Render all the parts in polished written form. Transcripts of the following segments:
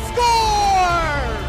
scores!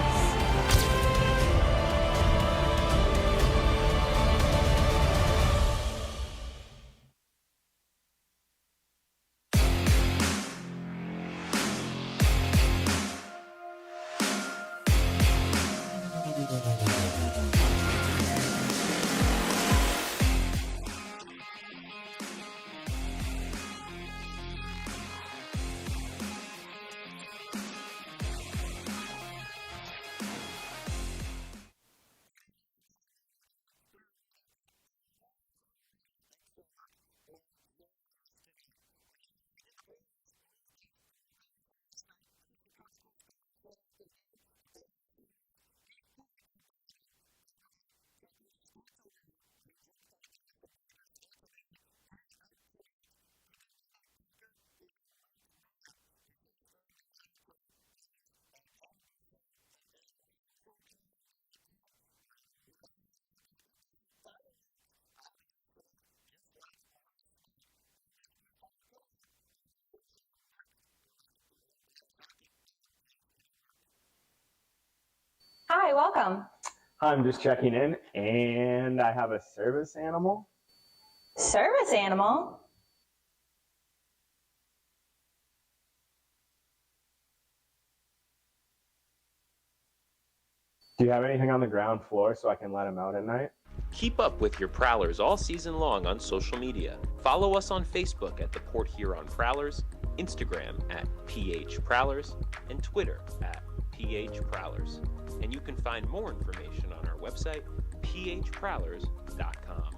Hi, welcome. I'm just checking in, and I have a service animal. Service animal? Do you have anything on the ground floor so I can let him out at night? Keep up with your Prowlers all season long on social media. Follow us on Facebook at the Port Huron Prowlers, Instagram at PH Prowlers, and Twitter at PH Prowlers. And you can find more information on our website, phprowlers.com.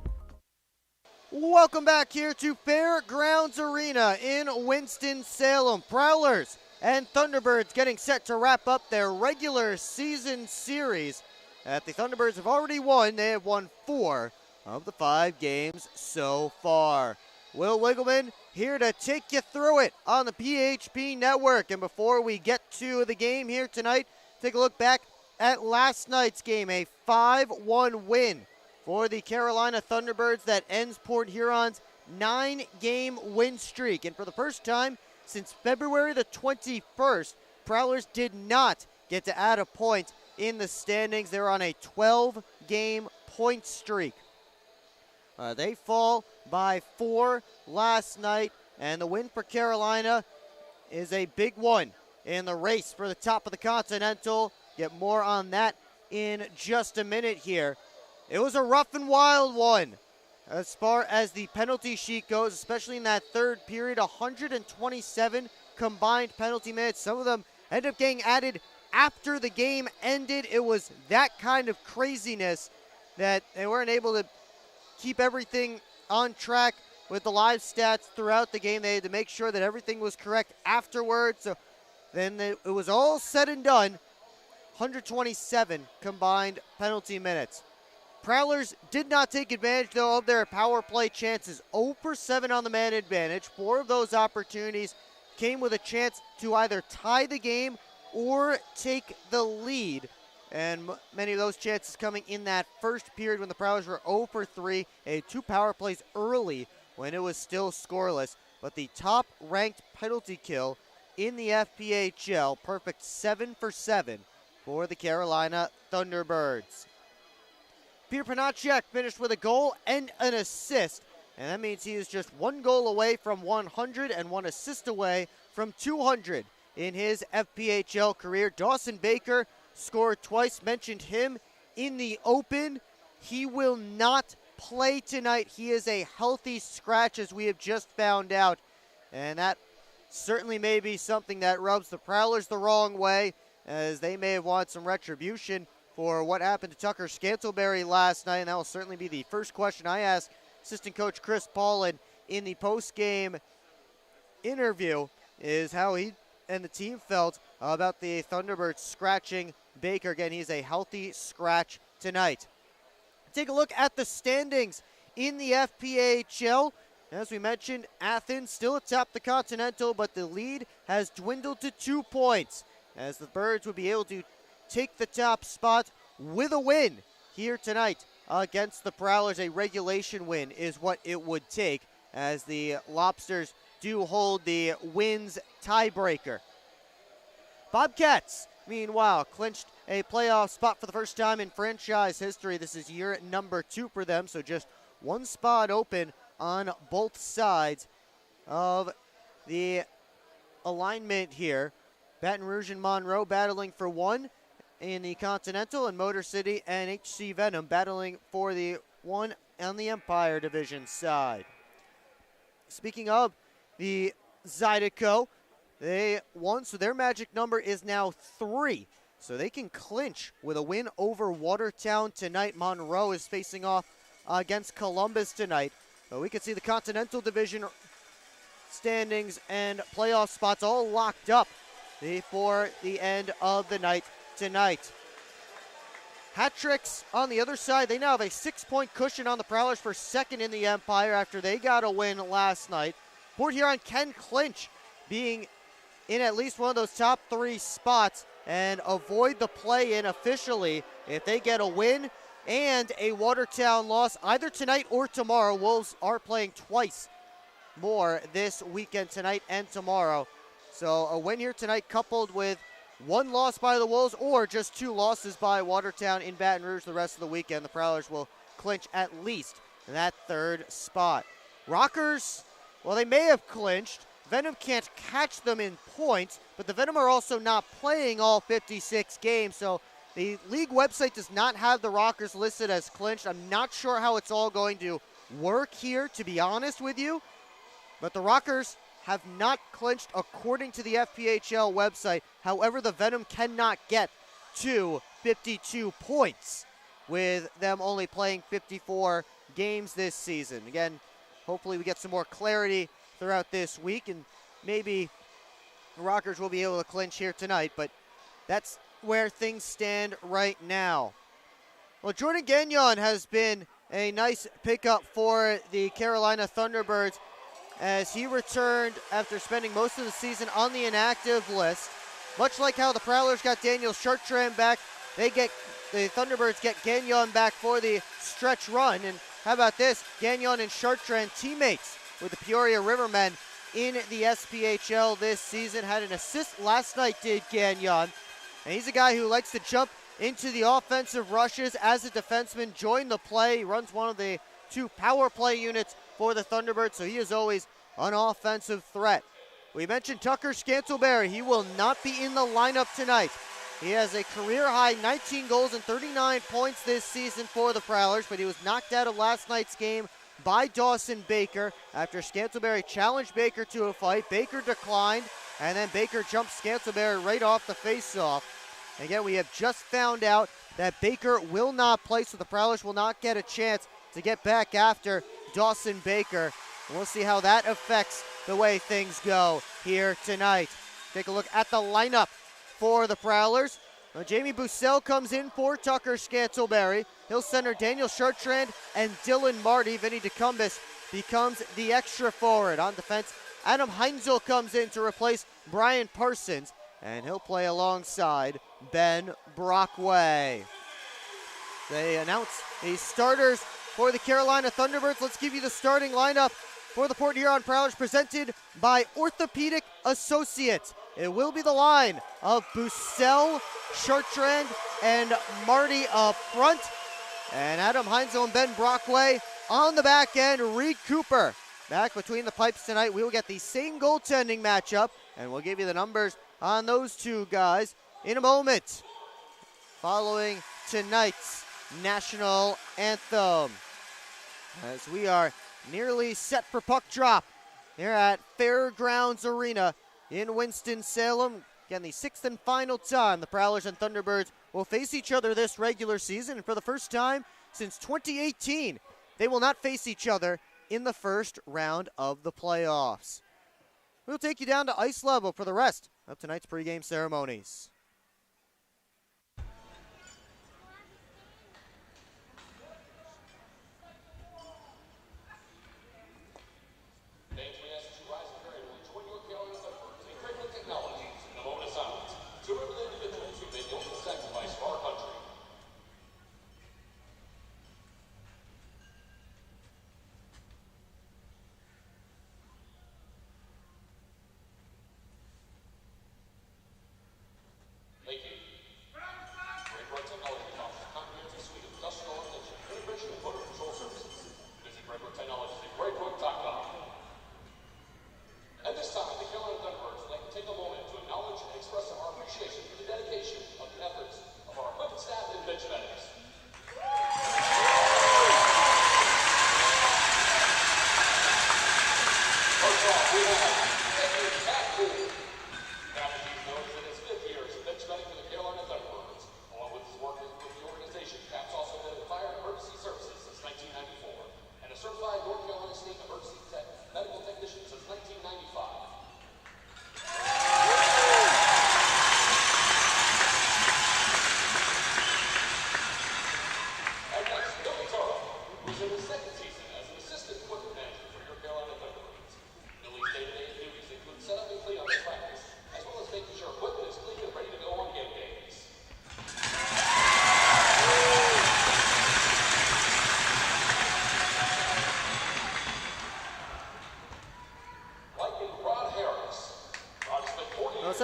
Welcome back here to Fairgrounds Arena in Winston-Salem. Prowlers and Thunderbirds getting set to wrap up their regular season series. The Thunderbirds have already won. They have won 4 of the 5 games so far. Will Wiggleman here to take you through it on the PHP Network. And before we get to the game here tonight, take a look back at last night's game, a 5-1 win for the Carolina Thunderbirds that ends Port Huron's 9-game win streak. And for the first time since February the 21st, Prowlers did not get to add a point in the standings. They're on a 12-game point streak. They fall by 4 last night, and the win for Carolina is a big one in the race for the top of the Continental. Get more on that in just a minute here. It was a rough and wild one as far as the penalty sheet goes, especially in that third period. 127 combined penalty minutes. Some of them ended up getting added after the game ended. It was that kind of craziness that they weren't able to keep everything on track with the live stats throughout the game. They had to make sure that everything was correct afterwards. So then it was all said and done. 127 combined penalty minutes. Prowlers did not take advantage, though, of their power play chances. 0 for 7 on the man advantage. 4 of those opportunities came with a chance to either tie the game or take the lead. And many of those chances coming in that first period when the Prowlers were 0 for 3. They had 2 power plays early when it was still scoreless. But the top-ranked penalty kill in the FPHL, perfect 7 for 7 for the Carolina Thunderbirds. Peter Panacek finished with a goal and an assist, and that means he is just 1 goal away from 100 and 1 assist away from 200 in his FPHL career. Dawson Baker scored twice, mentioned him in the open. He will not play tonight. He is a healthy scratch, as we have just found out, and that certainly may be something that rubs the Prowlers the wrong way, as they may have wanted some retribution for what happened to Tucker Scantlebury last night, and that will certainly be the first question I ask assistant coach Chris Paulin in the post-game interview, is how he and the team felt about the Thunderbirds scratching Baker. Again, he's a healthy scratch tonight. Take a look at the standings in the FPHL. As we mentioned, Athens still atop the Continental, but the lead has dwindled to 2 points, as the Birds would be able to take the top spot with a win here tonight against the Prowlers. A regulation win is what it would take, as the Lobsters do hold the wins tiebreaker. Bobcats, meanwhile, clinched a playoff spot for the first time in franchise history. This is year number 2 for them, so just one spot open on both sides of the alignment here. Baton Rouge and Monroe battling for 1 in the Continental, and Motor City and HC Venom battling for the 1 on the Empire Division side. Speaking of the Zydeco, they won, so their magic number is now 3. So they can clinch with a win over Watertown tonight. Monroe is facing off against Columbus tonight. But we can see the Continental Division standings and playoff spots all locked up before the end of the night tonight. Hat tricks on the other side. They now have a 6-point cushion on the Prowlers for second in the Empire after they got a win last night. Port Huron can clinch, being in at least one of those top 3 spots, and avoid the play-in officially if they get a win and a Watertown loss either tonight or tomorrow. Wolves are playing twice more this weekend, tonight and tomorrow. So a win here tonight coupled with 1 loss by the Wolves or just 2 losses by Watertown in Baton Rouge the rest of the weekend. The Prowlers will clinch at least that 3rd spot. Rockers, well, they may have clinched. Venom can't catch them in points, but the Venom are also not playing all 56 games, so the league website does not have the Rockers listed as clinched. I'm not sure how it's all going to work here, to be honest with you, but the Rockers have not clinched according to the FPHL website. However, the Venom cannot get to 52 points with them only playing 54 games this season. Again, hopefully we get some more clarity throughout this week, and maybe the Rockers will be able to clinch here tonight, but that's where things stand right now. Well, Jordan Gagnon has been a nice pickup for the Carolina Thunderbirds as he returned after spending most of the season on the inactive list. Much like how the Prowlers got Daniel Chartrand back, the Thunderbirds get Gagnon back for the stretch run. And how about this? Gagnon and Chartrand, teammates with the Peoria Rivermen in the SPHL this season. Had an assist last night, did Gagnon. And he's a guy who likes to jump into the offensive rushes as a defenseman, join the play. He runs one of the 2 power play units for the Thunderbirds, so he is always an offensive threat. We mentioned Tucker Scantleberry. He will not be in the lineup tonight. He has a career-high 19 goals and 39 points this season for the Prowlers, but he was knocked out of last night's game by Dawson Baker after Scantleberry challenged Baker to a fight. Baker declined, and then Baker jumped Scantleberry right off the face-off. Again, we have just found out that Baker will not play, so the Prowlers will not get a chance to get back after Dawson Baker. We'll see how that affects the way things go here tonight. Take a look at the lineup for the Prowlers. Jamie Bussell comes in for Tucker Scantleberry. He'll center Daniel Chartrand and Dylan Marty. Vinny DeCumbis becomes the extra forward. On defense, Adam Heinzel comes in to replace Brian Parsons, and he'll play alongside Ben Brockway. They announce the starters for the Carolina Thunderbirds. Let's give you the starting lineup for the Port Huron Prowlers, presented by Orthopedic Associates. It will be the line of Bussell, Chartrand, and Marty up front. And Adam Heinzel and Ben Brockway on the back end. Reed Cooper back between the pipes tonight. We will get the same goaltending matchup, and we'll give you the numbers on those 2 guys in a moment, following tonight's national anthem. As we are nearly set for puck drop here at Fairgrounds Arena in Winston-Salem. Again, the 6th and final time the Prowlers and Thunderbirds will face each other this regular season. And for the first time since 2018, they will not face each other in the first round of the playoffs. We'll take you down to ice level for the rest of tonight's pregame ceremonies.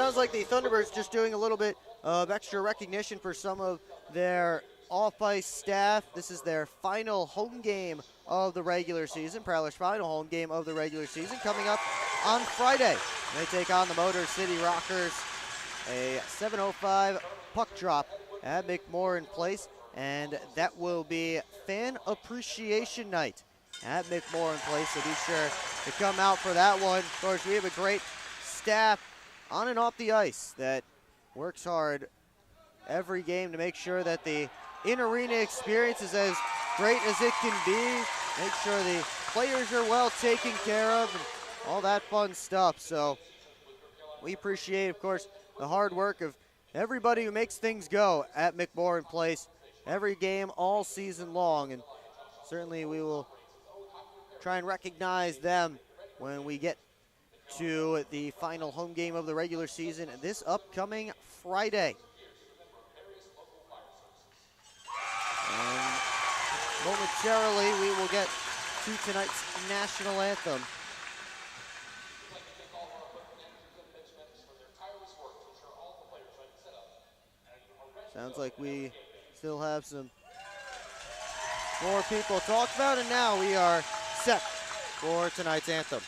sounds like the Thunderbirds just doing a little bit of extra recognition for some of their off-ice staff. This is their final home game of the regular season. Prowlers' final home game of the regular season coming up on Friday. They take on the Motor City Rockers. A 7:05 puck drop at McMorran Place, and that will be Fan Appreciation Night at McMorran Place, so be sure to come out for that one. Of course, we have a great staff on and off the ice that works hard every game to make sure that the in-arena experience is as great as it can be, make sure the players are well taken care of, and all that fun stuff. So we appreciate, of course, the hard work of everybody who makes things go at McMorran Place every game all season long, and certainly we will try and recognize them when we get to the final home game of the regular season this upcoming Friday. And momentarily we will get to tonight's national anthem. Sounds like we still have some more people to talk about, and now we are set for tonight's anthem.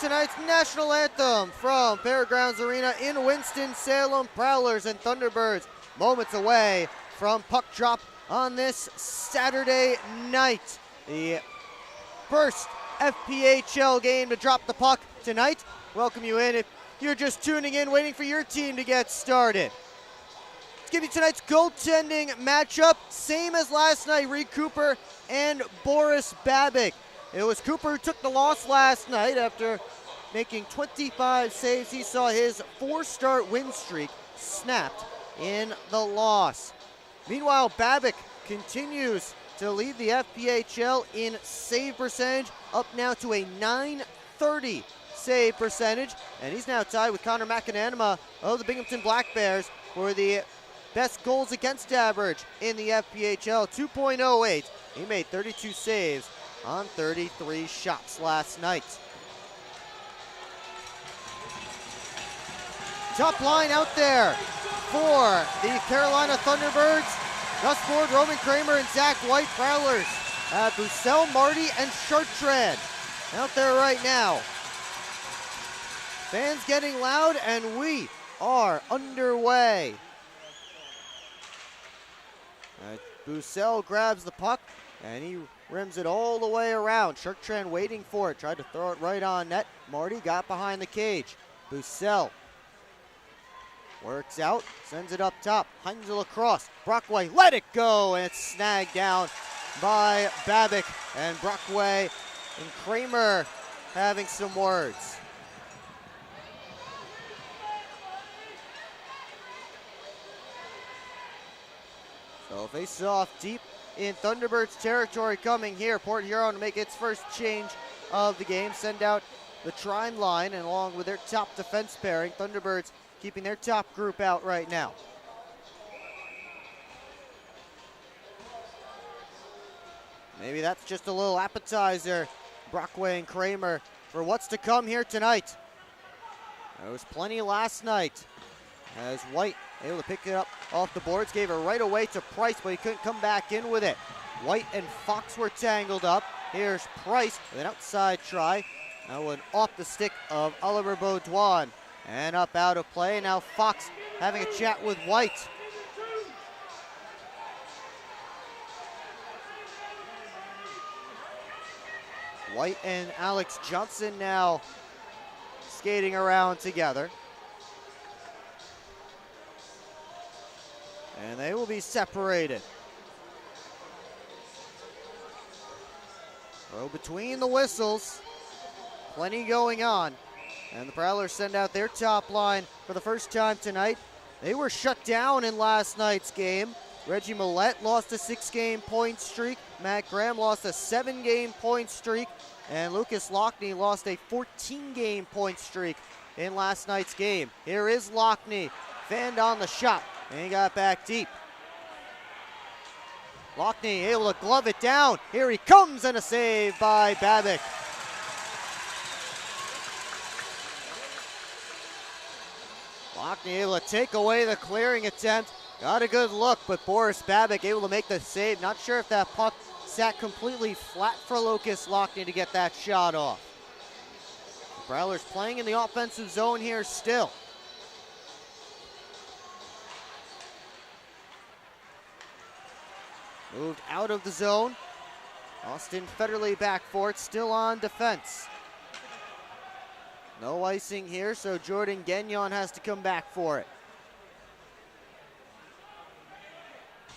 Tonight's national anthem from Fairgrounds Arena in Winston-Salem. Prowlers and Thunderbirds moments away from puck drop on this Saturday night. The first FPHL game to drop the puck tonight. Welcome you in if you're just tuning in, waiting for your team to get started. Let's give you tonight's goaltending matchup. Same as last night, Reed Cooper and Boris Babick. It was Cooper who took the loss last night after making 25 saves. He saw his 4-start win streak snapped in the loss. Meanwhile, Babick continues to lead the FPHL in save percentage, up now to a .930 save percentage, and he's now tied with Connor McAnanima of the Binghamton Black Bears for the best goals against average in the FPHL, 2.08. He made 32 saves on 33 shots last night. Top line out there for the Carolina Thunderbirds. Gus Ford, Roman Kramer, and Zach White. Prowlers. Bussell, Marty, and Chartrand out there right now. Fans getting loud, and we are underway. Bussell grabs the puck, and he rims it all the way around. Chartrand waiting for it, tried to throw it right on net. Marty got behind the cage. Bussell works out, sends it up top. Heinzel across. Brockway let it go, and it's snagged down by Babick. And Brockway and Kramer having some words. So face off deep in Thunderbirds territory coming here. Port Huron to make its first change of the game. Send out the Trine line, and along with their top defense pairing, Thunderbirds keeping their top group out right now. Maybe that's just a little appetizer, Brockway and Kramer, for what's to come here tonight. There was plenty last night as White able to pick it up off the boards, gave it right away to Price, but he couldn't come back in with it. White and Fox were tangled up. Here's Price with an outside try. That one off the stick of Oliver Baudouin and up out of play. Now Fox having a chat with White. White and Alex Johnson now skating around together. And they will be separated. So between the whistles, plenty going on. And the Prowlers send out their top line for the first time tonight. They were shut down in last night's game. Reggie Millette lost a 6-game point streak. Matt Graham lost a 7-game point streak. And Lucas Lockney lost a 14-game point streak in last night's game. Here is Lockney, fanned on the shot, and he got back deep. Lockney able to glove it down. Here he comes, and a save by Babick. Lockney able to take away the clearing attempt. Got a good look, but Boris Babick able to make the save. Not sure if that puck sat completely flat for Lucas Lockney to get that shot off. The Prowlers playing in the offensive zone here still. Moved out of the zone. Austin Federley back for it, still on defense. No icing here, so Jordan Gagnon has to come back for it.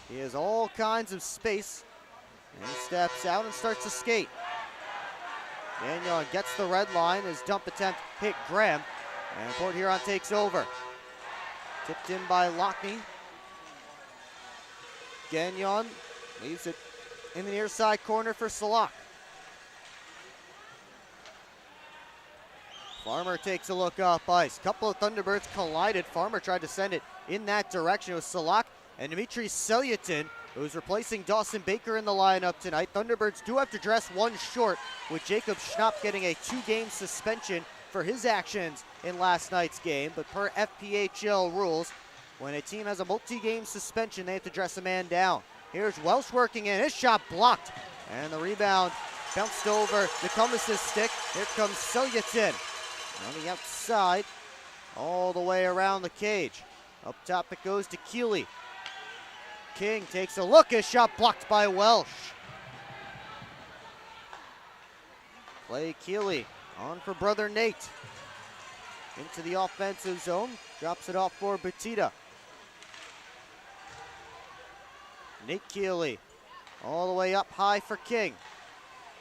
He has all kinds of space, and he steps out and starts to skate. Gagnon gets the red line. His dump attempt hit Graham, and Port Huron takes over. Tipped in by Lockney. Gagnon leaves it in the near side corner for Salak. Farmer takes a look up ice. Couple of Thunderbirds collided. Farmer tried to send it in that direction. It was Salak and Dmitry Selyatin, who's replacing Dawson Baker in the lineup tonight. Thunderbirds do have to dress one short, with Jacob Schnapp getting a 2-game suspension for his actions in last night's game. But per FPHL rules, when a team has a multi-game suspension, they have to dress a man down. Here's Welsh working in. His shot blocked. And the rebound bounced over DeCumbus' stick. Here comes Selyatin on the outside, all the way around the cage. Up top it goes to Keeley. King takes a look. His shot blocked by Welsh. Clay Keeley on for brother Nate. Into the offensive zone. Drops it off for Batita. Nate Keeley all the way up high for King.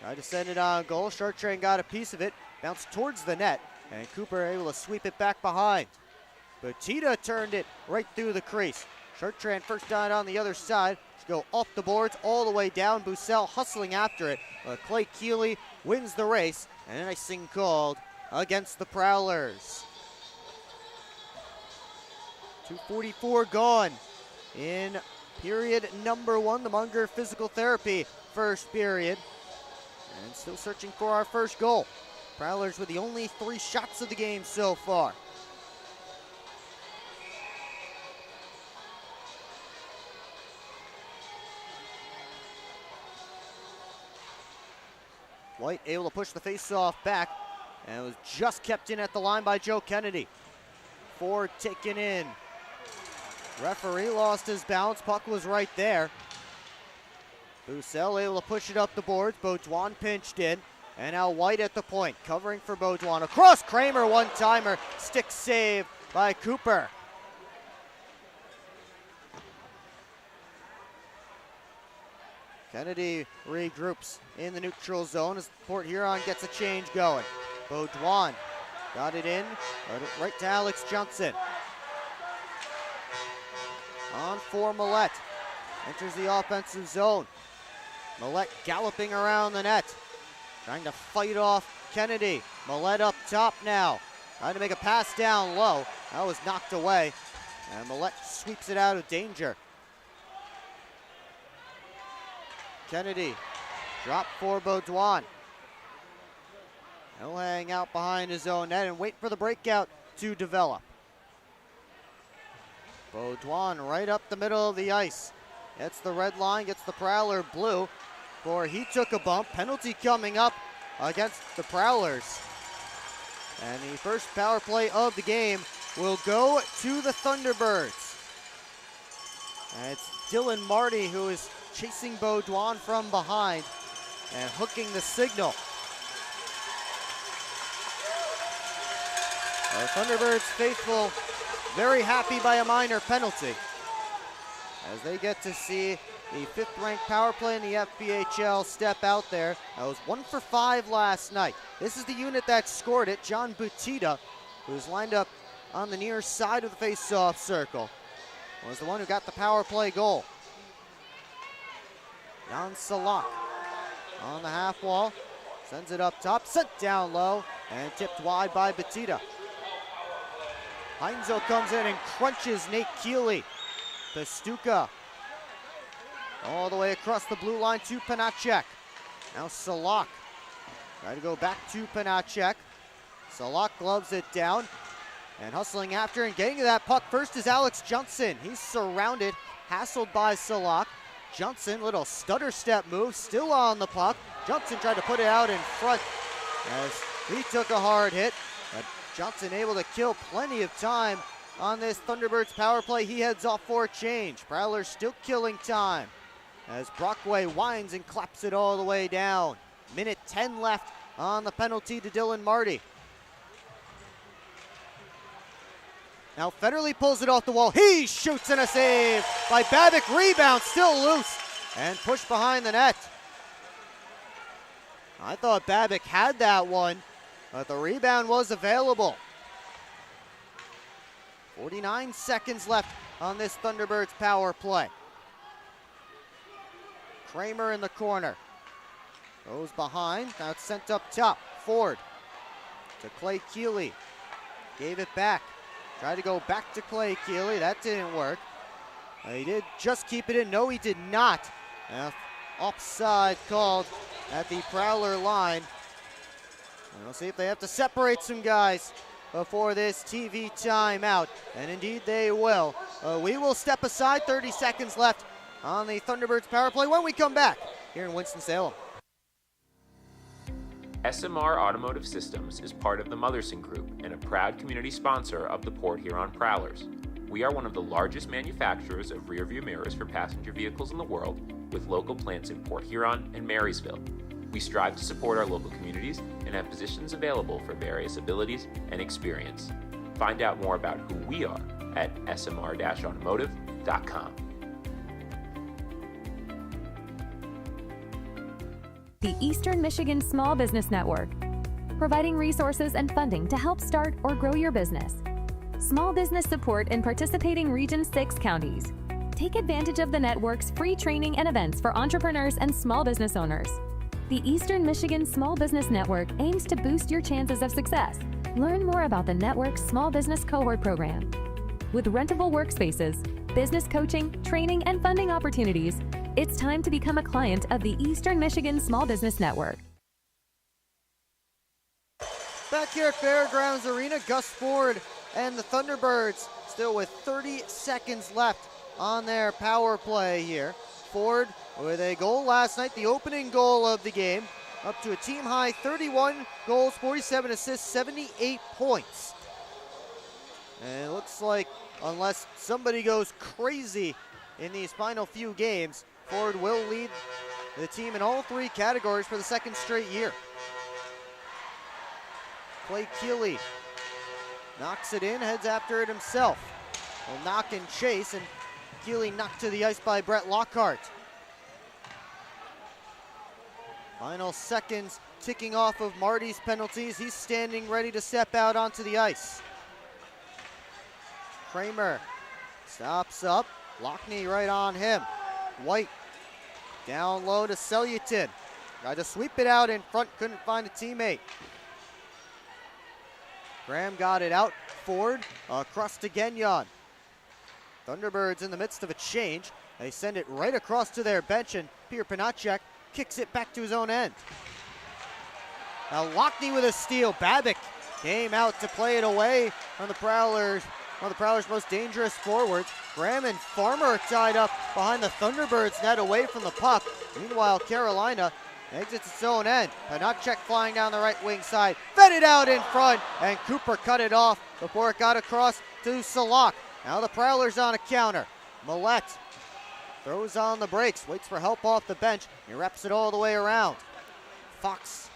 Tried to send it on goal. Chartrain got a piece of it. Bounced towards the net. And Cooper able to sweep it back behind. Batita turned it right through the crease. Chartrand first down on the other side. Go off the boards all the way down. Bussell hustling after it. Clay Keeley wins the race. And an icing called against the Prowlers. 2:44 gone in period number 1, the Munger Physical Therapy first period. And still searching for our first goal. Prowlers with the only 3 shots of the game so far. White able to push the face-off back, and it was just kept in at the line by Joe Kennedy. Ford taken in. Referee lost his balance. Puck was right there. Bussell able to push it up the boards. Baudouin pinched in. And now White at the point, covering for Baudouin. Across Kramer, one-timer. Stick save by Cooper. Kennedy regroups in the neutral zone as Port Huron gets a change going. Baudouin got it in, right to Alex Johnson. On for Millette. Enters the offensive zone. Millette galloping around the net. Trying to fight off Kennedy. Millette up top now. Trying to make a pass down low. That was knocked away. And Millette sweeps it out of danger. Kennedy. Drop for Baudouin. He'll hang out behind his own net and wait for the breakout to develop. Baudouin right up the middle of the ice. Gets the red line, gets the Prowler blue. For he took a bump. Penalty coming up against the Prowlers. And the first power play of the game will go to the Thunderbirds. And it's Dylan Marty who is chasing Baudouin from behind and hooking the signal. The Thunderbirds faithful very happy by a minor penalty as they get to see the fifth-ranked power play in the FPHL step out there. That was 1 for 5 last night. This is the unit that scored it, John Butita, who's lined up on the near side of the face-off circle, was the one who got the power play goal. Jan Salak on the half wall, sends it up top, sent down low, and tipped wide by Butita. Heinzel comes in and crunches Nate Keeley. Pastuca all the way across the blue line to Panacek. Now Salak try to go back to Panacek. Salak gloves it down and hustling after and getting to that puck first is Alex Johnson. He's surrounded, hassled by Salak. Johnson, little stutter step move, still on the puck. Johnson tried to put it out in front as he took a hard hit. But Johnson able to kill plenty of time on this Thunderbirds power play. He heads off for a change. Prowlers still killing time as Brockway winds and claps it all the way down. Minute 10 left on the penalty to Dylan Marty. Now Federley pulls it off the wall. He shoots and a save by Babic. Rebound still loose and pushed behind the net. I thought Babic had that one, but the rebound was available. 49 seconds left on this Thunderbirds power play. Kramer in the corner. Goes behind. Now it's sent up top. Ford to Clay Keeley. Gave it back. Tried to go back to Clay Keeley. That didn't work. He did just keep it in. No, he did not. Offside called at the Prowler line. And we'll see if they have to separate some guys before this TV timeout. And indeed they will. We will step aside. 30 seconds left on the Thunderbirds power play when we come back here in Winston-Salem. SMR Automotive Systems is part of the Motherson Group and a proud community sponsor of the Port Huron Prowlers. We are one of the largest manufacturers of rear-view mirrors for passenger vehicles in the world, with local plants in Port Huron and Marysville. We strive to support our local communities and have positions available for various abilities and experience. Find out more about who we are at smr-automotive.com. The Eastern Michigan Small Business Network, providing resources and funding to help start or grow your business. Small business support in participating Region 6 counties. Take advantage of the network's free training and events for entrepreneurs and small business owners. The Eastern Michigan Small Business Network aims to boost your chances of success. Learn more about the network's small business cohort program. With rentable workspaces, business coaching, training, and funding opportunities, it's time to become a client of the Eastern Michigan Small Business Network. Back here at Fairgrounds Arena, Gus Ford and the Thunderbirds still with 30 seconds left on their power play here. Ford with a goal last night, the opening goal of the game, up to a team high 31 goals, 47 assists, 78 points. And it looks like unless somebody goes crazy in these final few games, Ford will lead the team in all three categories for the second straight year. Clay Keeley knocks it in, heads after it himself. Will knock and chase, and Keeley knocked to the ice by Brett Lockhart. Final seconds ticking off of Marty's penalties. He's standing ready to step out onto the ice. Kramer stops up. Lockney right on him. White down low to Selyutin. Tried to sweep it out in front, couldn't find a teammate. Graham got it out forward, across to Gagnon. Thunderbirds in the midst of a change. They send it right across to their bench, and Pierre Panacek kicks it back to his own end. Now Lockney with a steal. Babic came out to play it away from the Prowlers, one of the Prowlers' most dangerous forwards. Graham and Farmer are tied up behind the Thunderbirds net away from the puck. Meanwhile, Carolina exits its own end. Panacek flying down the right wing side. Fed it out in front, and Cooper cut it off before it got across to Salak. Now the Prowlers on a counter. Millette throws on the brakes, waits for help off the bench. He wraps it all the way around. Fox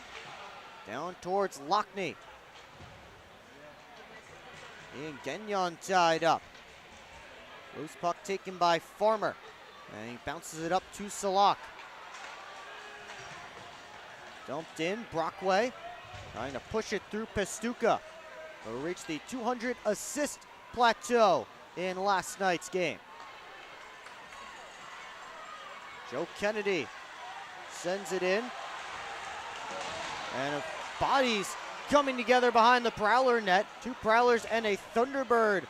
down towards Lockney. And Gagnon tied up. Loose puck taken by Farmer. And he bounces it up to Salak. Dumped in, Brockway trying to push it through Pastuca. Will reach the 200 assist plateau in last night's game. Joe Kennedy sends it in. And bodies coming together behind the Prowler net. Two Prowlers and a Thunderbird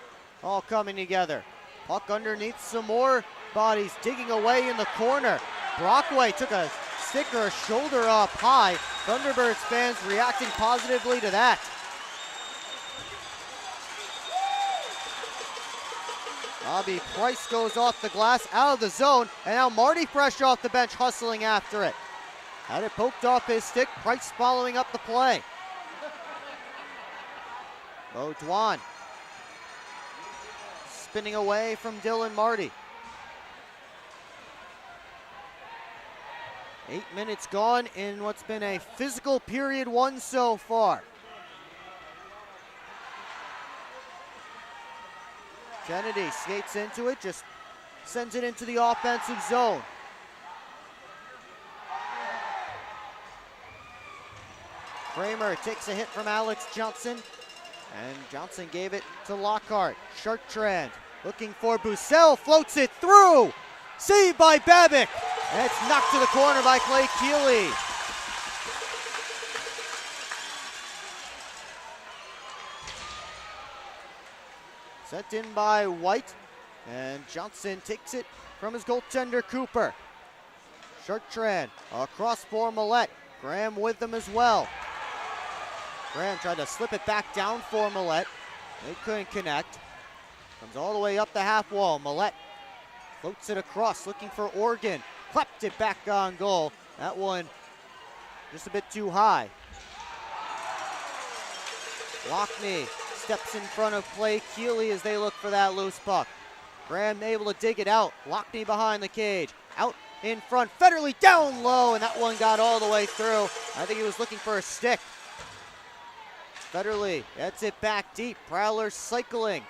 all coming together. Puck underneath, some more bodies digging away in the corner. Brockway took a stick or a shoulder up high. Thunderbirds fans reacting positively to that. Bobby Price goes off the glass, out of the zone, and now Marty fresh off the bench hustling after it. Had it poked off his stick, Price following up the play. Beaudoin spinning away from Dylan Marty. 8 minutes gone in what's been a physical period one so far. Kennedy skates into it, just sends it into the offensive zone. Kramer takes a hit from Alex Johnson, and Johnson gave it to Lockhart. Chartrand looking for Bussell, floats it through. Saved by Babic, and it's knocked to the corner by Clay Keeley. Sent in by White, and Johnson takes it from his goaltender Cooper. Chartrand across for Millette. Graham with them as well. Graham tried to slip it back down for Millette. They couldn't connect. Comes all the way up the half wall. Millette floats it across, looking for Organ. Clapped it back on goal. That one just a bit too high. Lockney steps in front of Clay Keeley as they look for that loose puck. Graham able to dig it out. Lockney behind the cage. Out in front. Federley down low, and that one got all the way through. I think he was looking for a stick. Federley gets it back deep. Prowlers cycling.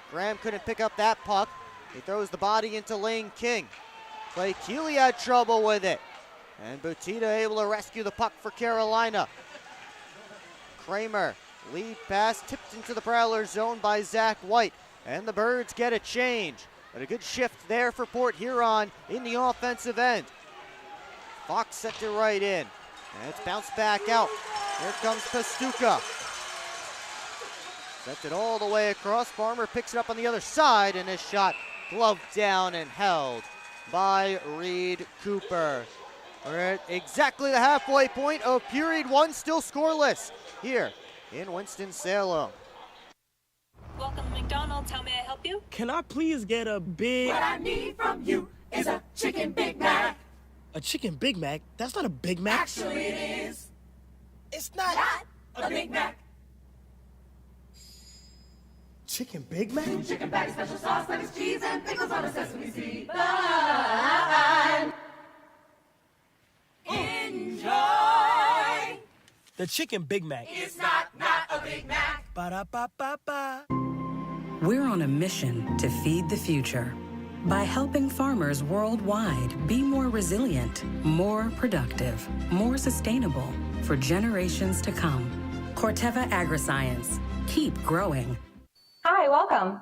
Graham couldn't pick up that puck. He throws the body into Lane King. Clay Keeley had trouble with it. And Butita able to rescue the puck for Carolina. Kramer, lead pass, tipped into the Prowlers zone by Zach White. And the Birds get a change. But a good shift there for Port Huron in the offensive end. Fox sent it right in. And it's bounced back out. Here comes Pastuca. Sent it all the way across. Farmer picks it up on the other side, and his shot gloved down and held by Reed Cooper. We're at exactly the halfway point of period one, still scoreless here in Winston-Salem. Welcome to McDonald's. How may I help you? Can I please get a big... What I need from you is a chicken Big Mac. A chicken Big Mac? That's not a Big Mac. Actually, it is. It's not a Big Mac. Chicken Big Mac? Chicken bag, special sauce, lettuce, cheese, and pickles on a sesame seed bun. Enjoy. The chicken Big Mac. It's not a Big Mac. Ba-da-ba-ba-ba. We're on a mission to feed the future by helping farmers worldwide be more resilient, more productive, more sustainable, for generations to come. Corteva Agriscience. Keep growing. Hi, welcome.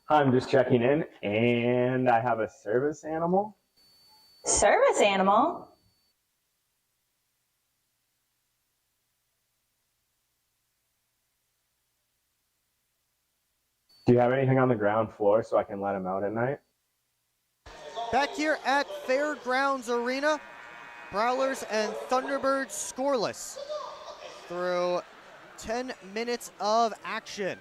I'm just checking in, and I have a service animal. Service animal? Do you have anything on the ground floor so I can let him out at night? Back here at Fairgrounds Arena, Prowlers and Thunderbirds scoreless through 10 minutes of action.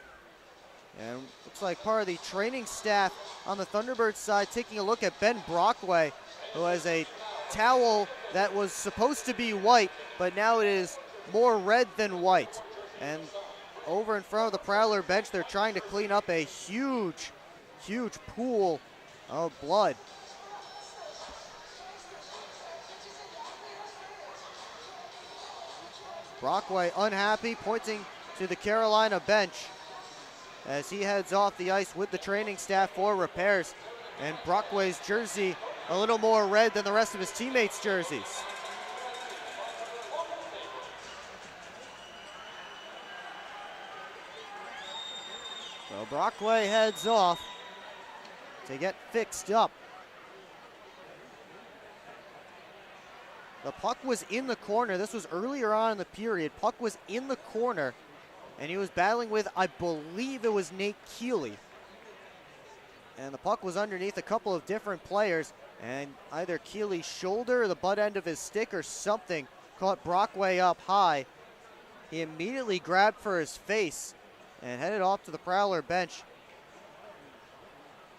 And looks like part of the training staff on the Thunderbirds side taking a look at Ben Brockway, who has a towel that was supposed to be white, but now it is more red than white. And over in front of the Prowler bench, they're trying to clean up a huge, huge pool of blood. Brockway unhappy, pointing to the Carolina bench as he heads off the ice with the training staff for repairs. And Brockway's jersey a little more red than the rest of his teammates' jerseys. So Brockway heads off to get fixed up. The puck was in the corner. This was earlier on in the period. Puck was in the corner, and he was battling with, I believe it was Nate Keeley. And the puck was underneath a couple of different players, and either Keeley's shoulder or the butt end of his stick or something caught Brockway up high. He immediately grabbed for his face and headed off to the Prowler bench.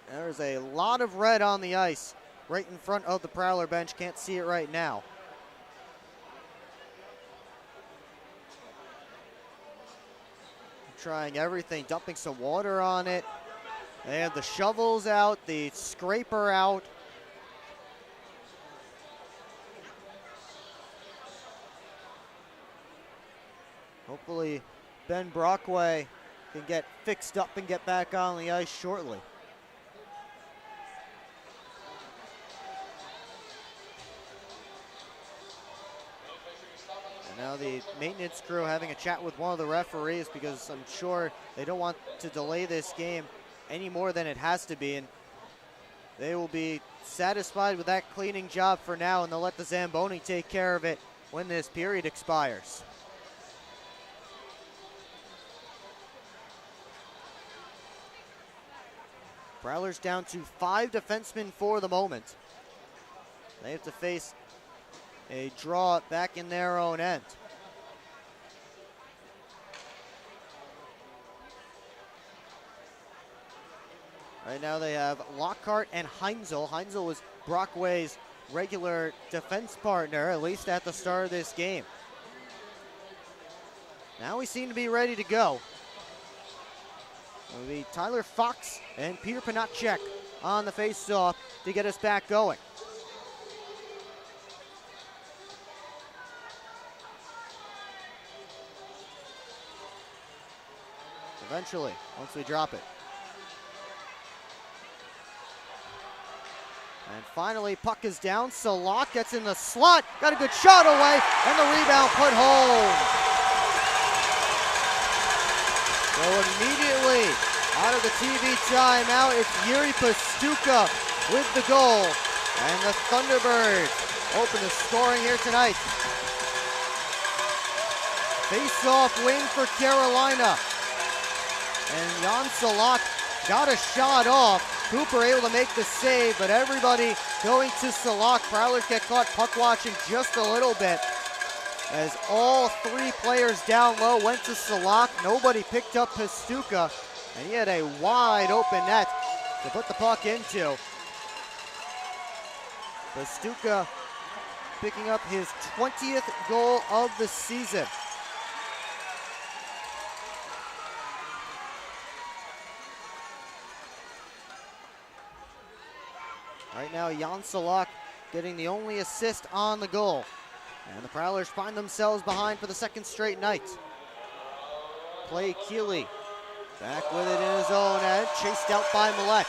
There's a lot of red on the ice right in front of the Prowler bench. Can't see it right now. Trying everything, dumping some water on it. They have the shovels out, the scraper out. Hopefully Ben Brockway can get fixed up and get back on the ice shortly. And now the maintenance crew having a chat with one of the referees because I'm sure they don't want to delay this game any more than it has to be. And they will be satisfied with that cleaning job for now, and they'll let the Zamboni take care of it when this period expires. Prowlers down to 5 defensemen for the moment. They have to face a draw back in their own end. Right now they have Lockhart and Heinzel. Heinzel was Brockway's regular defense partner, at least at the start of this game. Now we seem to be ready to go. It'll be Tyler Fox and Peter Panacek on the face-off to get us back going. Eventually, once we drop it. And finally, puck is down. Salak gets in the slot, got a good shot away, and the rebound put home. So immediately out of the TV timeout, it's Yuri Pastuka with the goal. And the Thunderbirds open the scoring here tonight. Face-off win for Carolina. And Jan Salak got a shot off. Cooper able to make the save, but everybody going to Salak. Prowlers get caught puck watching just a little bit as all 3 players down low went to Salak. Nobody picked up Pastuka, and he had a wide open net to put the puck into. Pastuka picking up his 20th goal of the season. Right now, Jan Salak getting the only assist on the goal. And the Prowlers find themselves behind for the second straight night. Clay Keeley back with it in his own end, chased out by Millette.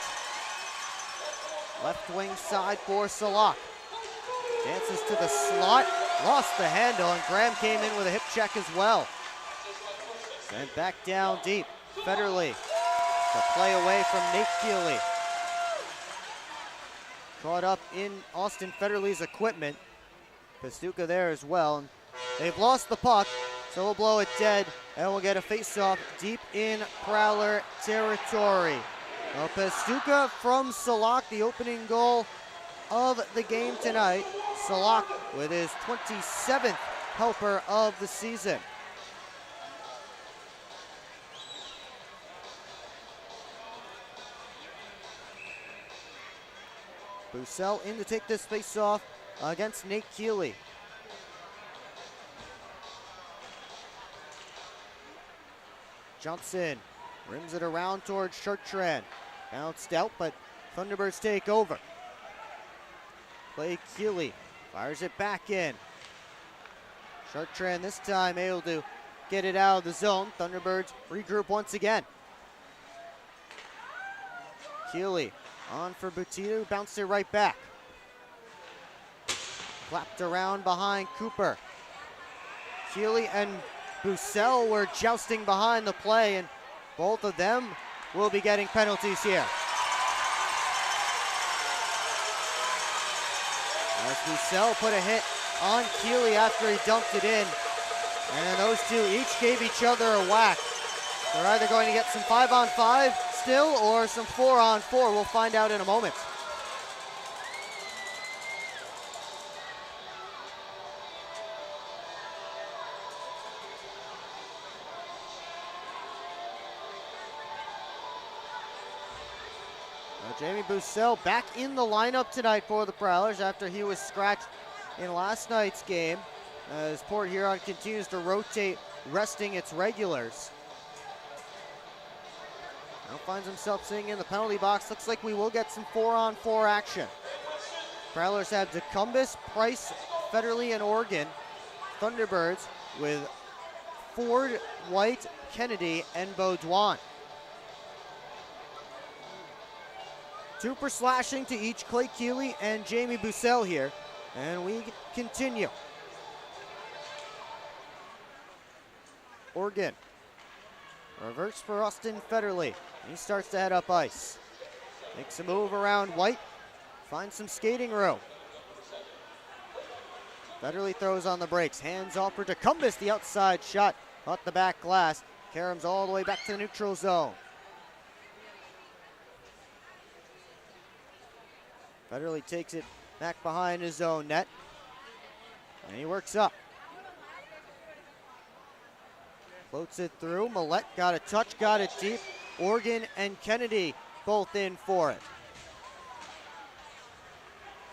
Left wing side for Salak. Dances to the slot, lost the handle, and Graham came in with a hip check as well. Sent back down deep. Federley to play away from Nate Keeley. Caught up in Austin Federley's equipment. Pastuca there as well. And they've lost the puck, so we'll blow it dead, and we'll get a face-off deep in Prowler territory. Well, Pastuca from Salak, the opening goal of the game tonight. Salak with his 27th helper of the season. Bussell in to take this face-off against Nate Keeley. Johnson rims it around towards Chartrand. Bounced out, but Thunderbirds take over. Play Keeley, fires it back in. Chartrand this time able to get it out of the zone. Thunderbirds regroup once again. Keeley on for Butita, who bounced it right back. Clapped around behind Cooper. Keeley and Bussell were jousting behind the play, and both of them will be getting penalties here. As Bussell put a hit on Keeley after he dumped it in, and those two each gave each other a whack. They're either going to get some 5-on-5 still or some 4-on-4. We'll find out in a moment. Jamie Bussell back in the lineup tonight for the Prowlers after he was scratched in last night's game, as Port Huron continues to rotate, resting its regulars. Now finds himself sitting in the penalty box. Looks like we will get some 4-on-4 action. Prowlers have DeCumbus, Price, Federley, and Organ. Thunderbirds with Ford, White, Kennedy, and Baudouin. 2 per slashing to each Clay Keeley and Jamie Bussell here. And we continue. Organ. Reverse for Austin Federley. He starts to head up ice. Makes a move around White. Finds some skating room. Federley throws on the brakes. Hands off for DeCumbus. The outside shot. Caught the back glass. Karams all the way back to the neutral zone. Federley takes it back behind his own net. And he works up. Floats it through. Millette got a touch, got it deep. Organ and Kennedy both in for it.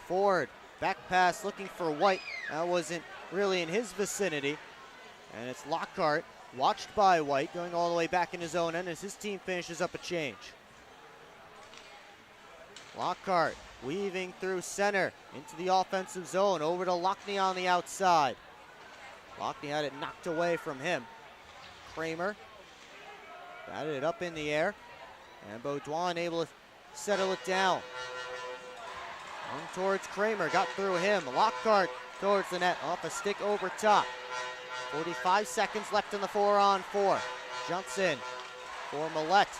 Ford, back pass looking for White. That wasn't really in his vicinity. And it's Lockhart, watched by White, going all the way back in his own end as his team finishes up a change. Lockhart weaving through center into the offensive zone, over to Lockney on the outside. Lockney had it knocked away from him. Kramer batted it up in the air, and Baudouin able to settle it down. On towards Kramer, got through him. Lockhart towards the net, off a stick over top. 45 seconds left in the 4-on-4. Johnson for Millette.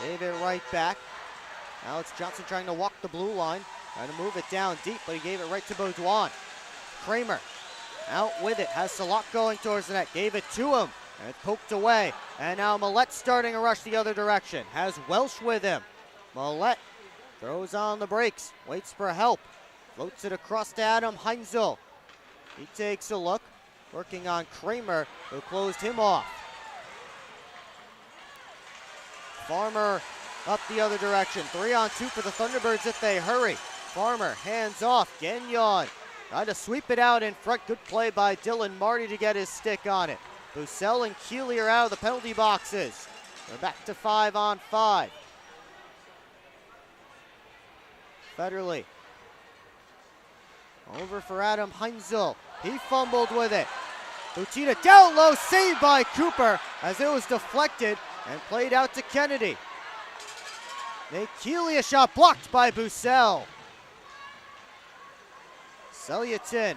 Gave it right back. Now it's Johnson trying to walk the blue line, trying to move it down deep, but he gave it right to Baudouin. Kramer out with it, has Salak going towards the net, gave it to him, and it's poked away. And now Millette starting a rush the other direction, has Welsh with him. Millette throws on the brakes, waits for help, floats it across to Adam Heinzel. He takes a look, working on Kramer, who closed him off. Farmer up the other direction. 3-on-2 for the Thunderbirds if they hurry. Farmer, hands off. Gagnon trying to sweep it out in front. Good play by Dylan Marty to get his stick on it. Bussell and Keeley are out of the penalty boxes. They're back to 5-on-5. Federley. Over for Adam Heinzel. He fumbled with it. Butita down low, saved by Cooper as it was deflected and played out to Kennedy. Nate Keeley, a shot blocked by Bussell. Selyatin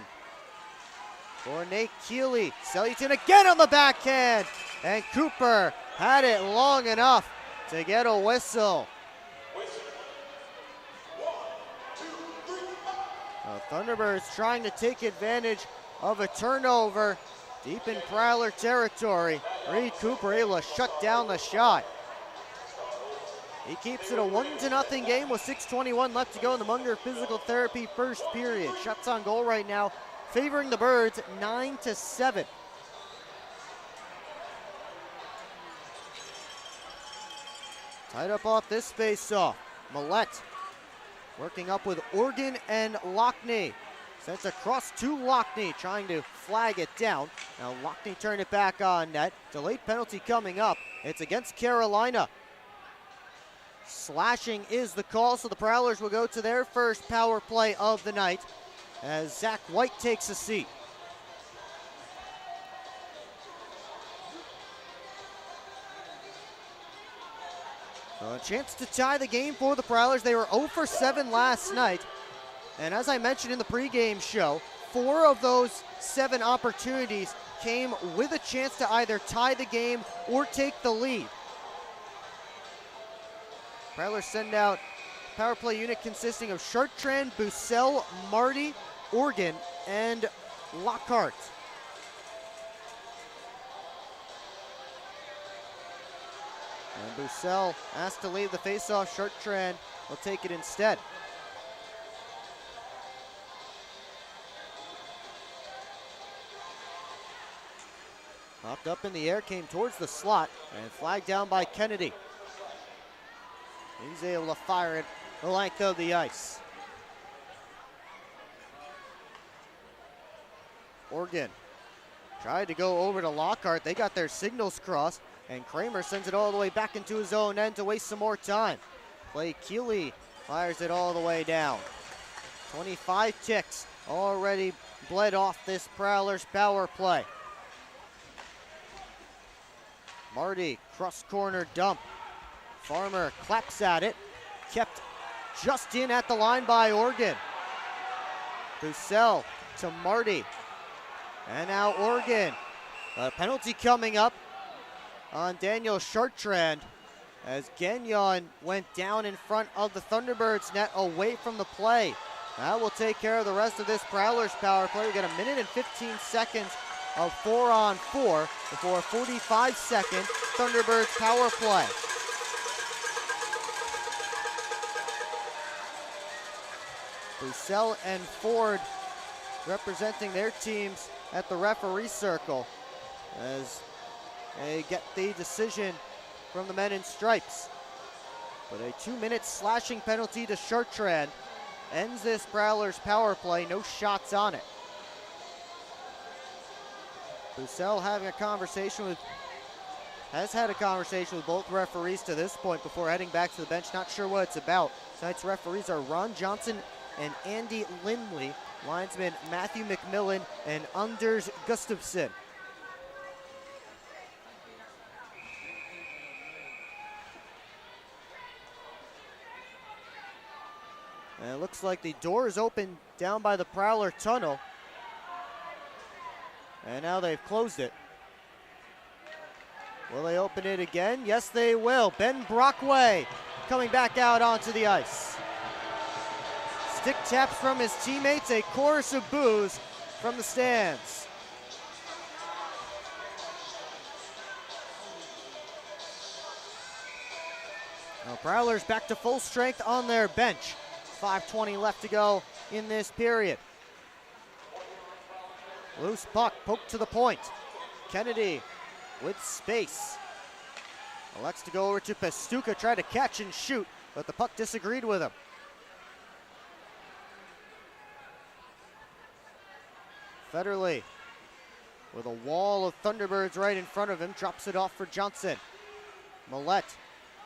for Nate Keeley. Sellyton again on the backhand. And Cooper had it long enough to get a whistle. Thunderbirds trying to take advantage of a turnover deep in Prowler territory. Reed Cooper able to shut down the shot. He keeps it a 1-0 game with 6:21 left to go in the Munger Physical Therapy first period. Shots on goal right now favoring the Birds 9-7. Tied up off this face-off. Millette working up with Organ and Lockney. Sends across to Lockney, trying to flag it down. Now Lockney turned it back on net. Delayed penalty coming up. It's against Carolina. Slashing is the call, so the Prowlers will go to their first power play of the night as Zach White takes a seat. A chance to tie the game for the Prowlers. They were 0 for 7 last night. And as I mentioned in the pregame show, 4 of those 7 opportunities came with a chance to either tie the game or take the lead. Prowlers send out power play unit consisting of Chartrand, Bussell, Marty, Organ, and Lockhart. And Bussell asked to leave the faceoff. Chartrand will take it instead. Popped up in the air, came towards the slot, and flagged down by Kennedy. He's able to fire it the length of the ice. Organ tried to go over to Lockhart. They got their signals crossed, and Kramer sends it all the way back into his own end to waste some more time. Clay Keeley fires it all the way down. 25 ticks already bled off this Prowlers power play. Marty, cross corner dump. Farmer claps at it. Kept just in at the line by Organ. Bussell to Marty. And now Organ. A penalty coming up on Daniel Chartrand as Gagnon went down in front of the Thunderbirds net away from the play. That will take care of the rest of this Prowlers power play. We got 1 minute and 15 seconds of 4-on-4 before a 45-second Thunderbirds power play. Bussell and Ford representing their teams at the referee circle as they get the decision from the men in stripes. But a 2-minute slashing penalty to Chartrand ends this Prowlers power play. No shots on it. Bussell has had a conversation with both referees to this point before heading back to the bench. Not sure what it's about. Tonight's referees are Ron Johnson and Andy Lindley. Linesmen Matthew McMillan and Anders Gustafsson. And it looks like the door is open down by the Prowler tunnel. And now they've closed it. Will they open it again? Yes, they will. Ben Brockway coming back out onto the ice. Stick taps from his teammates, a chorus of boos from the stands. Now Prowlers back to full strength on their bench. 5:20 left to go in this period. Loose puck poked to the point. Kennedy with space. Elects to go over to Pastuca, try to catch and shoot, but the puck disagreed with him. Federley with a wall of Thunderbirds right in front of him, drops it off for Johnson. Millette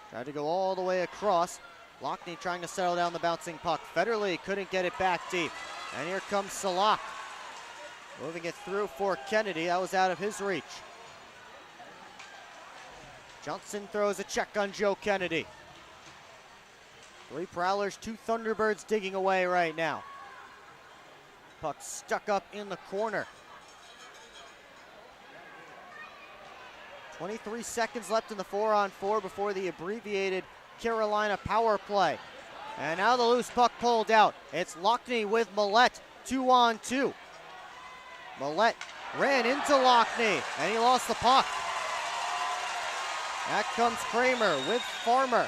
tried to go all the way across. Lockney trying to settle down the bouncing puck. Federley couldn't get it back deep. And here comes Salak. Moving it through for Kennedy. That was out of his reach. Johnson throws a check on Joe Kennedy. 3 Prowlers, 2 Thunderbirds digging away right now. Puck stuck up in the corner. 23 seconds left in the 4-on-4 before the abbreviated Carolina power play. And now the loose puck pulled out. It's Lockney with Millette, 2-on-2. Millette ran into Lockney, and he lost the puck. Back comes Kramer with Farmer.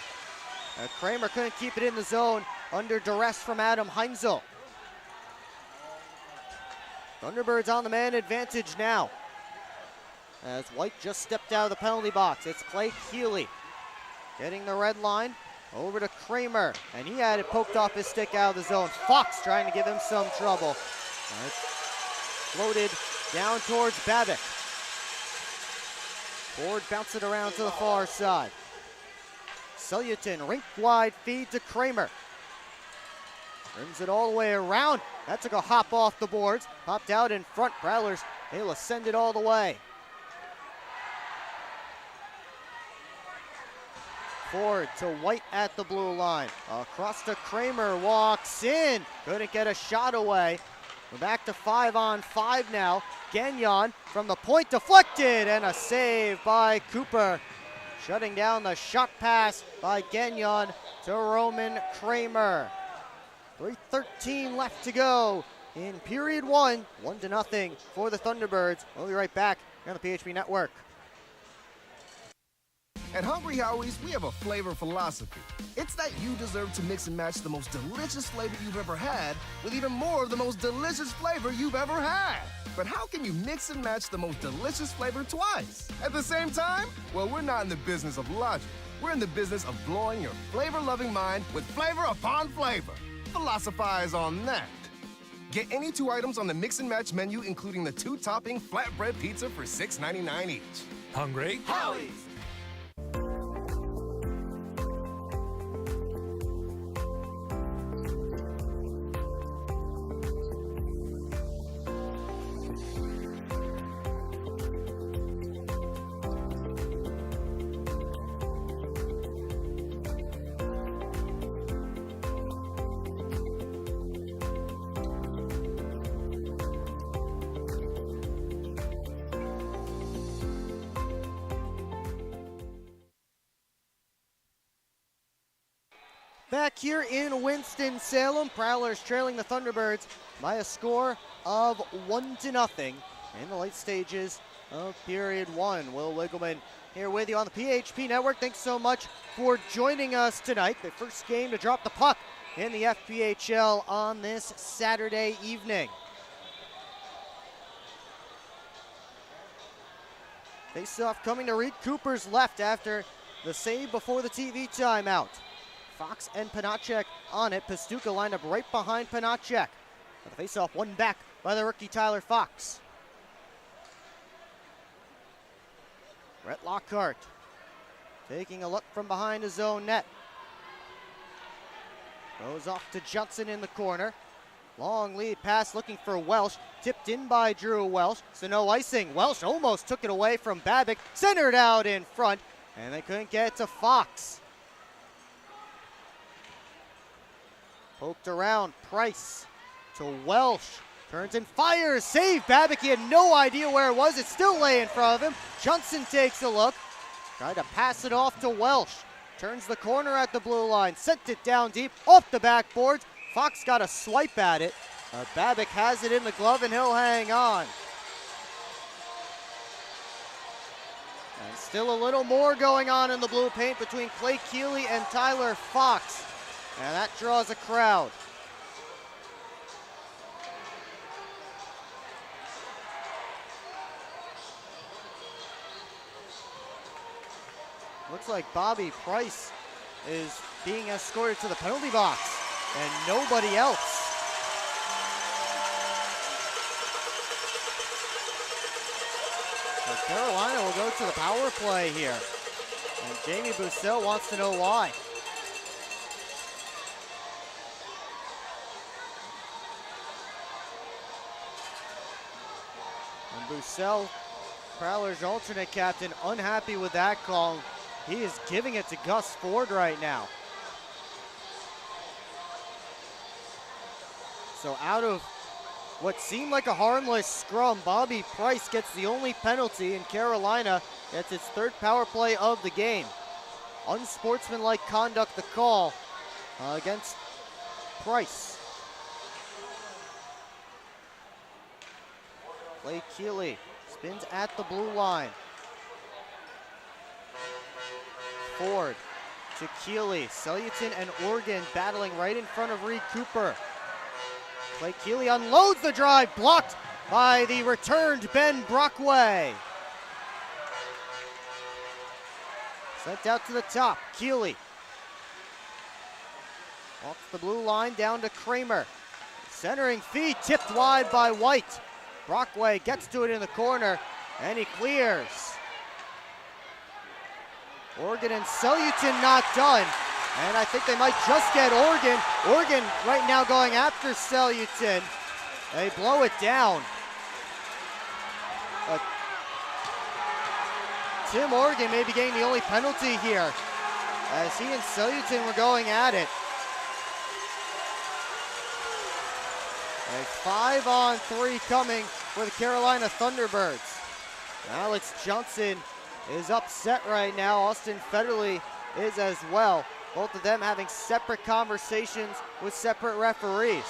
Kramer couldn't keep it in the zone under duress from Adam Heinzel. Thunderbirds on the man advantage now, as White just stepped out of the penalty box. It's Clay Keeley getting the red line over to Kramer, and he had it poked off his stick out of the zone. Fox trying to give him some trouble. Floated down towards Babbitt. Ford bounced it around to the far side. Sullivan rink wide feed to Kramer. Rims it all the way around. That took a hop off the boards. Popped out in front. Prowlers able to send it all the way. Ford to White at the blue line. Across to Kramer, walks in. Couldn't get a shot away. We're back to 5-on-5 now. Gagnon from the point, deflected, and a save by Cooper. Shutting down the shot pass by Gagnon to Roman Kramer. 3:13 left to go in period one. 1-0 for the Thunderbirds. We'll be right back here on the PHP Network. At Hungry Howie's, we have a flavor philosophy. It's that you deserve to mix and match the most delicious flavor you've ever had with even more of the most delicious flavor you've ever had. But how can you mix and match the most delicious flavor twice at the same time? Well, we're not in the business of logic. We're in the business of blowing your flavor-loving mind with flavor upon flavor. Philosophize on that. Get any 2 items on the mix and match menu, including the 2-topping flatbread pizza for $6.99 each. Hungry? Howie's! Back here in Winston-Salem, Prowlers trailing the Thunderbirds by a score of 1-0 in the late stages of period one. Will Wiggleman here with you on the PHP Network. Thanks so much for joining us tonight. The first game to drop the puck in the FPHL on this Saturday evening. Face-off coming to Reed Cooper's left after the save before the TV timeout. Fox and Panacek on it. Pastuca lined up right behind Panacek. The face-off won back by the rookie Tyler Fox. Brett Lockhart taking a look from behind his own net. Goes off to Johnson in the corner. Long lead pass looking for Welsh. Tipped in by Drew Welsh. So no icing. Welsh almost took it away from Babbitt. Centered out in front. And they couldn't get it to Fox. Poked around, Price to Welsh. Turns and fires, save Babbitt. He had no idea where it was. It's still lay in front of him. Johnson takes a look. Tried to pass it off to Welsh. Turns the corner at the blue line. Sent it down deep, off the backboards. Fox got a swipe at it. Babbitt has it in the glove and he'll hang on. And still a little more going on in the blue paint between Clay Keeley and Tyler Fox. And that draws a crowd. Looks like Bobby Price is being escorted to the penalty box and nobody else. So Carolina will go to the power play here. And Jamie Bussell wants to know why. And Bussell, Prowlers' alternate captain, unhappy with that call. He is giving it to Gus Ford right now. So out of what seemed like a harmless scrum. Bobby Price gets the only penalty, and Carolina gets its third power play of the game. Unsportsmanlike conduct, the call against Price. Clay Keeley spins at the blue line. Ford to Keeley. Celluton and Oregon battling right in front of Reed Cooper. Clay Keeley unloads the drive, blocked by the returned Ben Brockway. Sent out to the top, Keeley. Off the blue line, down to Kramer. Centering feed, tipped wide by White. Brockway gets to it in the corner, and he clears. Oregon and Celluton not done, and I think they might just get Oregon. Oregon right now going after Celluton. They blow it down. But Tim Oregon may be getting the only penalty here, as he and Celluton were going at it. A 5-on-3 coming for the Carolina Thunderbirds. Alex Johnson is upset right now. Austin Federley is as well. Both of them having separate conversations with separate referees.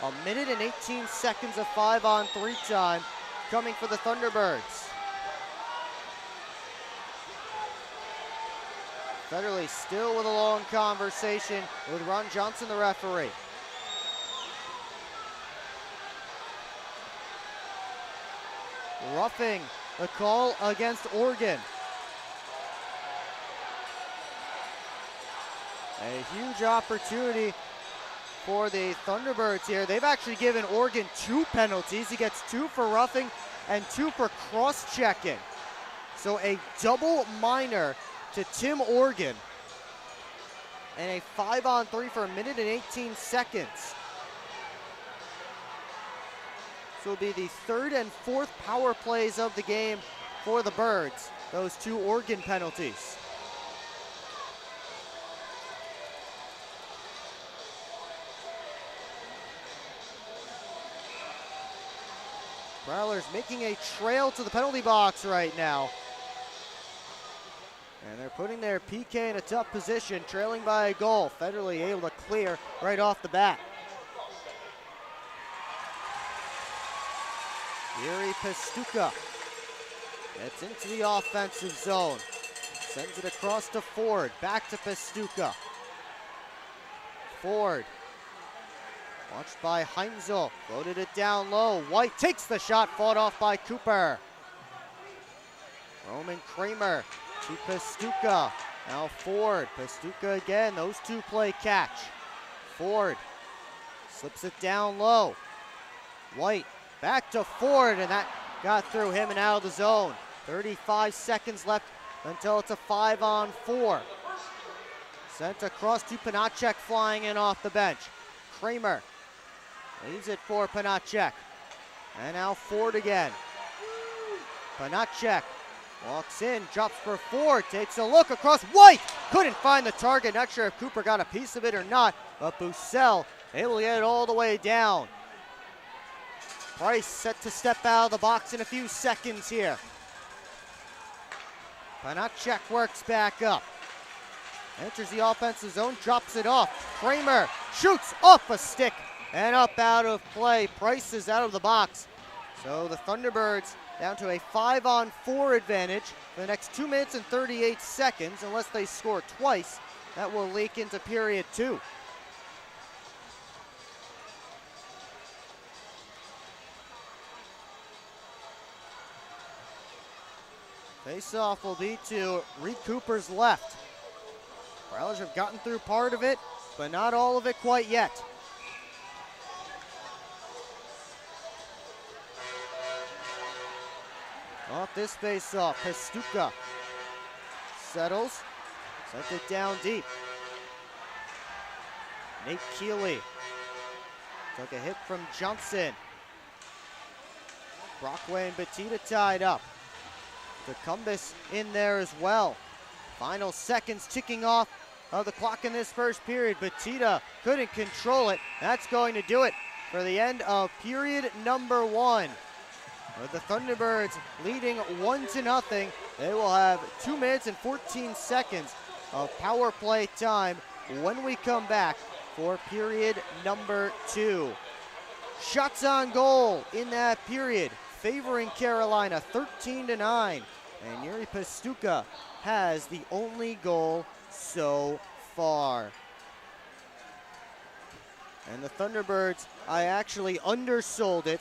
1 minute and 18 seconds of 5-on-3 time coming for the Thunderbirds. Federley still with a long conversation with Ron Johnson, the referee. Roughing the call against Oregon. A huge opportunity for the Thunderbirds here. They've actually given Oregon 2 penalties. He gets 2 for roughing and 2 for cross-checking. So a double minor to Tim Oregon. And a 5-on-3 for 1 minute and 18 seconds. This will be the 3rd and 4th power plays of the game for the Birds. Those 2 Oregon penalties. Prowlers making a trail to the penalty box right now. And they're putting their PK in a tough position, trailing by a goal. Federley able to clear right off the bat. Yuri Pastuka gets into the offensive zone. Sends it across to Ford. Back to Pastuka. Ford. Watched by Heinzel. Floated it down low. White takes the shot. Fought off by Cooper. Roman Kramer to Pastuka. Now Ford. Pastuka again. Those 2 play catch. Ford slips it down low. White. Back to Ford, and that got through him and out of the zone. 35 seconds left until it's a 5-on-4. Sent across to Panacek, flying in off the bench. Kramer leaves it for Panacek. And now Ford again. Panacek walks in, drops for Ford, takes a look across. White couldn't find the target. Not sure if Cooper got a piece of it or not, but Bussell able to get it all the way down. Price set to step out of the box in a few seconds here. Panacek works back up. Enters the offensive zone, drops it off. Kramer shoots off a stick and up out of play. Price is out of the box. So the Thunderbirds down to a 5-on-4 advantage for the next 2 minutes and 38 seconds. Unless they score twice, that will leak into period 2. Face-off will be to Reed Cooper's left. Prowlers have gotten through part of it, but not all of it quite yet. Off this face-off, Pastuka settles, sent it down deep. Nate Keeley took a hit from Johnson. Brockway and Batita tied up. DeCumbus in there as well. Final seconds ticking off of the clock in this first period. Batista couldn't control it. That's going to do it for the end of period number 1. With the Thunderbirds leading 1-0, they will have 2 minutes and 14 seconds of power play time when we come back for period number 2. Shots on goal in that period, favoring Carolina 13-9. And Yuri Pastuka has the only goal so far. And the Thunderbirds, I actually undersold it.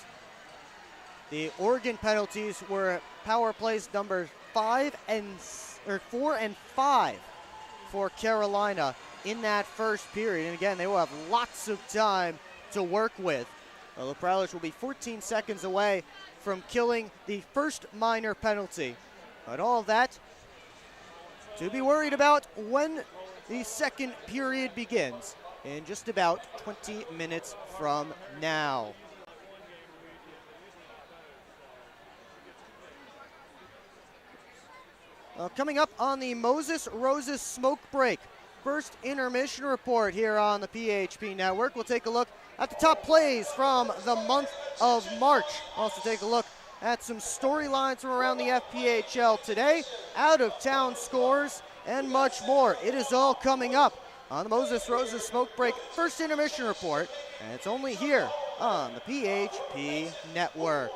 The Oregon penalties were power plays number 4 and 5 for Carolina in that first period. And again, they will have lots of time to work with. Well, the Prowlers will be 14 seconds away from killing the first minor penalty. But all of that to be worried about when the second period begins in just about 20 minutes from now. Coming up on the Moses Roses Smoke Break, first intermission report here on the PHP Network. We'll take a look at the top plays from the month of March. Also take a look at some storylines from around the FPHL today, out-of-town scores, and much more. It is all coming up on the Moses Roses Smoke Break first intermission report, and it's only here on the PHP Network.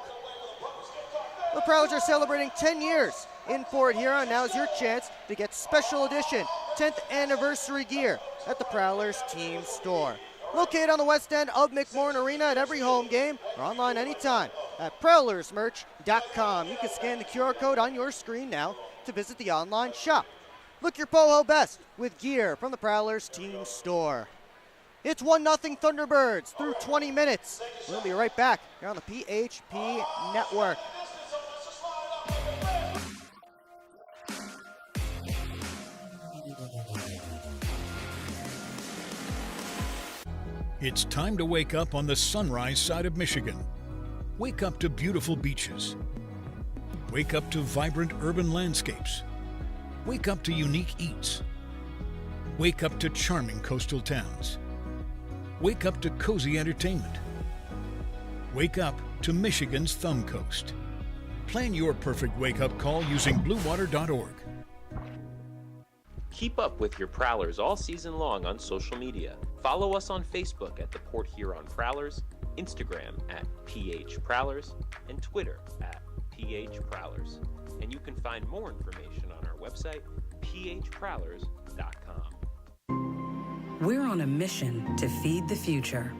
The Prowlers are celebrating 10 years in Port Huron. Now's your chance to get special edition 10th anniversary gear at the Prowlers team store. Located on the west end of McMorran Arena at every home game or online anytime at prowlersmerch.com. You can scan the QR code on your screen now to visit the online shop. Look your Poho best with gear from the Prowlers team store. It's 1-0 Thunderbirds through 20 minutes. We'll be right back here on the PHP Network. It's time to wake up on the sunrise side of Michigan. Wake up to beautiful beaches. Wake up to vibrant urban landscapes. Wake up to unique eats. Wake up to charming coastal towns. Wake up to cozy entertainment. Wake up to Michigan's Thumb Coast. Plan your perfect wake-up call using bluewater.org. Keep up with your Prowlers all season long on social media. Follow us on Facebook at the Port Huron Prowlers, Instagram at PH Prowlers, and Twitter at PH Prowlers. And you can find more information on our website, phprowlers.com. We're on a mission to feed the future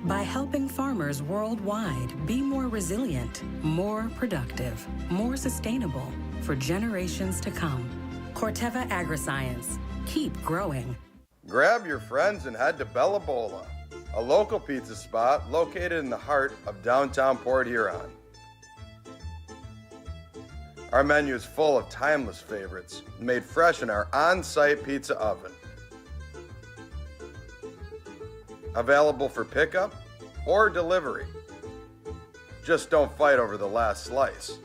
by helping farmers worldwide be more resilient, more productive, more sustainable for generations to come. Corteva Agriscience. Keep growing. Grab your friends and head to Bella Bola, a local pizza spot located in the heart of downtown Port Huron. Our menu is full of timeless favorites made fresh in our on-site pizza oven. Available for pickup or delivery. Just don't fight over the last slice.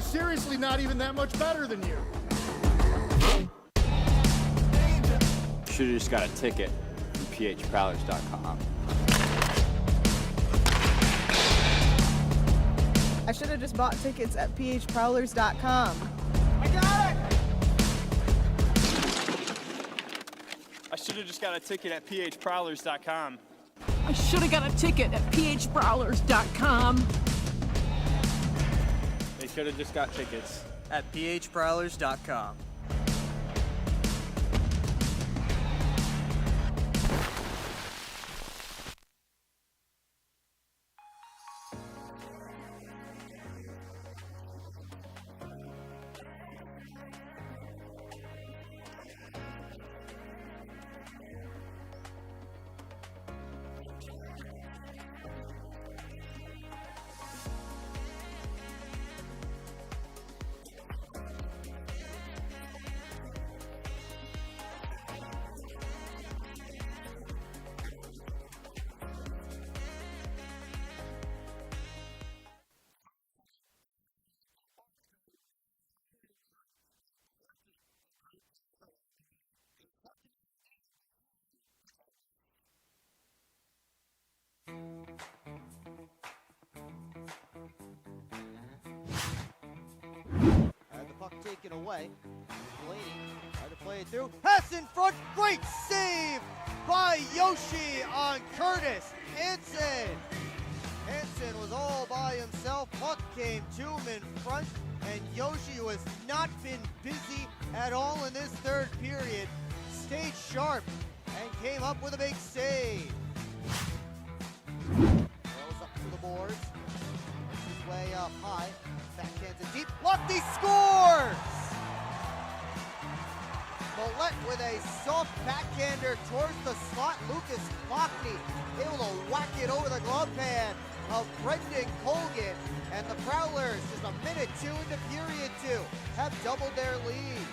Seriously not even that much better than you. Should've just got a ticket from phprowlers.com. I should have just bought tickets at phprowlers.com. I got it! I should have just got a ticket at phprowlers.com. I should have got a ticket at phprowlers.com. They should have just got tickets at phprowlers.com. taken away. Blaney tried to play it through. Pass in front. Great save by Yoshi on Curtis Hansen. Hansen was all by himself. Puck came to him in front, and Yoshi, who has not been busy at all in this third period, stayed sharp and came up with a big save. Throws up to the boards. Makes his way up high. Backhands it deep. Lochte scores! Millette with a soft backhander towards the slot. Lucas Lochte able to whack it over the glove pad of Brendan Colgan. And the Prowlers, just a minute 2 into period 2, have doubled their lead.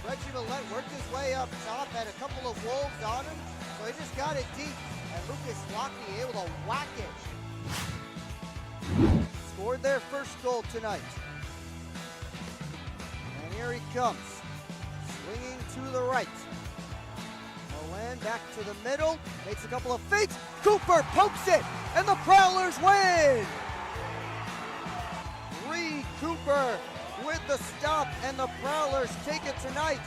Reggie Millette worked his way up top, had a couple of wolves on him, so he just got it deep. And Lucas Lochte able to whack it. Scored their first goal tonight. And here he comes, swinging to the right. Molan back to the middle, makes a couple of fakes. Cooper pokes it, and the Prowlers win! Reed Cooper with the stop, and the Prowlers take it tonight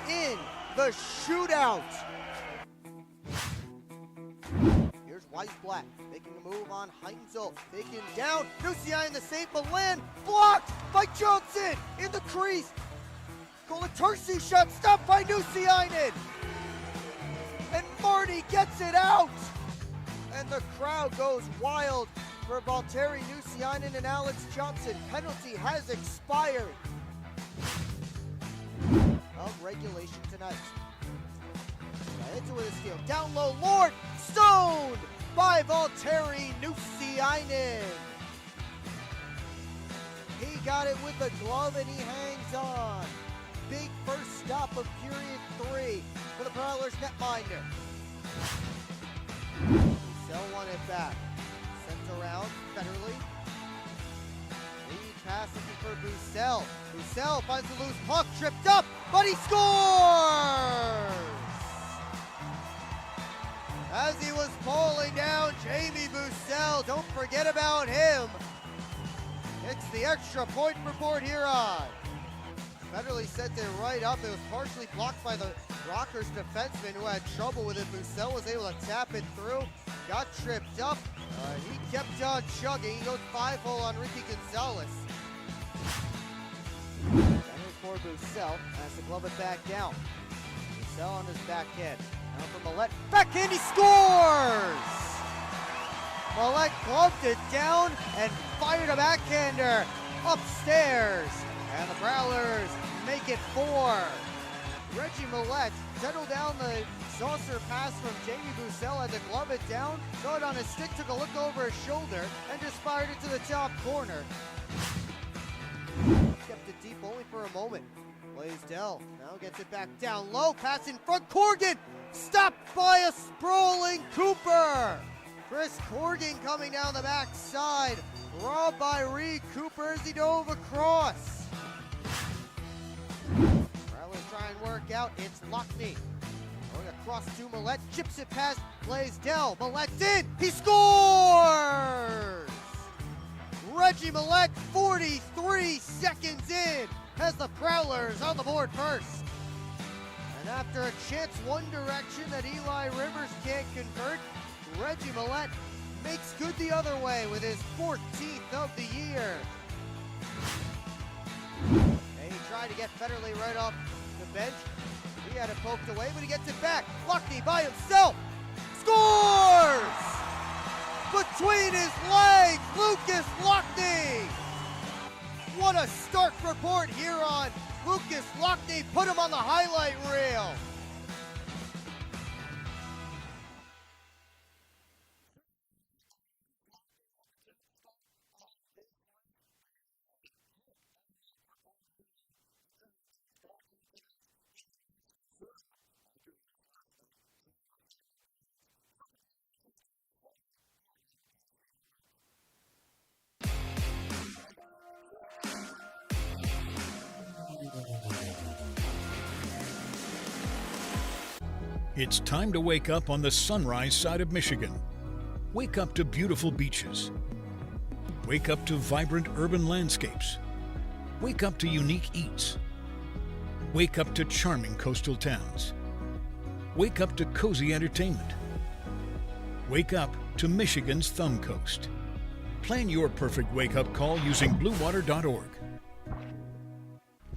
in the shootout. Here's Weisblatt making a move on Heinzel, taken down. Nuciainen the save, Milan blocked by Johnson in the crease. Colatursi shot stopped by Nuciainen. And Marty gets it out. And the crowd goes wild for Valtteri Nuciainen and Alex Johnson. Penalty has expired of regulation tonight. Into with a steal. Down low, Lord, stoned by Valtteri Nuciainen. He got it with the glove and he hangs on. Big first stop of period 3 for the Prowlers netminder. Bussell won it back. Sent around Federley. Lead pass looking for Bussell. Bussell finds the loose puck, tripped up, but he scores! As he was falling down, Jamie Bussell, don't forget about him. It's the extra point for Port Huron. Federley sent it right up. It was partially blocked by the Rockers defenseman who had trouble with it. Bussell was able to tap it through, got tripped up. He kept on chugging. He goes 5-hole on Ricky Gonzalez. And for Bussell has to glove it back down. Bussell on his backhand. Now for Millette. Backhand, he scores! Millette gloved it down and fired a backhander upstairs. And the Prowlers make it 4. Reggie Millette settled down the saucer pass from Jamie Bussell, had to glove it down, saw it on his stick, took a look over his shoulder, and just fired it to the top corner. Kept it deep only for a moment. Blaisdell now gets it back down low, pass in front, Corgan! Stopped by a sprawling Cooper! Chris Corgan coming down the backside, robbed by Reed Cooper as he dove across. Prowlers try and work out, it's Lochte. Going across to Millette, chips it past Blaisdell. Millette's in, he scores! Reggie Millette, 43 seconds in, has the Prowlers on the board first. And after a chance one direction that Eli Rivers can't convert, Reggie Millette makes good the other way with his 14th of the year. And he tried to get Federley right off the bench. He had it poked away, but he gets it back. Lochte by himself. Scores! Between his legs, Lucas Lochte! What a start for Port Huron. Lucas Lochte put him on the highlight reel. It's time to wake up on the sunrise side of Michigan. Wake up to beautiful beaches. Wake up to vibrant urban landscapes. Wake up to unique eats. Wake up to charming coastal towns. Wake up to cozy entertainment. Wake up to Michigan's Thumb Coast. Plan your perfect wake-up call using bluewater.org.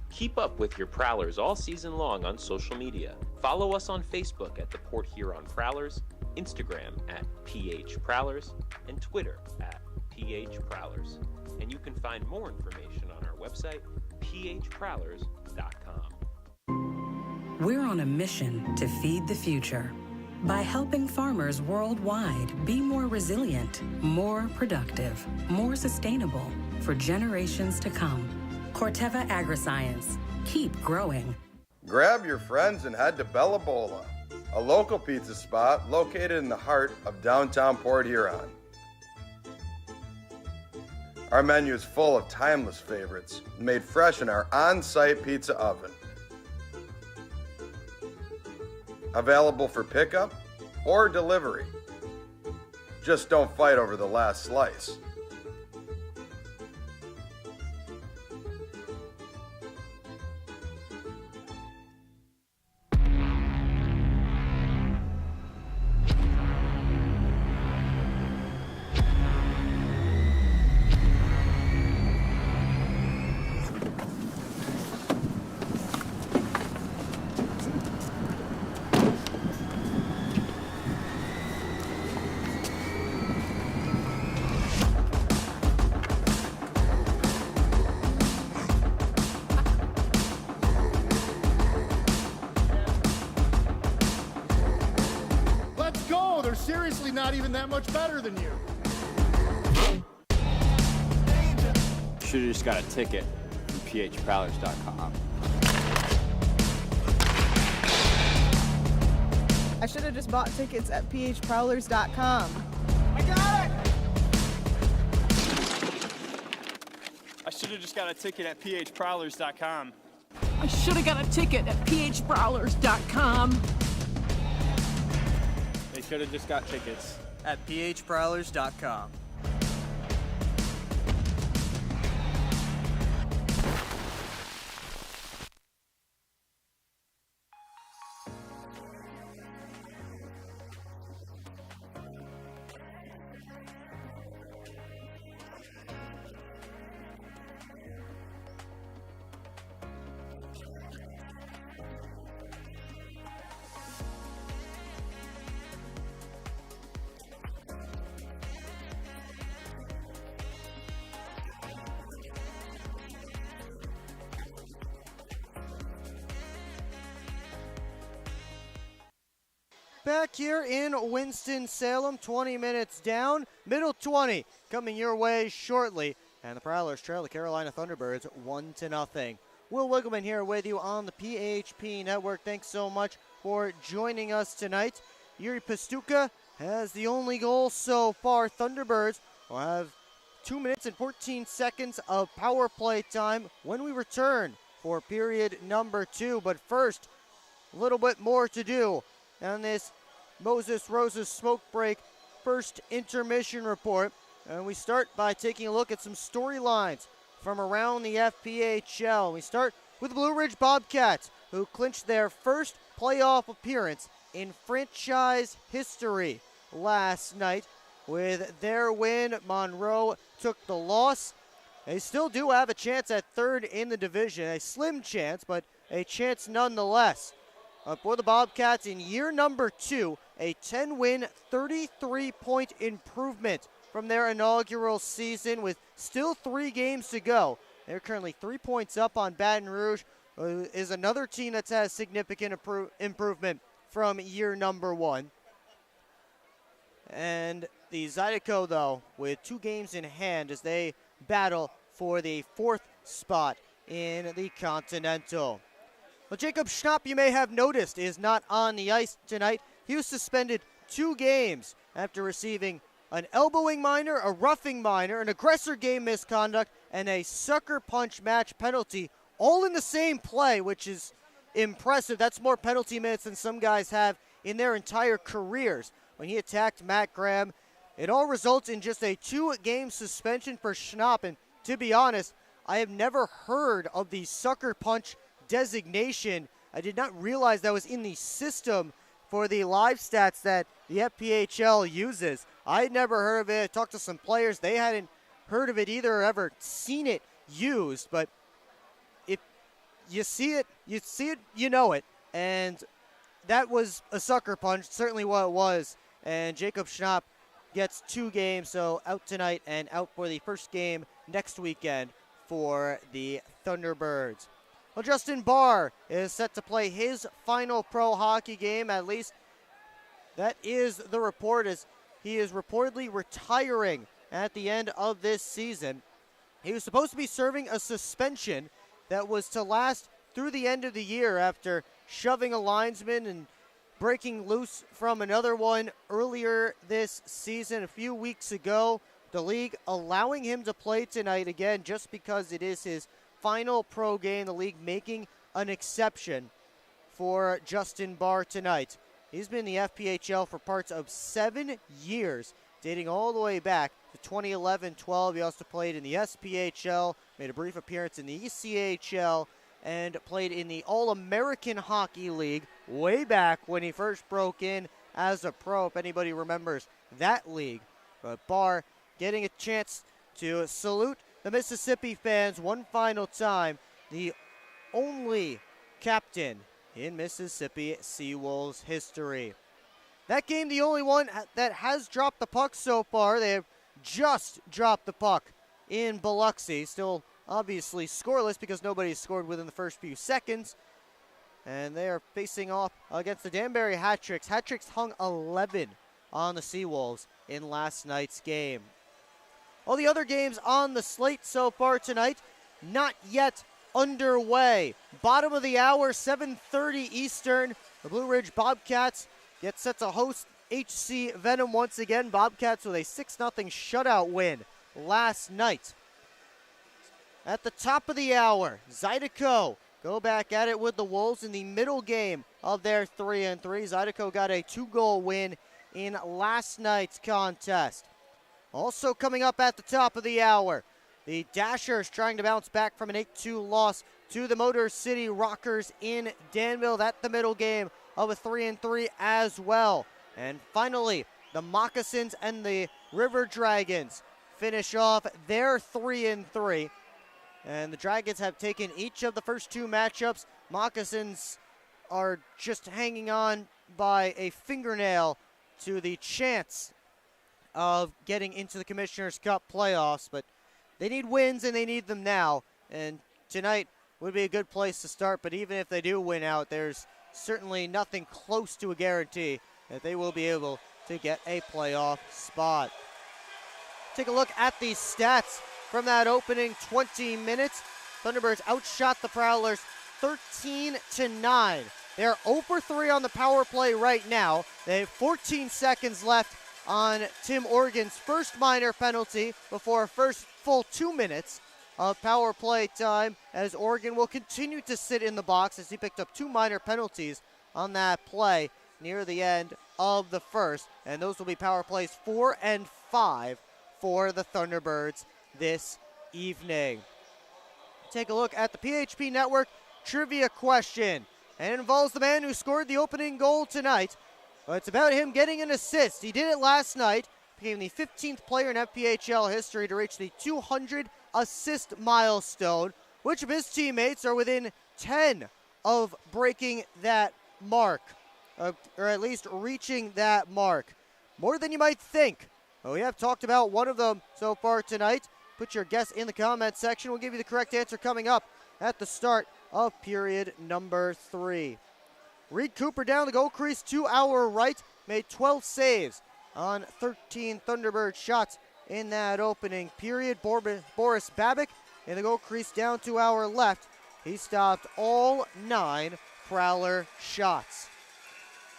Keep up with your Prowlers all season long on social media. Follow us on Facebook at the Port Huron Prowlers, Instagram at PH Prowlers, and Twitter at PH Prowlers. And you can find more information on our website, phprowlers.com. We're on a mission to feed the future by helping farmers worldwide be more resilient, more productive, more sustainable for generations to come. Corteva Agriscience. Keep growing. Grab your friends and head to Bella Bola, a local pizza spot located in the heart of downtown Port Huron. Our menu is full of timeless favorites made fresh in our on-site pizza oven. Available for pickup or delivery. Just don't fight over the last slice. They're seriously not even that much better than you. Should've just got a ticket from phprowlers.com. I should have just bought tickets at phprowlers.com. I got it! I should have just got a ticket at phprowlers.com. I should have got a ticket at phprowlers.com. They should have just got tickets at phprowlers.com. Back here in Winston-Salem, 20 minutes down, middle 20 coming your way shortly. And the Prowlers trail the Carolina Thunderbirds 1-0. Will Wiggleman here with you on the PHP Network. Thanks so much for joining us tonight. Yuri Pastuka has the only goal so far. Thunderbirds will have 2 minutes and 14 seconds of power play time when we return for period number 2. But first, a little bit more to do on this Moses Rosa's smoke break first intermission report. And we start by taking a look at some storylines from around the FPHL. We start with the Blue Ridge Bobcats, who clinched their first playoff appearance in franchise history last night. With their win, Monroe took the loss. They still do have a chance at third in the division, a slim chance, but a chance nonetheless. For the Bobcats in year number 2, a 10-win, 33-point improvement from their inaugural season with still 3 games to go. They're currently 3 points up on Baton Rouge, is another team that's had significant improvement from year number 1. And the Zydeco, though, with 2 games in hand as they battle for the 4th spot in the Continental. Well, Jacob Schnapp, you may have noticed, is not on the ice tonight. He was suspended 2 games after receiving an elbowing minor, a roughing minor, an aggressor game misconduct, and a sucker punch match penalty, all in the same play, which is impressive. That's more penalty minutes than some guys have in their entire careers. When he attacked Matt Graham, it all results in just a 2-game suspension for Schnapp. And to be honest, I have never heard of the sucker punch designation. I did not realize that was in the system for the live stats that the FPHL uses. I had never heard of it. I talked to some players. They hadn't heard of it either or ever seen it used. But if you see it, you know it. And that was a sucker punch, certainly what it was. And Jacob Schnapp gets 2 games, so out tonight and out for the first game next weekend for the Thunderbirds. Well, Justin Barr is set to play his final pro hockey game, at least that is the report, as he is reportedly retiring at the end of this season. He was supposed to be serving a suspension that was to last through the end of the year after shoving a linesman and breaking loose from another one earlier this season. A few weeks ago, the league allowing him to play tonight again just because it is his final pro game. The league making an exception for Justin Barr tonight. He's been in the FPHL for parts of 7 years, dating all the way back to 2011-12. He also played in the SPHL, made a brief appearance in the ECHL, and played in the All-American Hockey League way back when he first broke in as a pro, if anybody remembers that league. But Barr getting a chance to salute the Mississippi fans one final time, the only captain in Mississippi Seawolves history. That game, the only one that has dropped the puck so far. They have just dropped the puck in Biloxi. Still obviously scoreless because nobody scored within the first few seconds. And they are facing off against the Danbury Hat-Tricks. Hat-Tricks hung 11 on the Seawolves in last night's game. All the other games on the slate so far tonight, not yet underway. Bottom of the hour, 7:30 Eastern. The Blue Ridge Bobcats get set to host HC Venom once again. Bobcats with a 6-0 shutout win last night. At the top of the hour, Zydeco go back at it with the Wolves in the middle game of their 3-3. Zydeco got a 2-goal win in last night's contest. Also coming up at the top of the hour, the Dashers trying to bounce back from an 8-2 loss to the Motor City Rockers in Danville. That's the middle game of a 3-3 as well. And finally, the Moccasins and the River Dragons finish off their 3-3. And the Dragons have taken each of the first 2 matchups. Moccasins are just hanging on by a fingernail to the chance of getting into the Commissioner's Cup playoffs, but they need wins and they need them now. And tonight would be a good place to start, but even if they do win out, there's certainly nothing close to a guarantee that they will be able to get a playoff spot. Take a look at the stats from that opening 20 minutes. Thunderbirds outshot the Prowlers 13-9. They're 0 for 3 on the power play right now. They have 14 seconds left on Tim Organ's first minor penalty before first full 2 minutes of power play time, as Oregon will continue to sit in the box as he picked up 2 minor penalties on that play near the end of the first. And those will be power plays 4 and 5 for the Thunderbirds this evening. Take a look at the PHP Network trivia question, and it involves the man who scored the opening goal tonight. But it's about him getting an assist. He did it last night, became the 15th player in FPHL history to reach the 200 assist milestone. Which of his teammates are within 10 of breaking that mark, or at least reaching that mark? More than you might think. Well, we have talked about one of them so far tonight. Put your guess in the comment section. We'll give you the correct answer coming up at the start of period number 3. Reed Cooper down the goal crease to our right, made 12 saves on 13 Thunderbird shots in that opening period. Boris Babick in the goal crease down to our left. He stopped all 9 Prowler shots.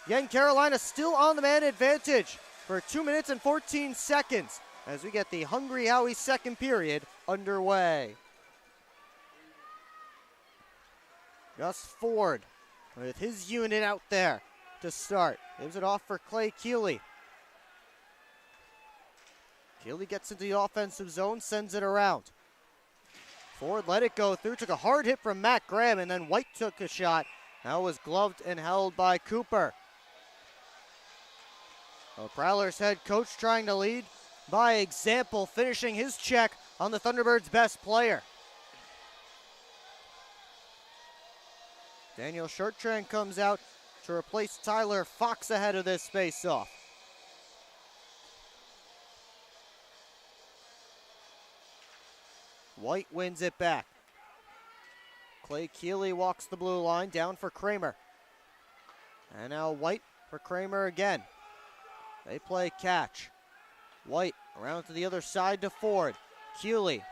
Again, Carolina still on the man advantage for 2 minutes and 14 seconds as we get the Hungry Howie second period underway. Gus Ford with his unit out there to start. Gives it off for Clay Keeley. Keeley gets into the offensive zone, sends it around. Ford let it go through, took a hard hit from Matt Graham, and then White took a shot. That was gloved and held by Cooper. Well, Prowlers head coach trying to lead by example, finishing his check on the Thunderbirds' best player. Daniel Chartrand comes out to replace Tyler Fox ahead of this face-off. White wins it back. Clay Keeley walks the blue line, down for Kramer. And now White for Kramer again. They play catch. White around to the other side to Ford. Keeley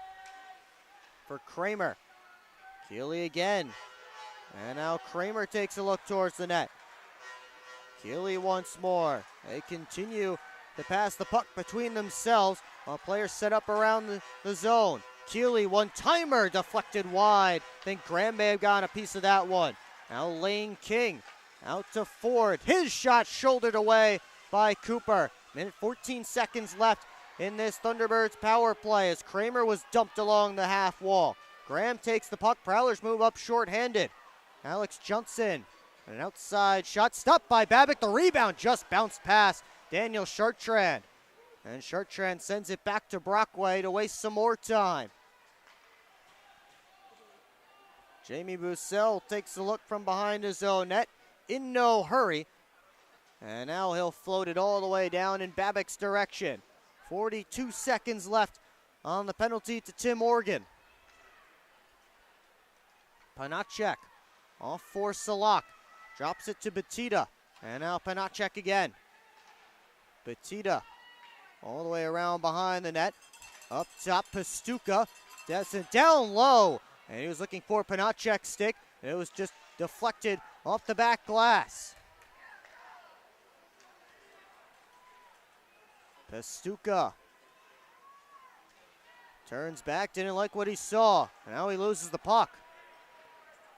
for Kramer. Keeley again. And now Kramer takes a look towards the net. Keeley once more. They continue to pass the puck between themselves while players set up around the zone. Keeley, one-timer deflected wide. Think Graham may have gotten a piece of that one. Now Lane King out to Ford. His shot shouldered away by Cooper. Minute 14 seconds left in this Thunderbirds power play as Kramer was dumped along the half wall. Graham takes the puck. Prowlers move up shorthanded. Alex Johnson, an outside shot stopped by Babick. The rebound just bounced past Daniel Chartrand. And Chartrand sends it back to Brockway to waste some more time. Jamie Bussell takes a look from behind his own net in no hurry. And now he'll float it all the way down in Babick's direction. 42 seconds left on the penalty to Tim Organ. Panacek off for Salak. Drops it to Batita. And now Panacek again. Batita all the way around behind the net. Up top, Pastuca. Down low. And he was looking for Panacek's stick. And it was just deflected off the back glass. Pastuca turns back, didn't like what he saw. And now he loses the puck.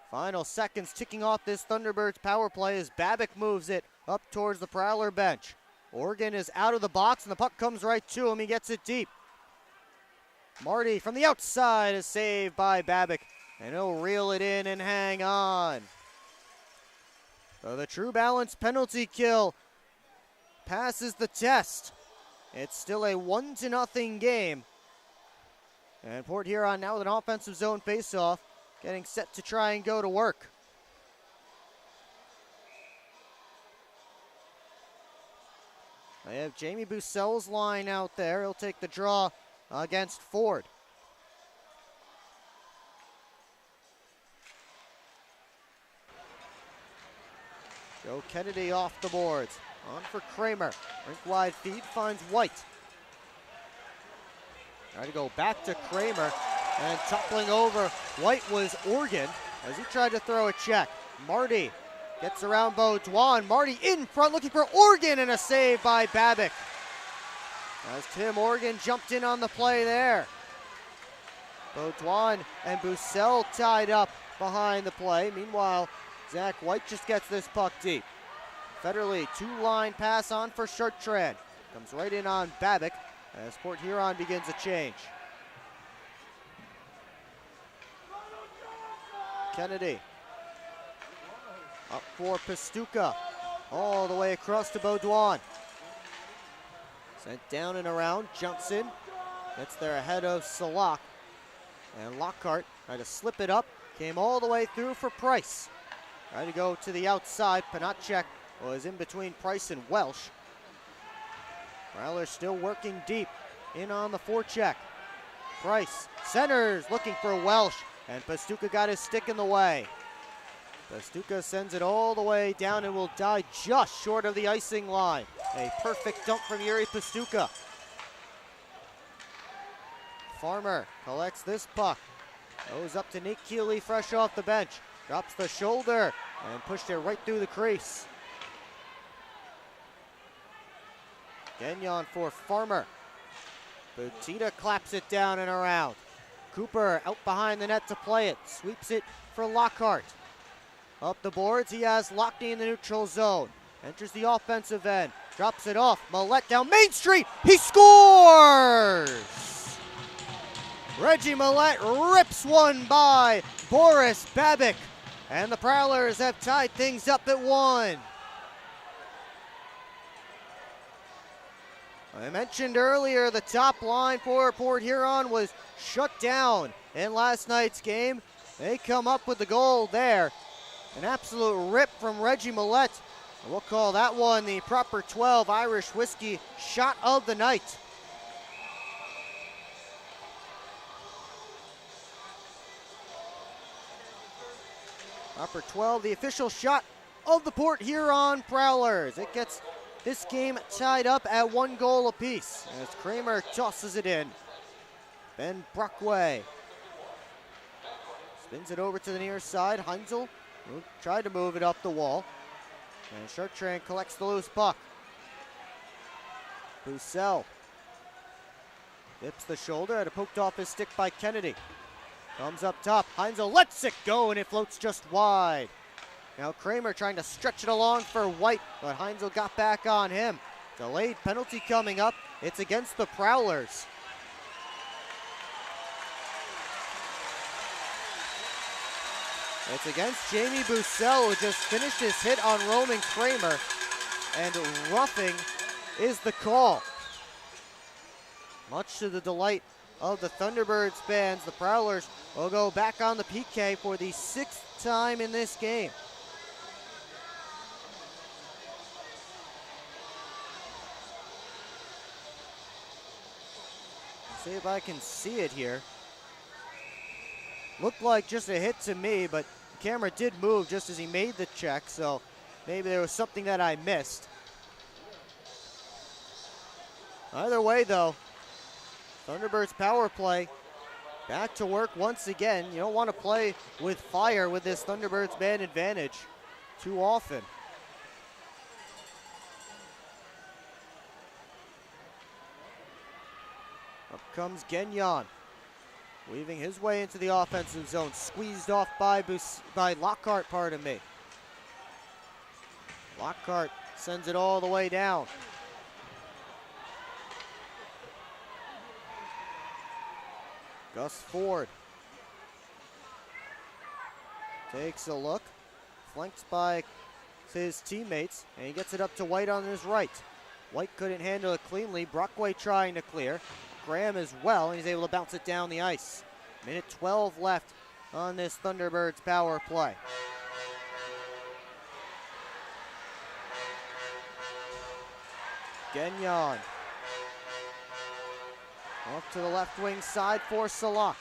Final seconds ticking off this Thunderbirds power play as Babick moves it up towards the Prowler bench. Organ is out of the box and the puck comes right to him. He gets it deep. Marty from the outside is saved by Babick, and he'll reel it in and hang on. So the True Balance penalty kill passes the test. It's still a 1-0 game. And Port Huron now with an offensive zone faceoff, getting set to try and go to work. They have Jamie Bussell's line out there. He'll take the draw against Ford. Joe Kennedy off the boards. On for Kramer. Rink wide feed finds White. Try to go back to Kramer. And toppling over White was Organ as he tried to throw a check. Marty gets around Baudouin. Marty in front looking for Organ and a save by Babick. As Tim Organ jumped in on the play there. Baudouin and Bussell tied up behind the play. Meanwhile, Zach White just gets this puck deep. Federley, two-line pass on for Chartrand. Comes right in on Babick as Port Huron begins a change. Kennedy up for Pastuca. All the way across to Baudouin. Sent down and around. Johnson gets there ahead of Salak. And Lockhart tried to slip it up. Came all the way through for Price. Tried to go to the outside. Panacek was in between Price and Welsh. Prowlers still working deep. In on the forecheck. Price centers looking for Welsh. And Pastuca got his stick in the way. Pastuca sends it all the way down and will die just short of the icing line. A perfect dump from Yuri Pastuca. Farmer collects this puck. Goes up to Nick Keeley fresh off the bench. Drops the shoulder and pushed it right through the crease. Gagnon for Farmer. Butita claps it down and around. Cooper out behind the net to play it. Sweeps it for Lockhart. Up the boards, he has Lockney in the neutral zone. Enters the offensive end. Drops it off. Millette down Main Street. He scores! Reggie Millette rips one by Boris Babik. And the Prowlers have tied things up at 1. I mentioned earlier the top line for Port Huron was shut down in last night's game. They come up with the goal there. An absolute rip from Reggie Millette. We'll call that one the proper 12 Irish whiskey shot of the night. Proper 12, the official shot of the Port Huron Prowlers. It gets this game tied up at 1 goal apiece as Kramer tosses it in. Ben Brockway spins it over to the near side. Heinzel tried to move it up the wall. And Chartrand collects the loose puck. Bussell dips the shoulder, had it poked off his stick by Kennedy. Comes up top, Heinzel lets it go and it floats just wide. Now Kramer trying to stretch it along for White, but Heinzel got back on him. Delayed penalty coming up, it's against the Prowlers. It's against Jamie Bussell, who just finished his hit on Roman Kramer, and roughing is the call. Much to the delight of the Thunderbirds fans, the Prowlers will go back on the PK for the 6th time in this game. See if I can see it here. Looked like just a hit to me, but the camera did move just as he made the check, so maybe there was something that I missed. Either way, though, Thunderbirds power play back to work once again. You don't want to play with fire with this Thunderbirds man advantage too often. Up comes Gagnon, weaving his way into the offensive zone, squeezed off by Lockhart, pardon me. Lockhart sends it all the way down. Gus Ford takes a look, flanked by his teammates, and he gets it up to White on his right. White couldn't handle it cleanly. Brockway trying to clear. Graham as well, and he's able to bounce it down the ice. Minute 12 left on this Thunderbirds power play. Gagnon off to the left wing side for Salak.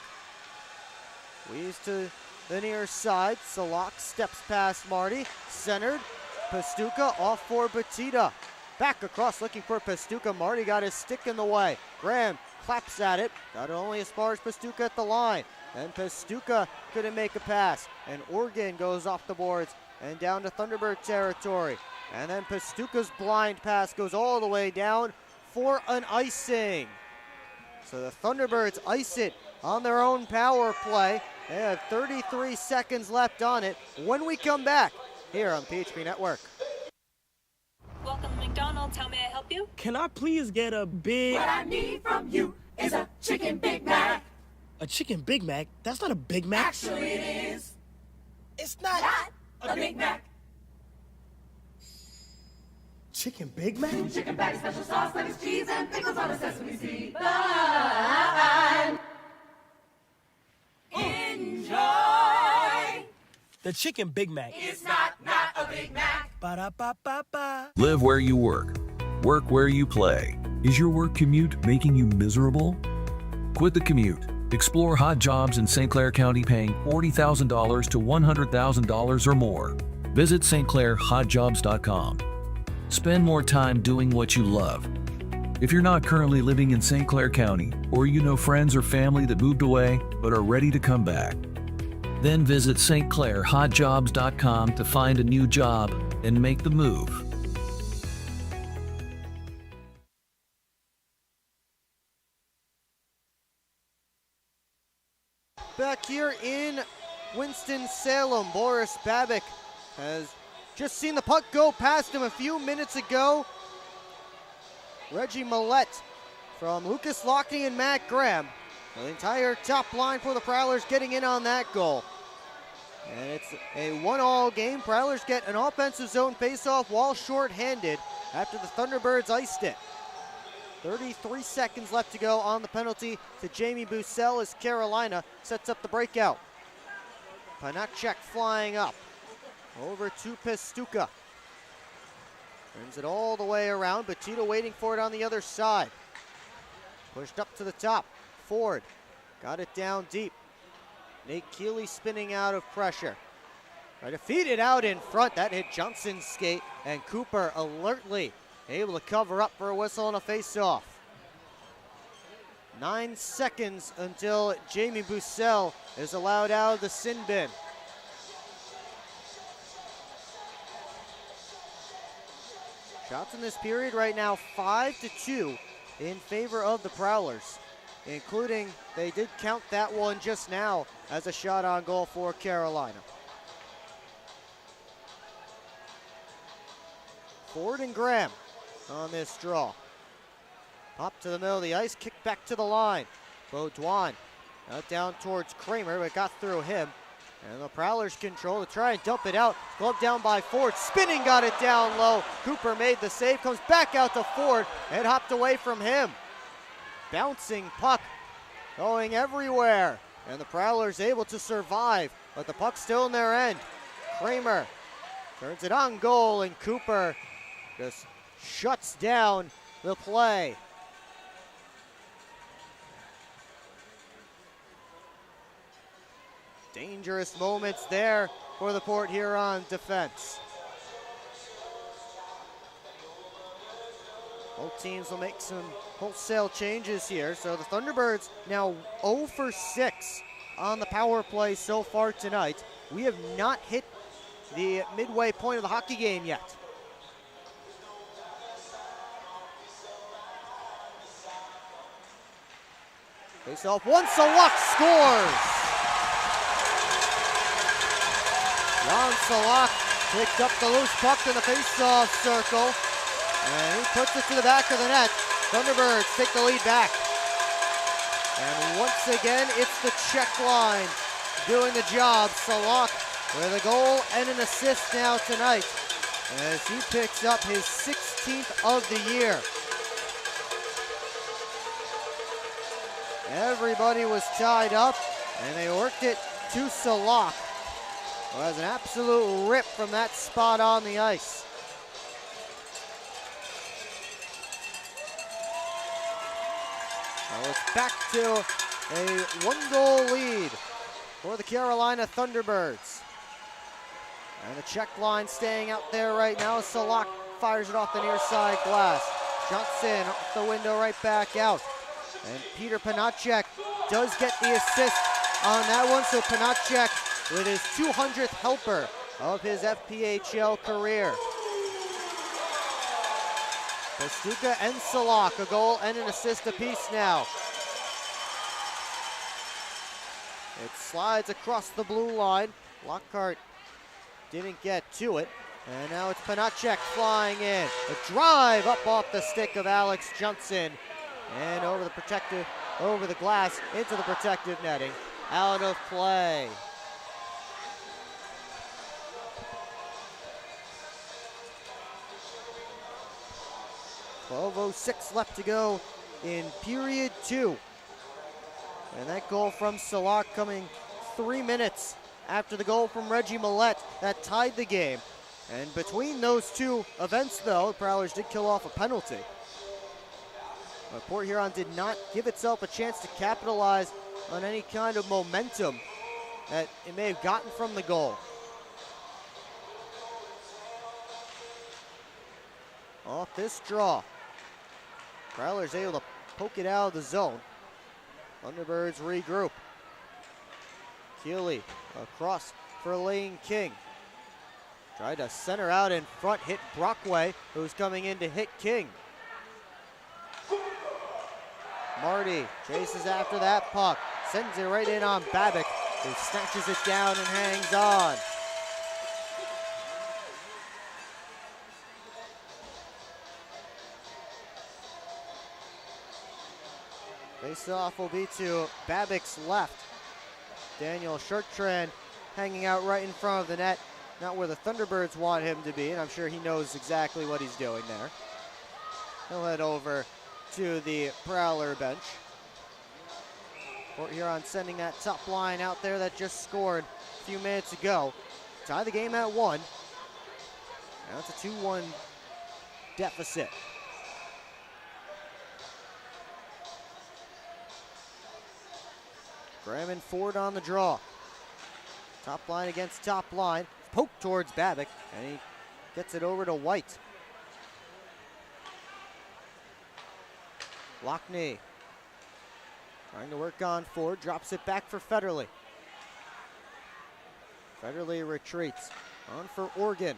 Weaves to the near side. Salak steps past Marty. Centered. Pastuca off for Batida. Back across looking for Pastuca. Marty got his stick in the way. Graham claps at it. Got it only as far as Pastuca at the line. And Pastuca couldn't make a pass. And Oregon goes off the boards and down to Thunderbird territory. And then Pastuca's blind pass goes all the way down for an icing. So the Thunderbirds ice it on their own power play. They have 33 seconds left on it when we come back here on PHP Network. Welcome to McDonald's. How may I help you? Can I please get a big... What I need from you is a chicken Big Mac. A chicken Big Mac? That's not a Big Mac. Actually, it is. It's not a Big Mac. Chicken Big Mac? Chicken patty, special sauce, lettuce, cheese, and pickles on a sesame seed bun. Enjoy. The chicken Big Mac. It's not a Big Mac. Ba-da-ba-ba-ba. Live where you work. Work where you play. Is your work commute making you miserable? Quit the commute. Explore hot jobs in St. Clair County paying $40,000 to $100,000 or more. Visit stclairhotjobs.com. Spend more time doing what you love. If you're not currently living in St. Clair County, or you know friends or family that moved away but are ready to come back, then visit stclairhotjobs.com to find a new job and make the move. Back here in Winston-Salem, Boris Babik has just seen the puck go past him a few minutes ago. Reggie Millette from Lucas Lockney and Matt Graham The entire top line for the Prowlers getting in on that goal. And it's a 1-all game. Prowlers get an offensive zone faceoff while shorthanded after the Thunderbirds iced it. 33 seconds left to go on the penalty to Jamie Bussell as Carolina sets up the breakout. Panacek flying up over to Pistuka. Turns it all the way around, but Tito waiting for it on the other side. Pushed up to the top. Ford got it down deep. Nate Keeley spinning out of pressure. Try to feed it out in front. That hit Johnson's skate, and Cooper alertly able to cover up for a whistle and a face-off. 9 seconds until Jamie Bussell is allowed out of the sin bin. Shots in this period right now 5-2 in favor of the Prowlers, including they did count that one just now as a shot on goal for Carolina. Ford and Graham on this draw. Pop to the middle of the ice, kick back to the line. Baudouin out down towards Kramer, but got through him. And the Prowlers control to try and dump it out. Glove down by Ford, spinning, got it down low. Cooper made the save, comes back out to Ford, and hopped away from him. Bouncing puck going everywhere. And the Prowlers able to survive, but the puck's still in their end. Kramer turns it on goal, and Cooper just shuts down the play. Dangerous moments there for the Port Huron defense. Both teams will make some wholesale changes here. So the Thunderbirds now 0 for 6 on the power play so far tonight. We have not hit the midway point of the hockey game yet. Face off, one, Salak scores! Ron Salak picked up the loose puck in the face-off circle, and he puts it to the back of the net. Thunderbirds take the lead back. And once again, it's the check line doing the job. Salak with a goal and an assist now tonight, as he picks up his 16th of the year. Everybody was tied up, and they worked it to Salak, who has an absolute rip from that spot on the ice. Now it's back to a 1-goal lead for the Carolina Thunderbirds. And the check line staying out there right now. Salak fires it off the near side glass. Johnson off the window right back out. And Peter Panacek does get the assist on that one, so Panacek with his 200th helper of his FPHL career. Pastuka and Salak, a goal and an assist apiece now. It slides across the blue line. Lockhart didn't get to it. And now it's Panacek flying in. A drive up off the stick of Alex Johnson. And over the glass, into the protective netting. Out of play. .12:06 left to go in period 2. And that goal from Salak coming 3 minutes after the goal from Reggie Millette that tied the game. And between those two events, though, the Prowlers did kill off a penalty. But Port Huron did not give itself a chance to capitalize on any kind of momentum that it may have gotten from the goal. Off this draw, Prowlers able to poke it out of the zone. Thunderbirds regroup. Keeley across for Lane King. Tried to center out in front, hit Brockway, who's coming in to hit King. Marty chases after that puck, sends it right in on Babic, who snatches it down and hangs on. Face-off will be to Babbitt's left. Daniel Shorttrand hanging out right in front of the net. Not where the Thunderbirds want him to be, and I'm sure he knows exactly what he's doing there. He'll head over to the Prowler bench. Port Huron sending that top line out there that just scored a few minutes ago. Tie the game at 1. Now it's a 2-1 deficit. Graham and Ford on the draw. Top line against top line. Poke towards Babbitt, and he gets it over to White. Lockney trying to work on Ford, drops it back for Federley. Federley retreats, on for Organ.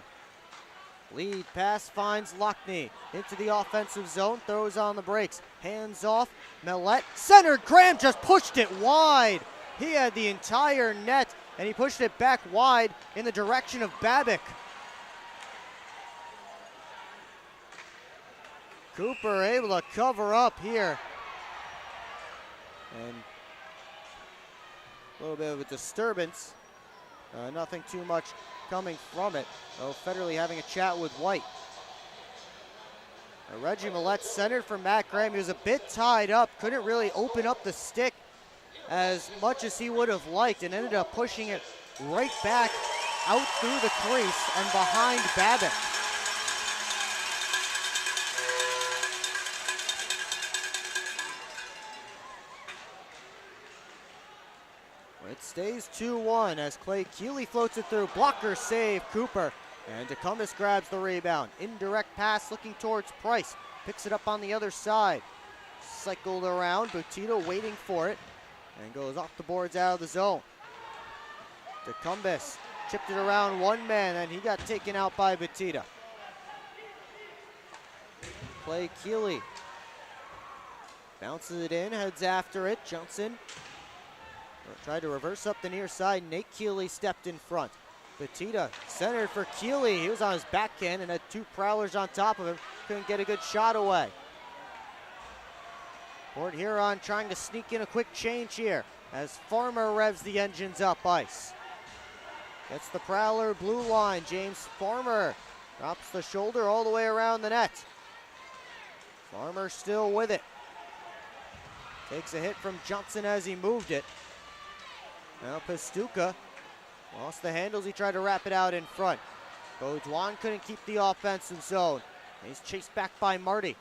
Lead pass finds Lockney into the offensive zone, throws on the brakes, hands off, Millette, centered, Graham just pushed it wide. He had the entire net, and he pushed it back wide in the direction of Babbitt. Cooper able to cover up here. And a little bit of a disturbance. Nothing too much coming from it. Oh, Federley having a chat with White. Reggie Millette centered for Matt Graham. He was a bit tied up, couldn't really open up the stick as much as he would have liked, and ended up pushing it right back out through the crease and behind Babbitt. It stays 2-1 as Clay Keeley floats it through. Blocker save, Cooper. And DeCumbus grabs the rebound. Indirect pass looking towards Price. Picks it up on the other side. Cycled around, Butito waiting for it. And goes off the boards out of the zone. DeCumbus chipped it around one man, and he got taken out by Butito. Clay Keeley bounces it in, heads after it. Johnson tried to reverse up the near side. Nate Keeley stepped in front. Butito centered for Keeley. He was on his backhand and had two Prowlers on top of him. Couldn't get a good shot away. Port Huron trying to sneak in a quick change here as Farmer revs the engines up ice. Gets the Prowler blue line. James Farmer drops the shoulder all the way around the net. Farmer still with it. Takes a hit from Johnson as he moved it. Now Pastuca lost the handles. He tried to wrap it out in front. Beaudoin couldn't keep the offensive zone. He's chased back by Marty.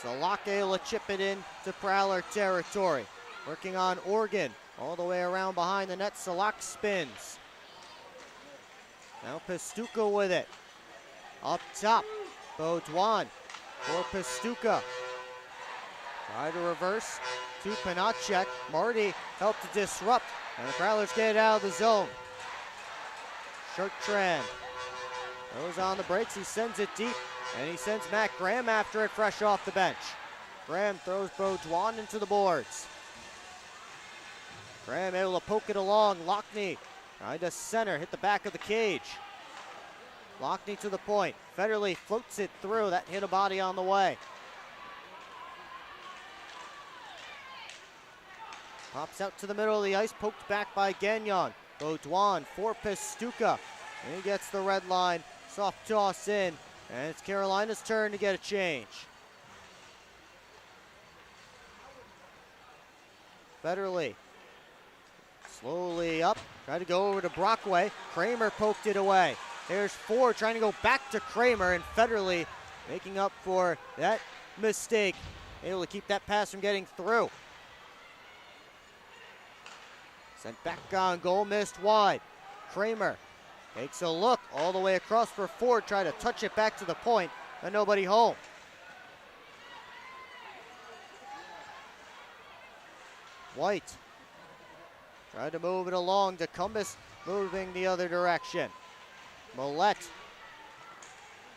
Salak able to chip it in to Prowler territory. Working on Organ. All the way around behind the net. Salak spins. Now Pastuca with it. Up top. Beaudoin for Pastuca. Try to reverse to Panacek. Marty helped to disrupt, and the Prowlers get it out of the zone. Shorttrand goes on the brakes. He sends it deep, and he sends Matt Graham after it fresh off the bench. Graham throws Beaudoin into the boards. Graham able to poke it along. Lockney tried to center, hit the back of the cage. Lockney to the point. Federley floats it through. That hit a body on the way. Pops out to the middle of the ice, poked back by Gagnon. Beaudoin for Pastuca. And he gets the red line. Soft toss in. And it's Carolina's turn to get a change. Federley slowly up. Tried to go over to Brockway. Kramer poked it away. There's Ford trying to go back to Kramer, and Federley making up for that mistake. Able to keep that pass from getting through. Sent back on goal, missed wide. Kramer takes a look all the way across for Ford. Try to touch it back to the point, and nobody home. White tried to move it along. DeCumbus moving the other direction. Millette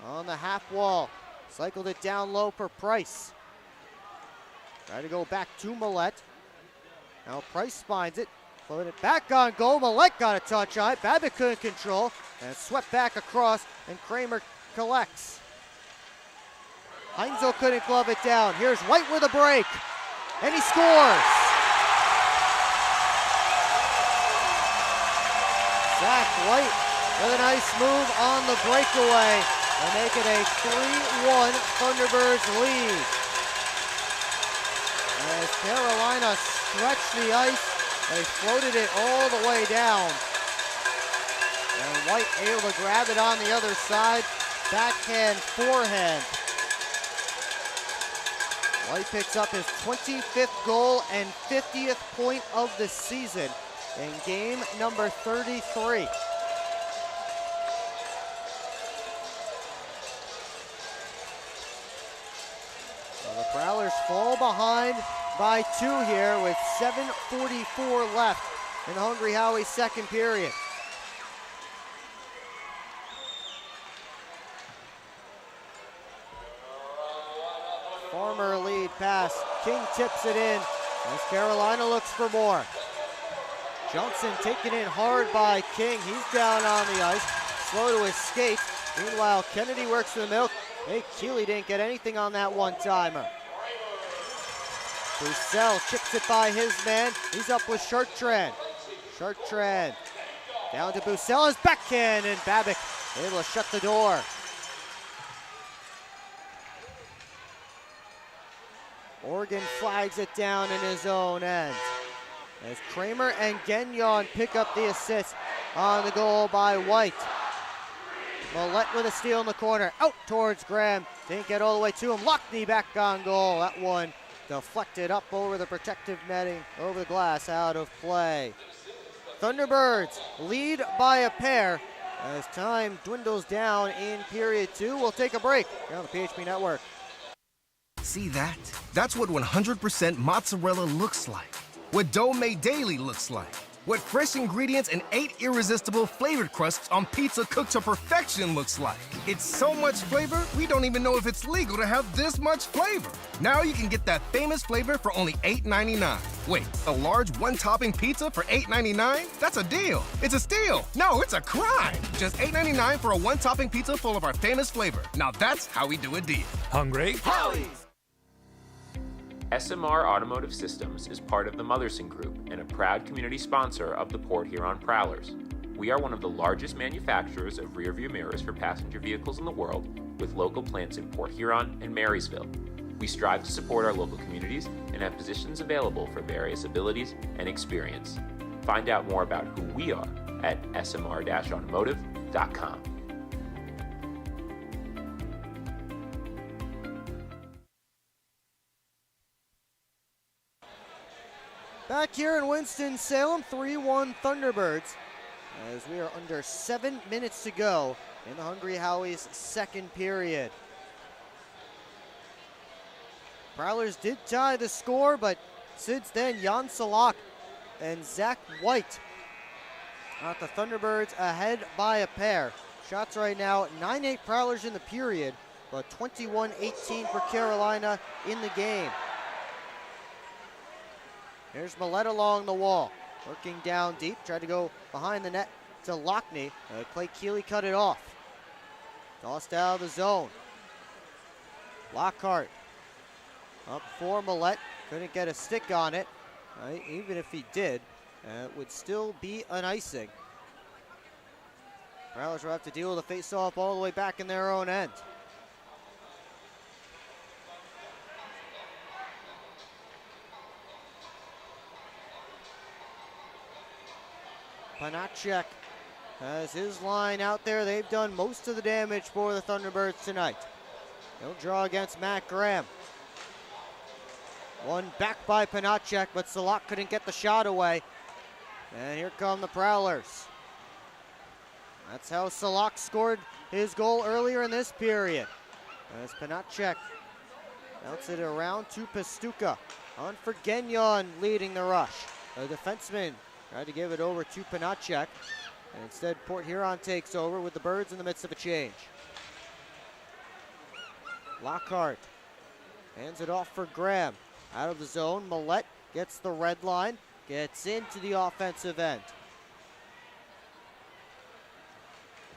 on the half wall. Cycled it down low for Price. Tried to go back to Millette. Now Price finds it. Float it back on goal. Millette got a touch on it. Babbitt couldn't control. And swept back across, and Kramer collects. Heinzel couldn't glove it down. Here's White with a break, and he scores. Zach White with a nice move on the breakaway and make it a 3-1 Thunderbirds lead. As Carolina stretched the ice, they floated it all the way down. And White able to grab it on the other side, backhand, forehand. White picks up his 25th goal and 50th point of the season in game number 33. So the Prowlers fall behind by 2 here with 7:44 left in the Hungry Howie's second period. Farmer lead pass. King tips it in as Carolina looks for more. Johnson taken in hard by King. He's down on the ice. Slow to escape. Meanwhile, Kennedy works to the middle. Hey, Keeley didn't get anything on that one-timer. Roussel chips it by his man. He's up with Chartrand. Chartrand down to Roussel. His backhand, and Babick able to shut the door. Oregon flags it down in his own end. As Kramer and Gagnon pick up the assist on the goal by White. Millette with a steal in the corner. Out towards Graham. Didn't get all the way to him. Lockney back on goal. That one deflected up over the protective netting, over the glass, out of play. Thunderbirds lead by a pair as time dwindles down in period 2. We'll take a break here on the PHP Network. See that? That's what 100% mozzarella looks like. What dough made daily looks like. What fresh ingredients and 8 irresistible flavored crusts on pizza cooked to perfection looks like. It's so much flavor, we don't even know if it's legal to have this much flavor. Now you can get that famous flavor for only $8.99. Wait, a large one-topping pizza for $8.99? That's a deal. It's a steal. No, it's a crime. Just $8.99 for a one-topping pizza full of our famous flavor. Now that's how we do a deal. Hungry? Howie's! SMR Automotive Systems is part of the Motherson Group and a proud community sponsor of the Port Huron Prowlers. We are one of the largest manufacturers of rear-view mirrors for passenger vehicles in the world, with local plants in Port Huron and Marysville. We strive to support our local communities and have positions available for various abilities and experience. Find out more about who we are at smr-automotive.com. Back here in Winston-Salem, 3-1 Thunderbirds, as we are under 7 minutes to go in the Hungry Howie's second period. Prowlers did tie the score, but since then, Jan Salak and Zach White got the Thunderbirds ahead by a pair. Shots right now, 9-8 Prowlers in the period, but 21-18 for Carolina in the game. Here's Millette along the wall, working down deep, tried to go behind the net to Lockney. Clay Keeley cut it off. Tossed out of the zone. Lockhart up for Millette, couldn't get a stick on it. Even if he did, it would still be an icing. Prowlers will have to deal with a face-off all the way back in their own end. Panacek has his line out there. They've done most of the damage for the Thunderbirds tonight. They'll draw against Matt Graham. One back by Panacek, but Salak couldn't get the shot away. And here come the Prowlers. That's how Salak scored his goal earlier in this period. As Panacek bounces it around to Pastuca. On for Gagnon leading the rush. A defenseman tried to give it over to Panacek, and instead Port Huron takes over with the Birds in the midst of a change. Lockhart hands it off for Graham. Out of the zone, Millette gets the red line, gets into the offensive end.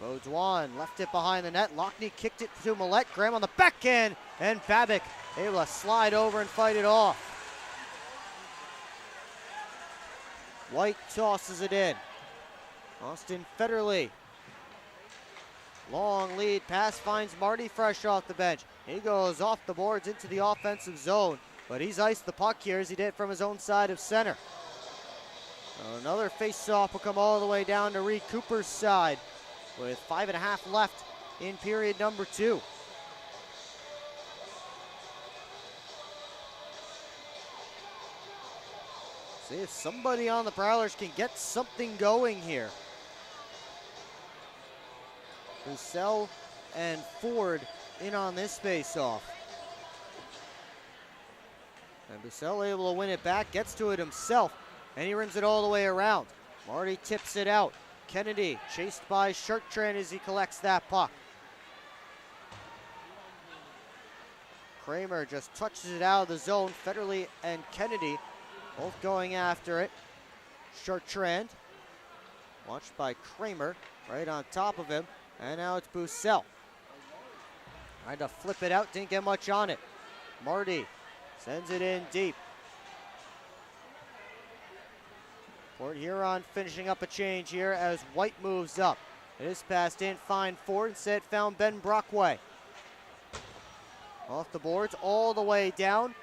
Baudouin left it behind the net. Lockney kicked it to Millette. Graham on the backhand, and Babic able to slide over and fight it off. White tosses it in. Austin Federley. Long lead pass finds Marty fresh off the bench. He goes off the boards into the offensive zone, but he's iced the puck here as he did from his own side of center. Another face-off will come all the way down to Reed Cooper's side with 5.5 left in period number 2. See if somebody on the Prowlers can get something going here. Bussell and Ford in on this face-off. And Bussell able to win it back, gets to it himself, and he rims it all the way around. Marty tips it out. Kennedy chased by Chartrand as he collects that puck. Kramer just touches it out of the zone. Federley and Kennedy both going after it. Chartrand, watched by Kramer, right on top of him. And now it's Bussell. Tried to flip it out, didn't get much on it. Marty sends it in deep. Port Huron finishing up a change here as White moves up. It is passed in, fine Ford, instead found Ben Brockway. Off the boards, all the way down.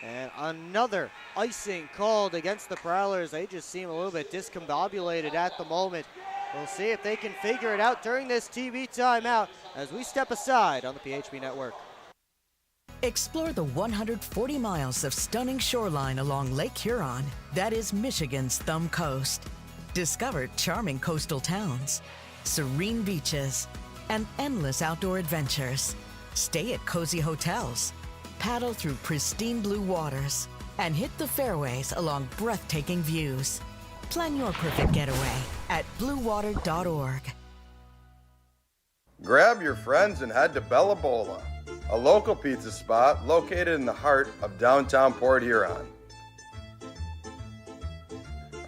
And another icing called against the Prowlers. They just seem a little bit discombobulated at the moment. We'll see if they can figure it out during this TV timeout as we step aside on the PHB Network. Explore the 140 miles of stunning shoreline along Lake Huron. That is Michigan's Thumb Coast. Discover charming coastal towns, serene beaches, and endless outdoor adventures. Stay at cozy hotels, paddle through pristine blue waters, and hit the fairways along breathtaking views. Plan your perfect getaway at bluewater.org. Grab your friends and head to Bella Bola, a local pizza spot located in the heart of downtown Port Huron.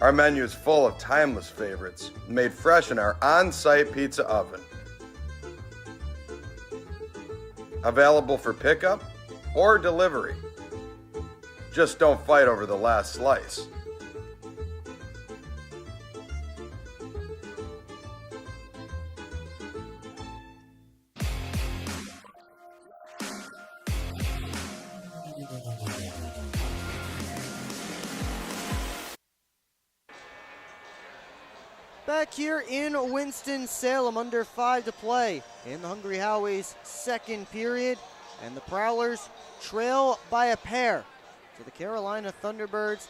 Our menu is full of timeless favorites made fresh in our on-site pizza oven. Available for pickup or delivery. Just don't fight over the last slice. Back here in Winston-Salem, under 5 to play in the Hungry Howie's second period, and the Prowlers trail by a pair to the Carolina Thunderbirds,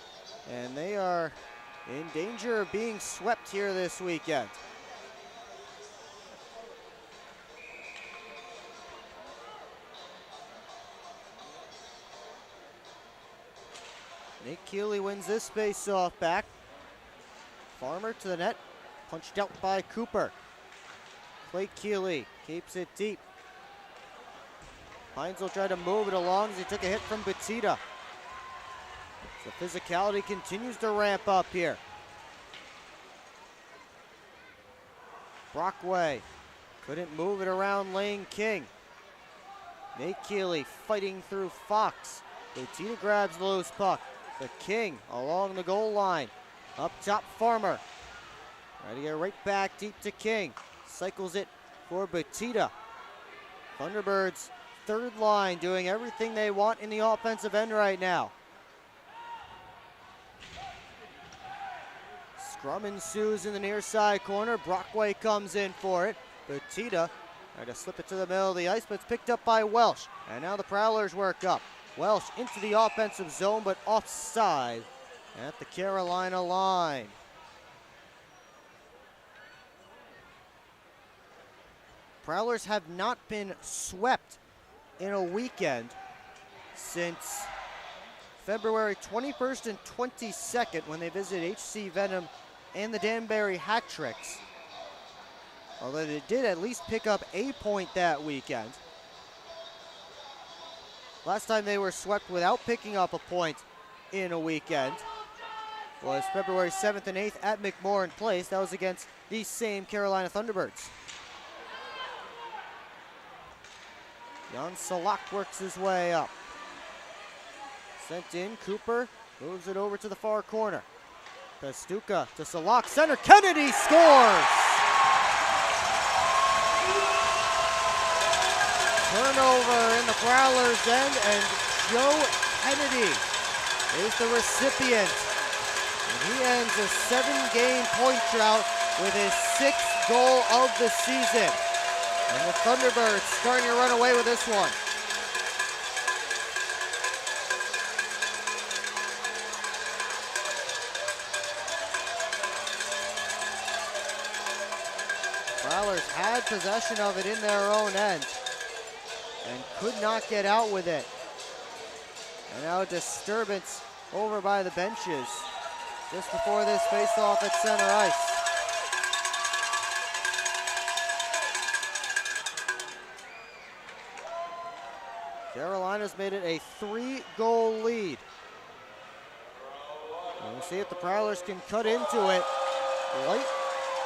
and they are in danger of being swept here this weekend. Nick Keeley wins this face-off back. Farmer to the net. Punched out by Cooper. Clay Keeley keeps it deep. Hines will try to move it along as he took a hit from Batista. The physicality continues to ramp up here. Brockway couldn't move it around Lane King. Nate Keeley fighting through Fox. Batista grabs the loose puck. The King along the goal line. Up top, Farmer. Try to get right back deep to King. Cycles it for Batista. Thunderbirds, third line, doing everything they want in the offensive end right now. Scrum ensues in the near side corner. Brockway comes in for it. Batista tried to slip it to the middle of the ice, but it's picked up by Welsh. And now the Prowlers work up. Welsh into the offensive zone, but offside at the Carolina line. Prowlers have not been swept in a weekend since February 21st and 22nd when they visited HC Venom and the Danbury Hat Tricks. Although they did at least pick up a point that weekend. Last time they were swept without picking up a point in a weekend was February 7th and 8th at McMorran Place. That was against the same Carolina Thunderbirds. Jan Salak works his way up. Sent in, Cooper moves it over to the far corner. Pastuca to Salak, center, Kennedy scores! Turnover in the Prowlers' end, and Joe Kennedy is the recipient. And he ends a 7-game point drought with his 6th goal of the season. And the Thunderbirds starting to run away with this one. Prowlers had possession of it in their own end and could not get out with it. And now a disturbance over by the benches just before this face-off at center ice. Carolina's made it a 3-goal lead. And we'll see if the Prowlers can cut into it late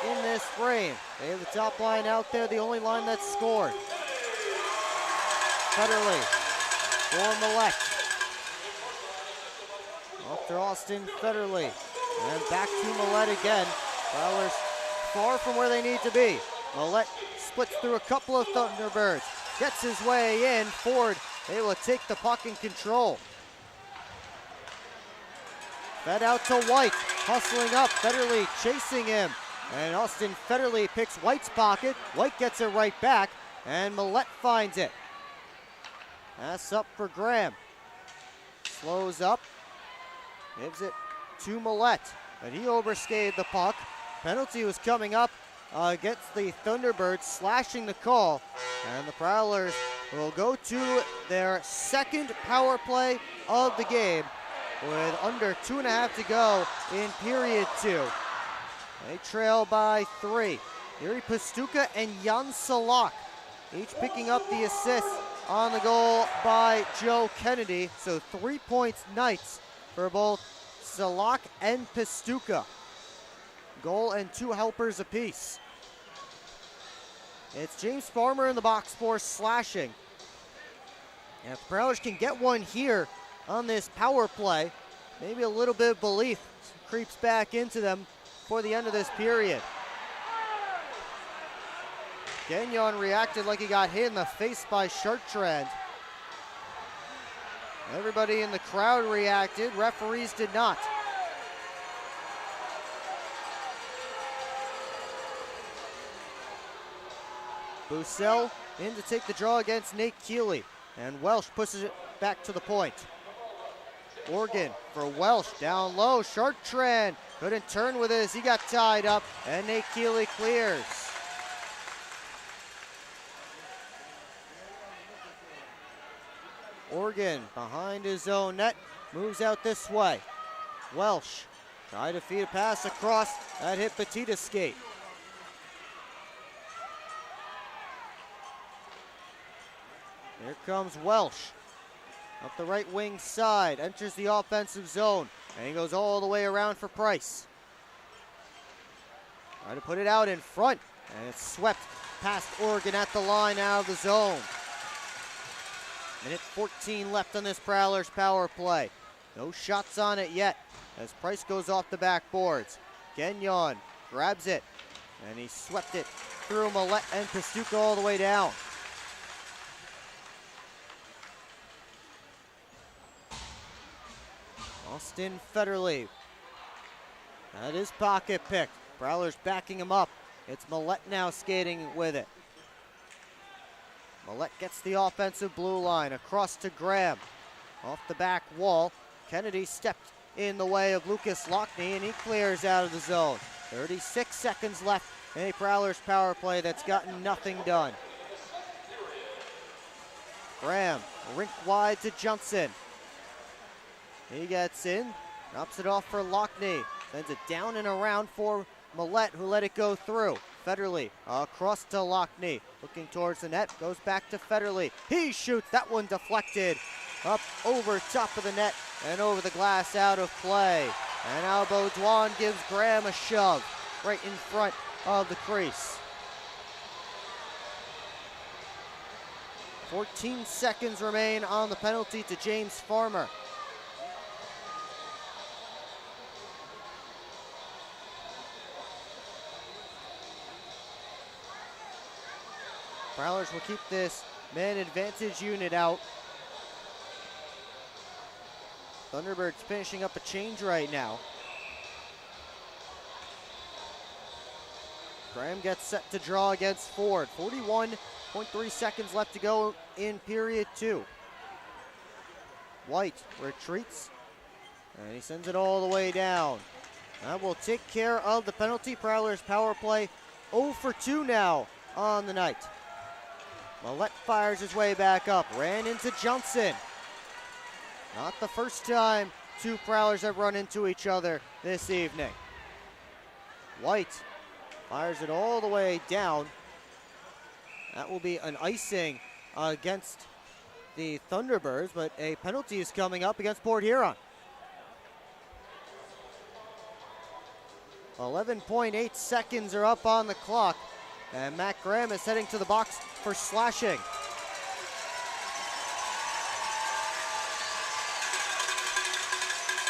in this frame. They have the top line out there, the only line that's scored. Federley for Millette. Off to Austin Federley. And back to Millette again. Prowlers far from where they need to be. Millette splits through a couple of Thunderbirds. Gets his way in. Ford able to take the puck in control. Fed out to White. Hustling up. Federley chasing him. And Austin Federley picks White's pocket. White gets it right back. And Millette finds it. Pass up for Graham. Slows up. Gives it to Millette. But he overskated the puck. Penalty was coming up against the Thunderbirds, slashing the call. And the Prowlers will go to their 2nd power play of the game with under 2.5 to go in period 2. They trail by 3. Yuri Pastuca and Jan Salak each picking up the assist on the goal by Joe Kennedy. So 3 points Knights for both Salak and Pastuca. Goal and 2 helpers apiece. It's James Farmer in the box for slashing. And if the Prowlers can get one here on this power play, maybe a little bit of belief creeps back into them for the end of this period. Gagnon reacted like he got hit in the face by Chartrand. Everybody in the crowd reacted, referees did not. Bussell in to take the draw against Nate Keeley, and Welsh pushes it back to the point. Organ for Welsh, down low, Chartrand couldn't turn with it as he got tied up, and Nate Keeley clears. Organ behind his own net, moves out this way. Welsh tried to feed a pass across, that hit Petita's skate. Here comes Welsh. Up the right wing side, enters the offensive zone, and he goes all the way around for Price. Try to put it out in front, and it's swept past Oregon at the line out of the zone. Minute 14 left on this Prowlers power play. No shots on it yet as Price goes off the backboards. Gagnon grabs it, and he swept it through Millette and Pastuca all the way down. Austin Federley had his pocket picked. Prowlers backing him up. It's Millette now skating with it. Millette gets the offensive blue line across to Graham. Off the back wall, Kennedy stepped in the way of Lucas Lockney, and he clears out of the zone. 36 seconds left in a Prowlers power play that's gotten nothing done. Graham, rink wide to Johnson. He gets in, drops it off for Lockney, sends it down and around for Millette, who let it go through. Federley across to Lockney, looking towards the net, goes back to Federley. He shoots, that one deflected up over top of the net and over the glass, out of play. And now Baudouin gives Graham a shove right in front of the crease. 14 seconds remain on the penalty to James Farmer. Prowlers will keep this man advantage unit out. Thunderbirds finishing up a change right now. Graham gets set to draw against Ford. 41.3 seconds left to go in period 2. White retreats, and he sends it all the way down. That will take care of the penalty. Prowlers power play 0 for 2 now on the night. Millette fires his way back up, ran into Johnson. Not the first time two Prowlers have run into each other this evening. White fires it all the way down. That will be an icing against the Thunderbirds, but a penalty is coming up against Port Huron. 11.8 seconds are up on the clock, and Matt Graham is heading to the box for slashing.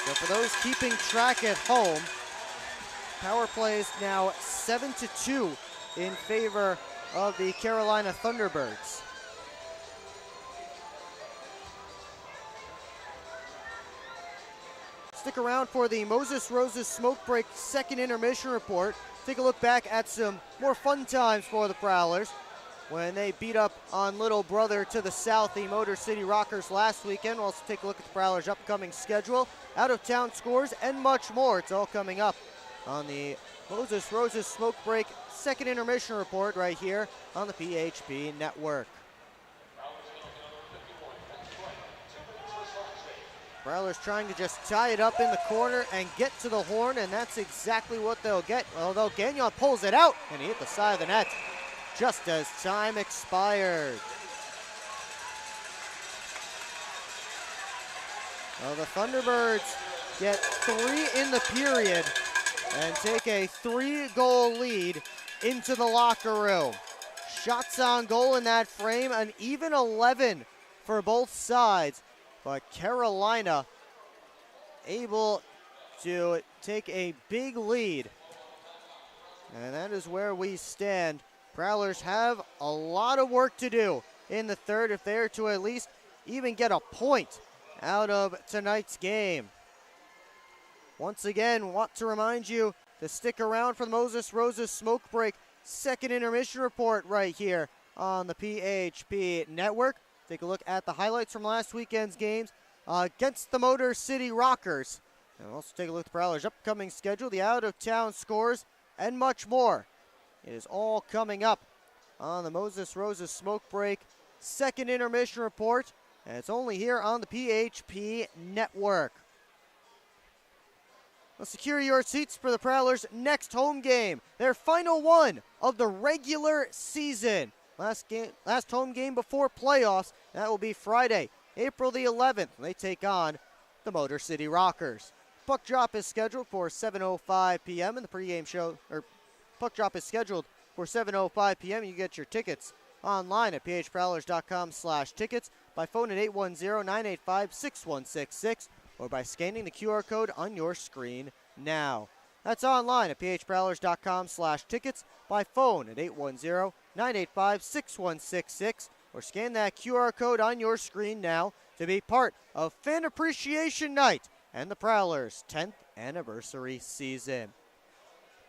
So for those keeping track at home, power play is now 7-2 in favor of the Carolina Thunderbirds. Stick around for the Moses Roses Smoke Break second intermission report. Take a look back at some more fun times for the Prowlers when they beat up on little brother to the south, the Motor City Rockers, last weekend. We'll also take a look at the Prowlers' upcoming schedule, out-of-town scores, and much more. It's all coming up on the Moses Roses Smoke Break second intermission report right here on the PHP Network. Prowlers trying to just tie it up in the corner and get to the horn, and that's exactly what they'll get. Although Gagnon pulls it out, and he hit the side of the net just as time expired. Well, the Thunderbirds get 3 in the period and take a 3-goal lead into the locker room. Shots on goal in that frame, an even 11 for both sides. But Carolina able to take a big lead. And that is where we stand. Prowlers have a lot of work to do in the third if they are to at least even get a point out of tonight's game. Once again, want to remind you to stick around for the Moses Roses Smoke Break second intermission report right here on the PHP Network. Take a look at the highlights from last weekend's games against the Motor City Rockers. And we'll also take a look at the Prowlers' upcoming schedule, the out-of-town scores, and much more. It is all coming up on the Moses Roses Smoke Break second intermission report, and it's only here on the PHP Network. Well, secure your seats for the Prowlers' next home game, their final one of the regular season. Last home game before playoffs, that will be Friday, April the 11th. They take on the Motor City Rockers. Puck drop is scheduled for 7:05 p.m. in the pregame show, or puck drop is scheduled for 7:05 p.m. You get your tickets online at phprowlers.com/tickets, by phone at 810-985-6166, or by scanning the QR code on your screen now. That's online at phprowlers.com/tickets, by phone at 810-985-6166, or scan that QR code on your screen now to be part of Fan Appreciation Night and the Prowlers' 10th anniversary season.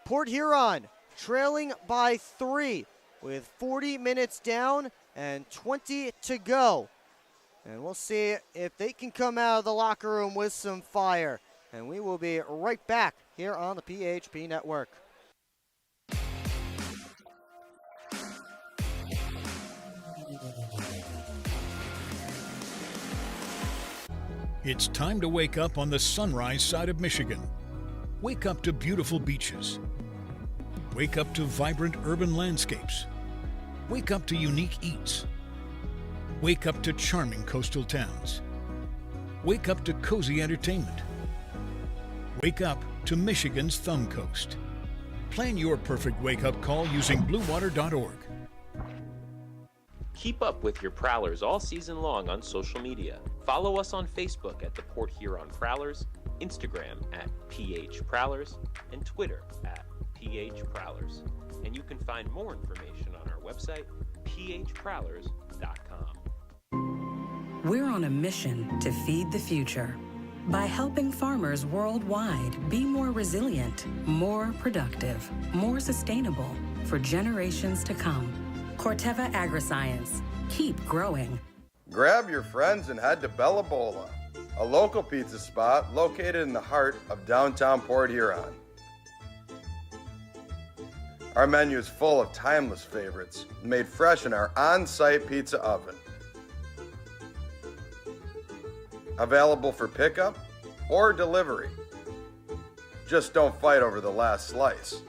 Port Huron trailing by 3 with 40 minutes down and 20 to go. And we'll see if they can come out of the locker room with some fire. And we will be right back here on the PHP Network. It's time to wake up on the sunrise side of Michigan. Wake up to beautiful beaches. Wake up to vibrant urban landscapes. Wake up to unique eats. Wake up to charming coastal towns. Wake up to cozy entertainment. Wake up to Michigan's Thumb Coast. Plan your perfect wake-up call using bluewater.org. Keep up with your Prowlers all season long on social media. Follow us on Facebook at the Port Huron Prowlers, Instagram at PH Prowlers, and Twitter at PH Prowlers. And you can find more information on our website, phprowlers.com. We're on a mission to feed the future by helping farmers worldwide be more resilient, more productive, more sustainable for generations to come. Corteva Agriscience. Keep growing. Grab your friends and head to Bella Bola, a local pizza spot located in the heart of downtown Port Huron. Our menu is full of timeless favorites made fresh in our on-site pizza oven. Available for pickup or delivery. Just don't fight over the last slice.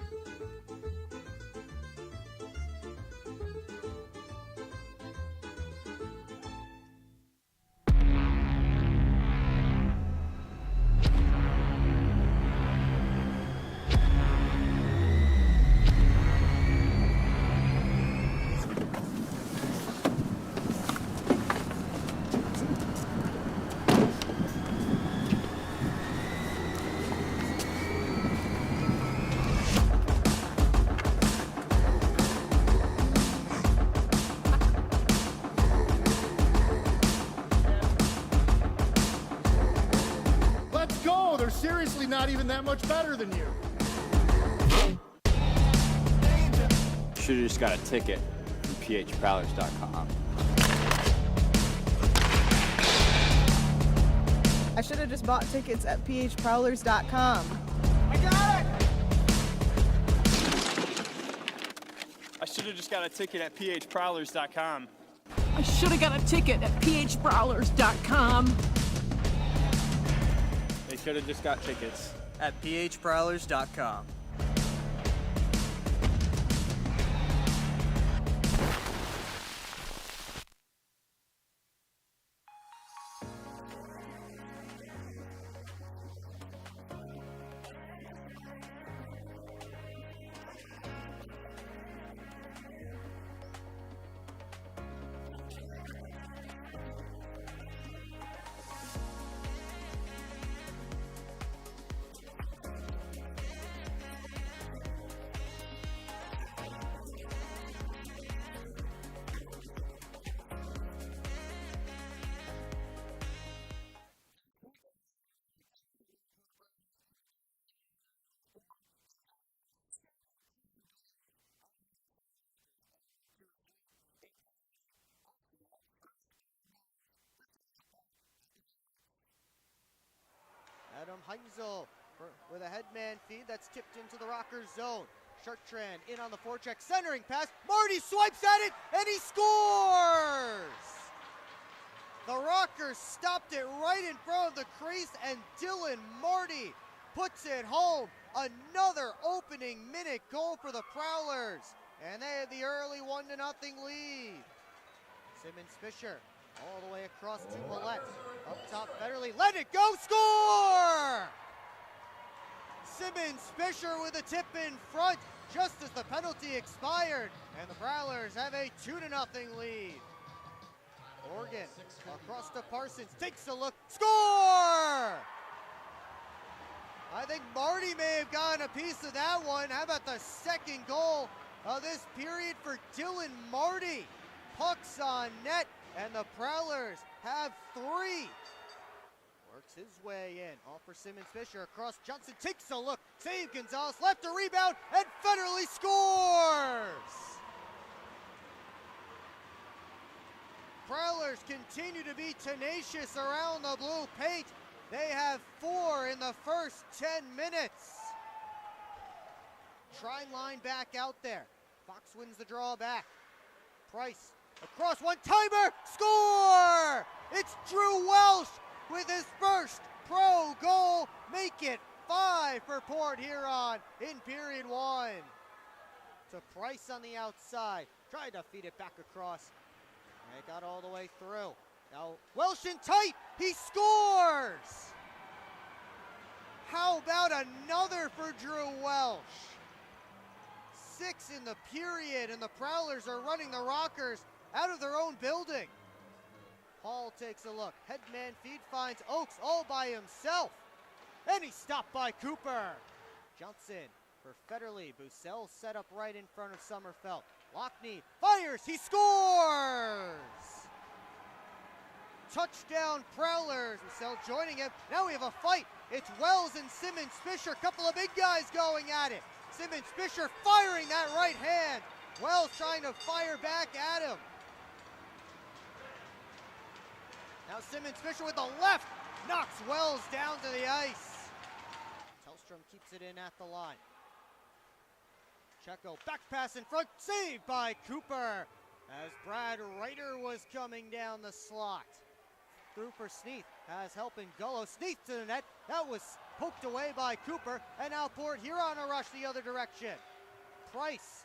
They're seriously not even that much better than you. Should've just got a ticket from phprowlers.com. I should have just bought tickets at phprowlers.com. I got it! I should have just got a ticket at phprowlers.com. I should have got a ticket at phprowlers.com. They should have just got tickets at phprowlers.com. Adam Heimzel with a headman feed that's tipped into the Rockers zone. Chartrand in on the forecheck, centering pass. Marty swipes at it, and he scores! The Rockers stopped it right in front of the crease, and Dylan Marty puts it home. Another opening minute goal for the Prowlers, and they have the early 1-0 lead. Simmons Fisher all the way across to Millette. Up top, Federley, let it go, score! Simmons Fisher with a tip in front just as the penalty expired, and the Prowlers have a 2-0 lead. Morgan across to Parsons, takes a look, score! I think Marty may have gotten a piece of that one. How about the second goal of this period for Dylan Marty? Pucks on net, and the Prowlers have 3. Works his way in, off for Simmons Fisher, across Johnson, takes a look, save Gonzalez, left a rebound, and Federley scores! Prowlers continue to be tenacious around the blue paint. They have 4 in the first 10 minutes. Try line back out there. Fox wins the draw back. Price across, one-timer, score! It's Drew Welsh with his first pro goal. Make it 5 for Port Huron in period 1. To Price on the outside, tried to feed it back across. They got all the way through. Now Welsh in tight, he scores! How about another for Drew Welsh? 6 in the period, and the Prowlers are running the Rockers out of their own building. Hall takes a look. Headman feed finds Oakes all by himself. And he's stopped by Cooper. Johnson for Federley. Bussell set up right in front of Sommerfeld. Lockney fires. He scores! Touchdown Prowlers. Bussell joining him. Now we have a fight. It's Wells and Simmons Fisher. Couple of big guys going at it. Simmons Fisher firing that right hand. Wells trying to fire back at him. Now Simmons Fisher with the left knocks Wells down to the ice. Tellstrom keeps it in at the line. Checo back pass in front, saved by Cooper as Brad Reiter was coming down the slot. Through for Sneath, has help in Gullo. Sneath to the net, that was poked away by Cooper, and now Port Huron a rush the other direction. Price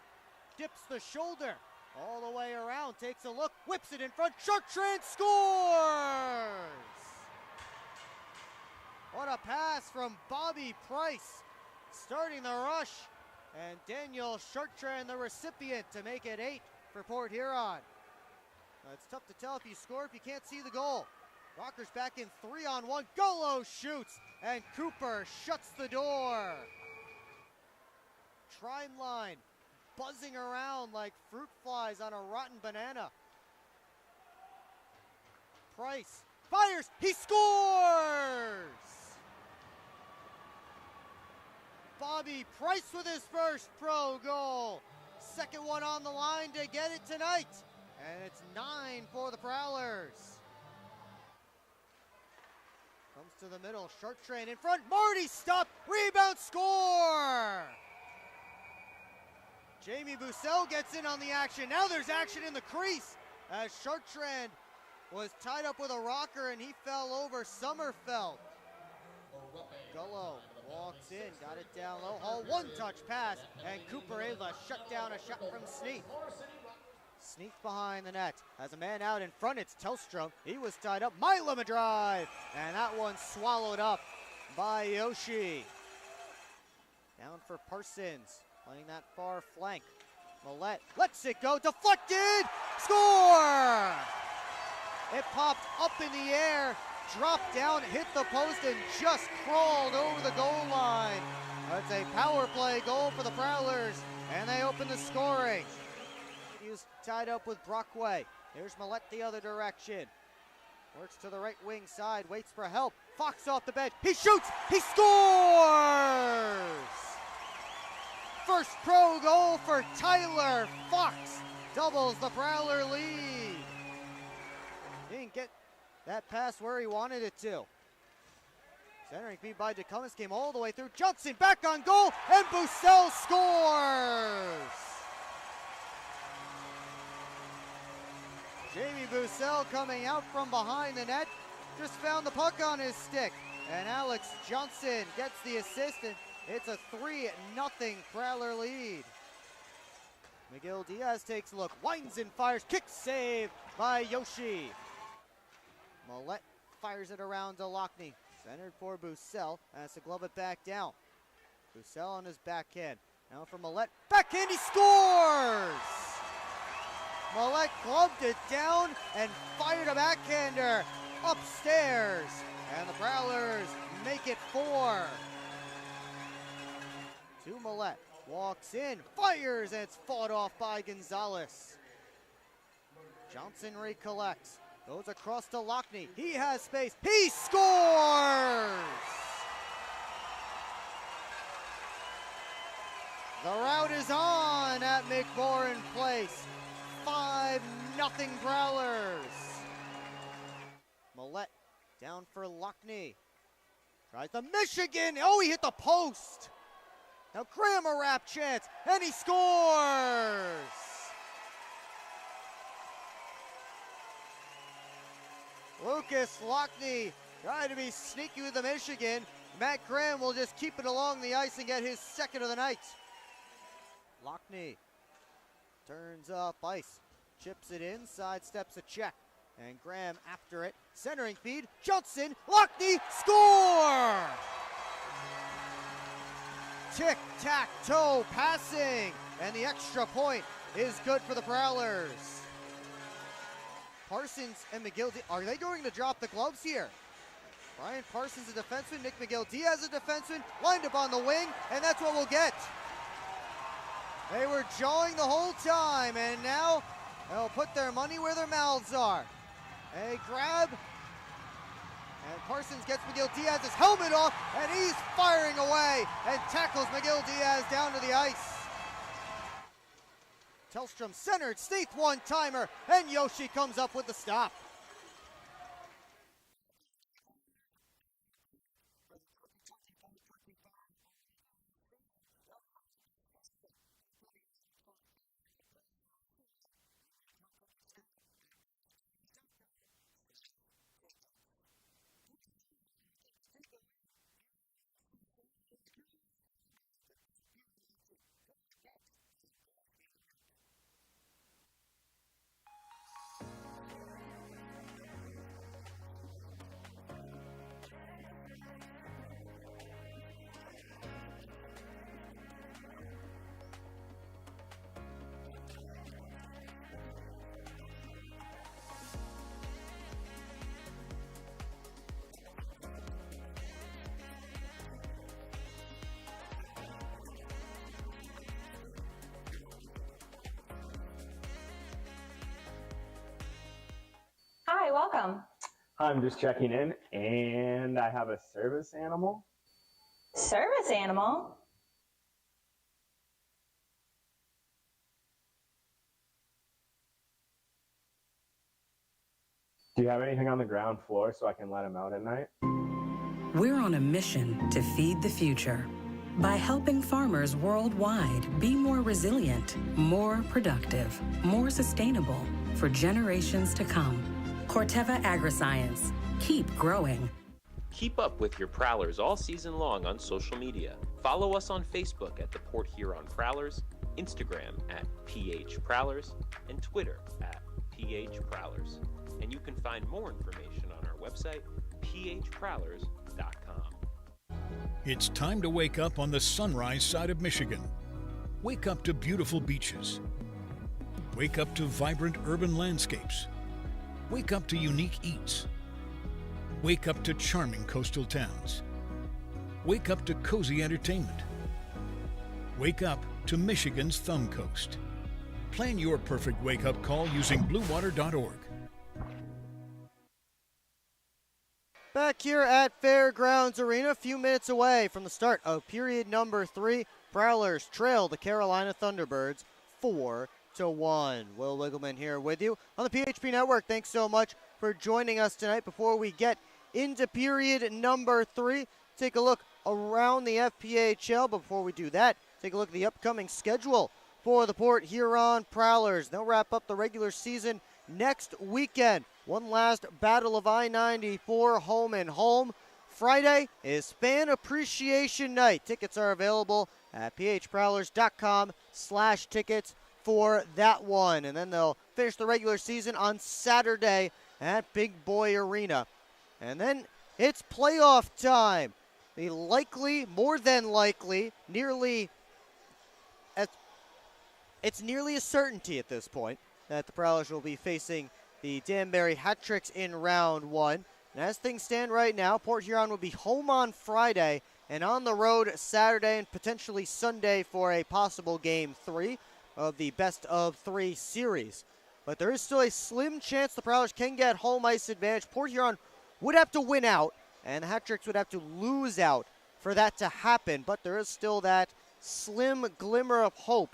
dips the shoulder all the way around, takes a look, whips it in front, Chartrand scores! What a pass from Bobby Price, starting the rush, and Daniel Chartrand the recipient to make it 8 for Port Huron. It's tough to tell if you score if you can't see the goal. Rockers back in 3-on-1, Gullo shoots, and Cooper shuts the door. Trine line buzzing around like fruit flies on a rotten banana. Price fires, he scores! Bobby Price with his first pro goal. Second one on the line to get it tonight. And it's 9 for the Prowlers. Comes to the middle, Chartrand in front, Marty stopped, rebound, score! Jamie Bussell gets in on the action. Now there's action in the crease as Chartrand was tied up with a rocker and he fell over Sommerfeld. Gullo walks in, got it down low. All one-touch pass, and Cooper able to shut down a shot from Sneath. Sneath behind the net. Has a man out in front, it's Tellstrom. He was tied up, Milam drive, and that one swallowed up by Yoshi. Down for Parsons, playing that far flank. Millette lets it go, deflected, score! It popped up in the air, dropped down, hit the post, and just crawled over the goal line. It's a power play goal for the Prowlers, and they open the scoring. He was tied up with Brockway. Here's Millette the other direction. Works to the right wing side, waits for help. Fox off the bench, he shoots, he scores! First pro goal for Tyler Fox. Doubles the Prowler lead. Didn't get that pass where he wanted it to. Centering feed by DeCummins came all the way through. Johnson back on goal, and Bussell scores! Jamie Bussell coming out from behind the net, just found the puck on his stick, and Alex Johnson gets the assist, and it's a 3-0 Prowler lead. Miguel Diaz takes a look, winds and fires, kick save by Yoshi. Millette fires it around to Lockney. Centered for Bussell, has to glove it back down. Bussell on his backhand. Now for Millette, backhand, he scores! Millette gloved it down and fired a backhander upstairs. And the Prowlers make it 4. To Millette, walks in, fires, and it's fought off by Gonzalez. Johnson recollects. Goes across to Lockney. He has space. He scores! The rout is on at McMorran Place. 5-0 Prowlers. Millette down for Lockney. Tries the Michigan. Oh, he hit the post. Now Graham a wrap chance, and he scores! Lucas Lockney trying to be sneaky with the Michigan. Matt Graham will just keep it along the ice and get his second of the night. Lockney turns up ice, chips it in, sidesteps a check, and Graham after it. Centering feed, Johnson, Lockney, score! Tic-tac-toe passing, and the extra point is good for the Prowlers. Parsons and McGill, are they going to drop the gloves here? Brian Parsons a defenseman, Nick McGill-Diaz a defenseman, lined up on the wing, and that's what we'll get. They were jawing the whole time, and now they'll put their money where their mouths are. A grab, and Parsons gets McGill-Diaz's helmet off, and he's firing away and tackles McGill-Diaz down to the ice. Tellstrom centered, Steith one-timer, and Yoshi comes up with the stop. Hi, welcome. I'm just checking in, and I have a service animal. Service animal? Do you have anything on the ground floor so I can let him out at night? We're on a mission to feed the future by helping farmers worldwide be more resilient, more productive, more sustainable for generations to come. Corteva Agriscience. Keep growing. Keep up with your Prowlers all season long on social media. Follow us on Facebook at the Port Huron Prowlers, Instagram at PH Prowlers, and Twitter at PH Prowlers. And you can find more information on our website, phprowlers.com. It's time to wake up on the sunrise side of Michigan. Wake up to beautiful beaches. Wake up to vibrant urban landscapes. Wake up to unique eats. Wake up to charming coastal towns. Wake up to cozy entertainment. Wake up to Michigan's Thumb Coast. Plan your perfect wake-up call using bluewater.org. Back here at Fairgrounds Arena, a few minutes away from the start of period number 3, Prowlers trail the Carolina Thunderbirds 4-1. Will Wiggleman here with you on the PHP Network. Thanks so much for joining us tonight. Before we get into period number 3, take a look around the FPHL. Before we do that, take a look at the upcoming schedule for the Port Huron Prowlers. They'll wrap up the regular season next weekend. One last Battle of I-94 home and home. Friday is Fan Appreciation Night. Tickets are available at phprowlers.com/tickets for that one. And then they'll finish the regular season on Saturday at Big Boy Arena. And then it's playoff time. The likely, more than likely, it's nearly a certainty at this point that the Prowlers will be facing the Danbury Hat-Tricks in round 1. And as things stand right now, Port Huron will be home on Friday and on the road Saturday and potentially Sunday for a possible Game 3 of the best-of-3 series. But there is still a slim chance the Prowlers can get home ice advantage. Port Huron would have to win out, and the Hat-Tricks would have to lose out for that to happen. But there is still that slim glimmer of hope.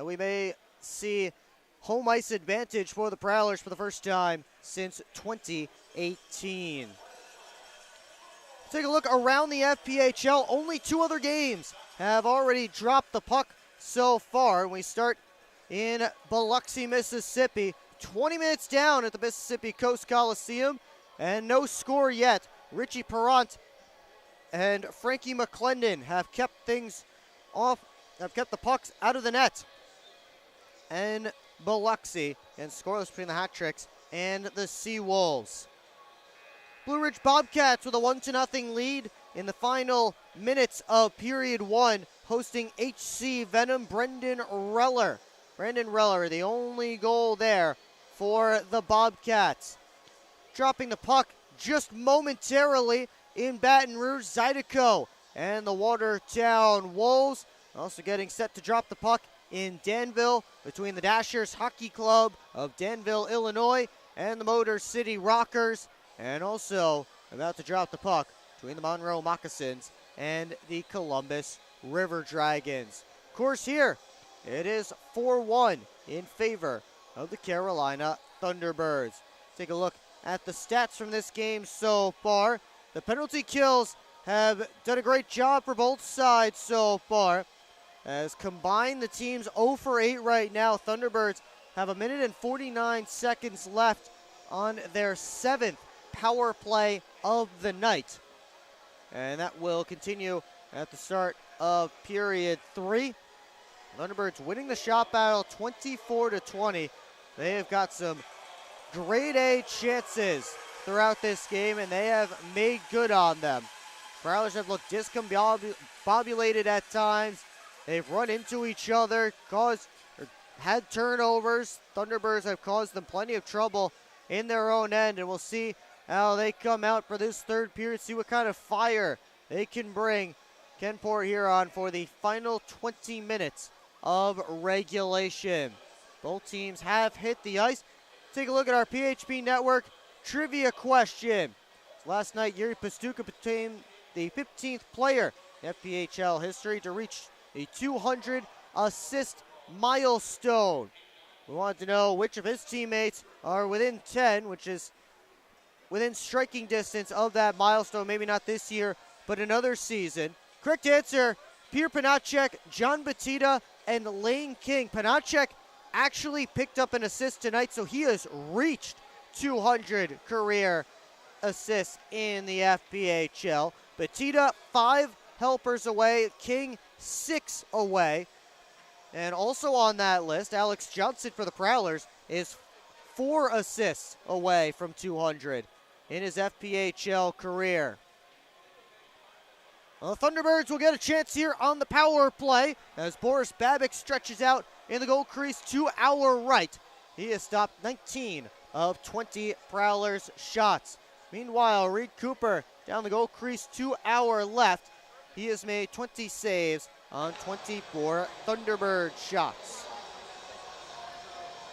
We may see home ice advantage for the Prowlers for the first time since 2018. Take a look around the FPHL. Only 2 other games have already dropped the puck so far. We start in Biloxi, Mississippi. 20 minutes down at the Mississippi Coast Coliseum, and no score yet. Richie Perrant and Frankie McClendon have kept things off, have kept the pucks out of the net. And Biloxi, and scoreless between the Hat-Tricks and the Seawolves. Blue Ridge Bobcats with a 1-0 lead in the final minutes of period 1, hosting HC Venom. Brandon Reller, the only goal there for the Bobcats. Dropping the puck just momentarily in Baton Rouge, Zydeco and the Watertown Wolves. Also getting set to drop the puck in Danville between the Dashers Hockey Club of Danville, Illinois, and the Motor City Rockers. And also about to drop the puck between the Monroe Moccasins and the Columbus River Dragons. Of course, here it is 4-1 in favor of the Carolina Thunderbirds. Take a look at the stats from this game so far. The penalty kills have done a great job for both sides so far. As combined, the team's 0 for 8 right now. Thunderbirds have 1 minute and 49 seconds left on their 7th power play of the night. And that will continue at the start of period 3. Thunderbirds winning the shot battle 24-20. They have got some grade A chances throughout this game, and they have made good on them. Prowlers have looked discombobulated at times. They've run into each other, had turnovers. Thunderbirds have caused them plenty of trouble in their own end, and we'll see how they come out for this third period, see what kind of fire they can bring Ken Port Huron for the final 20 minutes of regulation. Both teams have hit the ice. Take a look at our PHP Network trivia question. Last night, Yuri Pastuka became the 15th player in FPHL history to reach a 200 assist milestone. We wanted to know which of his teammates are within 10, which is within striking distance of that milestone. Maybe not this year, but another season. Correct answer, Pierre Panacek, John Batista, and Lane King. Panacek actually picked up an assist tonight, so he has reached 200 career assists in the FPHL. Batista, 5 helpers away. King, 6 away. And also on that list, Alex Johnson for the Prowlers is 4 assists away from 200 in his FPHL career. Well, the Thunderbirds will get a chance here on the power play as Boris Babik stretches out in the goal crease to our right. He has stopped 19 of 20 Prowlers shots. Meanwhile, Reed Cooper down the goal crease to our left. He has made 20 saves on 24 Thunderbird shots.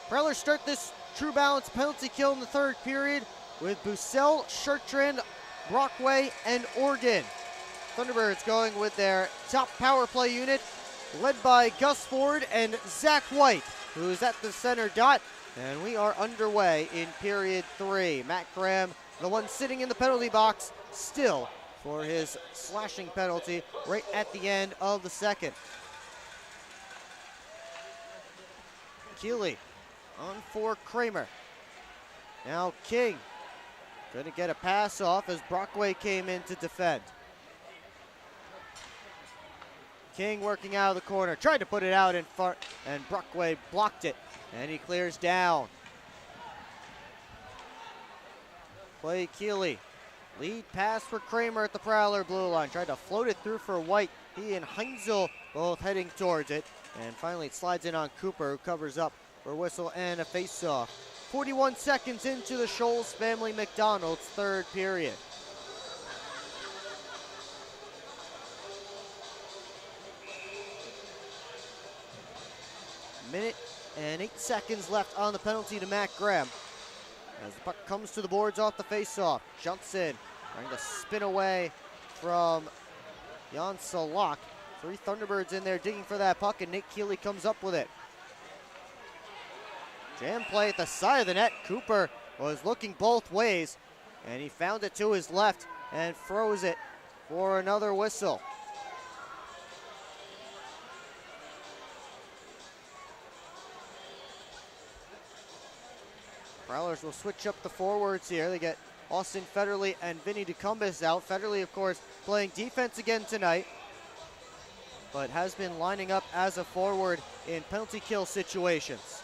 Prowlers start this true balance penalty kill in the third period with Bussell, Chartrand, Brockway, and Organ. Thunderbirds going with their top power play unit, led by Gus Ford and Zach White, who is at the center dot. And we are underway in period 3. Matt Graham, the one sitting in the penalty box, still for his slashing penalty right at the end of the second. Keeley on for Kramer. Now King going to get a pass off as Brockway came in to defend. King working out of the corner, tried to put it out in front, and Brockway blocked it, and he clears down. Clay Keeley, lead pass for Kramer at the Prowler blue line, tried to float it through for White. He and Heinzel both heading towards it, and finally it slides in on Cooper, who covers up for a whistle and a face-off. 41 seconds into the Scholes family McDonald's third period. Minute and 8 seconds left on the penalty to Matt Graham. As the puck comes to the boards off the faceoff, Johnson trying to spin away from Jan Salak. 3 Thunderbirds in there digging for that puck, and Nick Keeley comes up with it. Jam play at the side of the net. Cooper was looking both ways, and he found it to his left and froze it for another whistle. Prowlers will switch up the forwards here. They get Austin Federley and Vinny DeCumbis out. Federley, of course, playing defense again tonight, but has been lining up as a forward in penalty kill situations.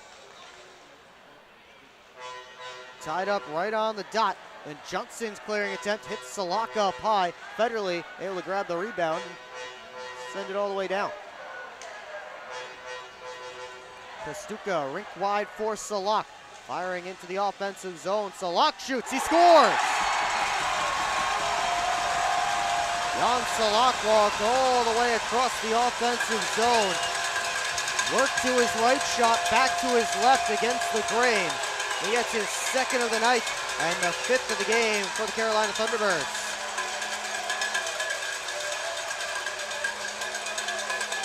Tied up right on the dot, and Johnson's clearing attempt hits Salaka up high. Federley able to grab the rebound and send it all the way down. Pastuka rink wide for Salak. Firing into the offensive zone. Salak shoots. He scores! Jan Salak walked all the way across the offensive zone. Worked to his right, shot back to his left against the grain. He gets his second of the night and the fifth of the game for the Carolina Thunderbirds.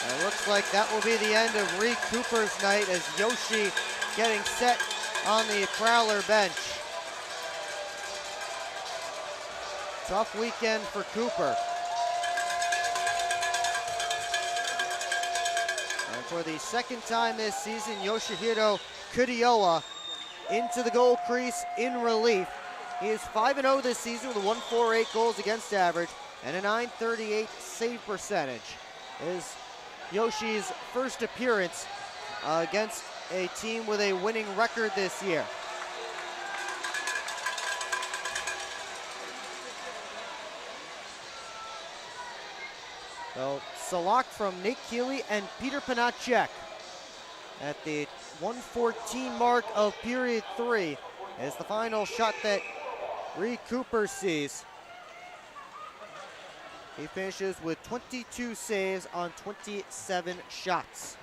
And it looks like that will be the end of Reed Cooper's night as Yoshi getting set on the Prowler bench. Tough weekend for Cooper. And for the second time this season, Yoshihiro Kudioa into the goal crease in relief. He is 5-0 this season with a 1.48 goals against average and a .938 save percentage. It is Yoshi's first appearance against a team with a winning record this year. So Salak from Nate Keeley and Peter Panacek at the 1:14 mark of period 3 is the final shot that Reed Cooper sees. He finishes with 22 saves on 27 shots.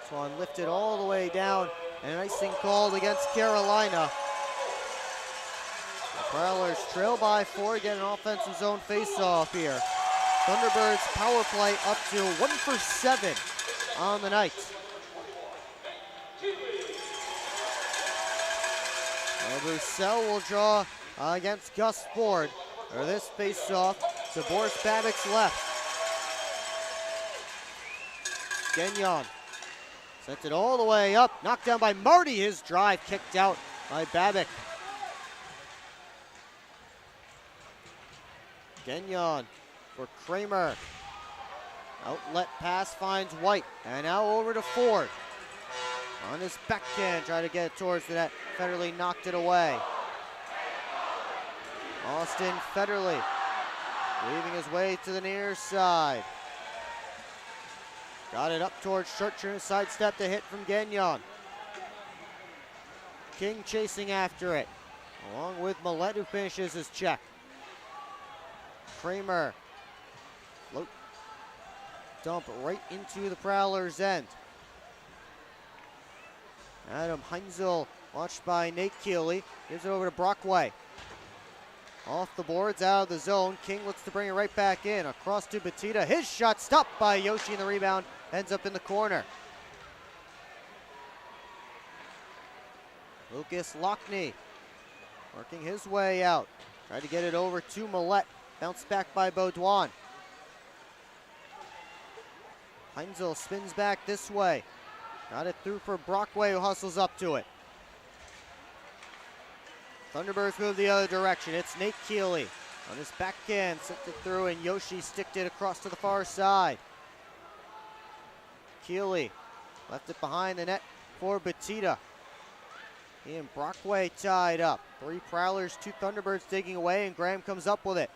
This one lifted all the way down and an icing called against Carolina. The Prowlers trail by 4, get an offensive zone face-off here. Thunderbirds power play up to 1 for 7 on the night. Roussel will draw against Gus Ford. Or this face-off to Boris Babbick's left. Gagnon sent it all the way up, knocked down by Marty. His drive kicked out by Babbick. Gagnon for Kramer. Outlet pass finds White, and now over to Ford. On his backhand, try to get it towards the net. Federley knocked it away. Austin Federley weaving his way to the near side. Got it up towards Churcher, sidestep to hit from Gagnon. King chasing after it, along with Millette, who finishes his check. Kramer, float dump right into the Prowlers' end. Adam Heinzel, watched by Nate Keeley, gives it over to Brockway. Off the boards, out of the zone. King looks to bring it right back in. Across to Batista. His shot stopped by Yoshi, and the rebound ends up in the corner. Lucas Lockney working his way out. Tried to get it over to Millette. Bounced back by Baudouin. Heinzel spins back this way. Got it through for Brockway, who hustles up to it. Thunderbirds move the other direction. It's Nate Keeley on his backhand, sent it through, and Yoshi sticked it across to the far side. Keeley left it behind the net for Batista. He and Brockway tied up. 3 Prowlers, 2 Thunderbirds digging away, and Graham comes up with it.